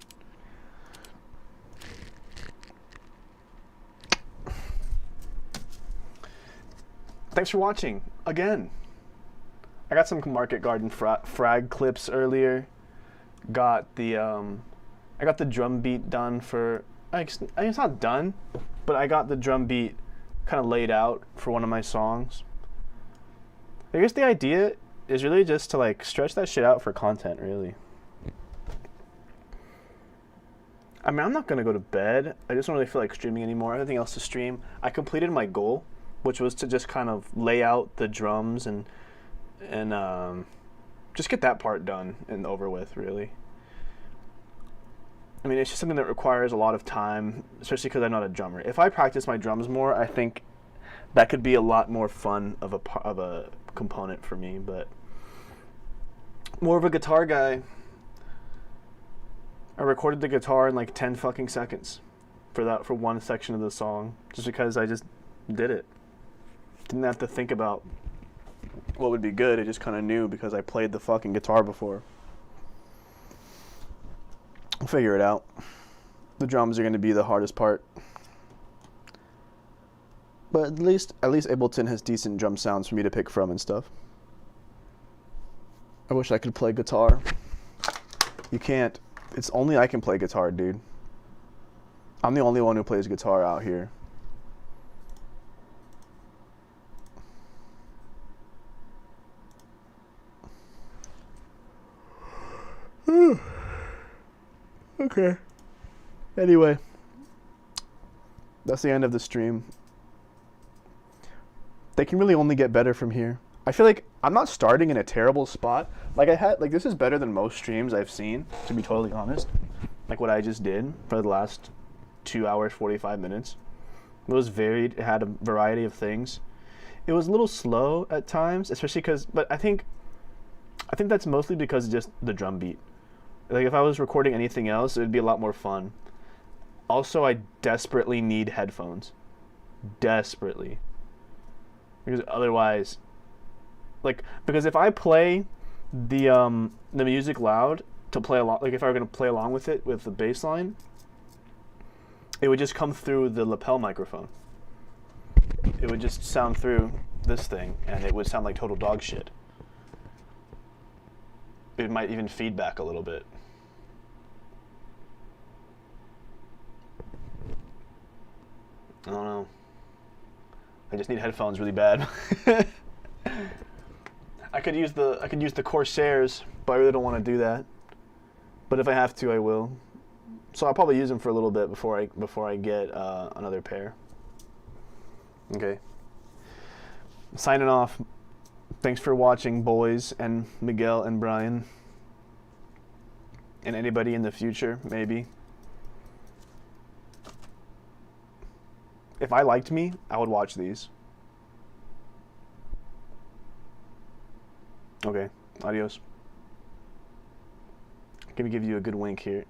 Thanks for watching again. I got some Market Garden frag clips earlier. I got the drum beat done for. It's not done, but I got the drum beat kind of laid out for one of my songs. I guess the idea is really just to like stretch that shit out for content, really. I mean, I'm not gonna go to bed. I just don't really feel like streaming anymore. I have nothing else to stream. I completed my goal, which was to just kind of lay out the drums and just get that part done and over with, really. I mean, it's just something that requires a lot of time, especially because I'm not a drummer. If I practice my drums more, I think that could be a lot more fun of a component for me, but more of a guitar guy. I recorded the guitar in like 10 fucking seconds for one section of the song, just because I just did it. Didn't have to think about what would be good. I just kind of knew because I played the fucking guitar before. I'll figure it out. The drums are going to be the hardest part. But at least Ableton has decent drum sounds for me to pick from and stuff. I wish I could play guitar. You can't. It's only I can play guitar, dude. I'm the only one who plays guitar out here. Okay. Anyway, that's the end of the stream. They can really only get better from here. I feel like I'm not starting in a terrible spot. Like this is better than most streams I've seen, to be totally honest. Like what I just did for the last 2 hours, 45 minutes. It was varied. It had a variety of things. It was a little slow at times, especially but I think that's mostly because of just the drum beat. Like if I was recording anything else, it would be a lot more fun. Also, I desperately need headphones. Desperately. Because otherwise, because if I play the music loud to play along, like if I were gonna play along with it with the bass line, it would just come through the lapel microphone. It would just sound through this thing, and it would sound like total dog shit. It might even feedback a little bit. I don't know. I just need headphones really bad. I could use the Corsairs, but I really don't want to do that. But if I have to, I will. So I'll probably use them for a little bit before I get another pair. Okay. Signing off. Thanks for watching, boys, and Miguel and Brian. And anybody in the future, maybe. If I liked me, I would watch these. Okay, adios. I'm gonna give you a good wink here.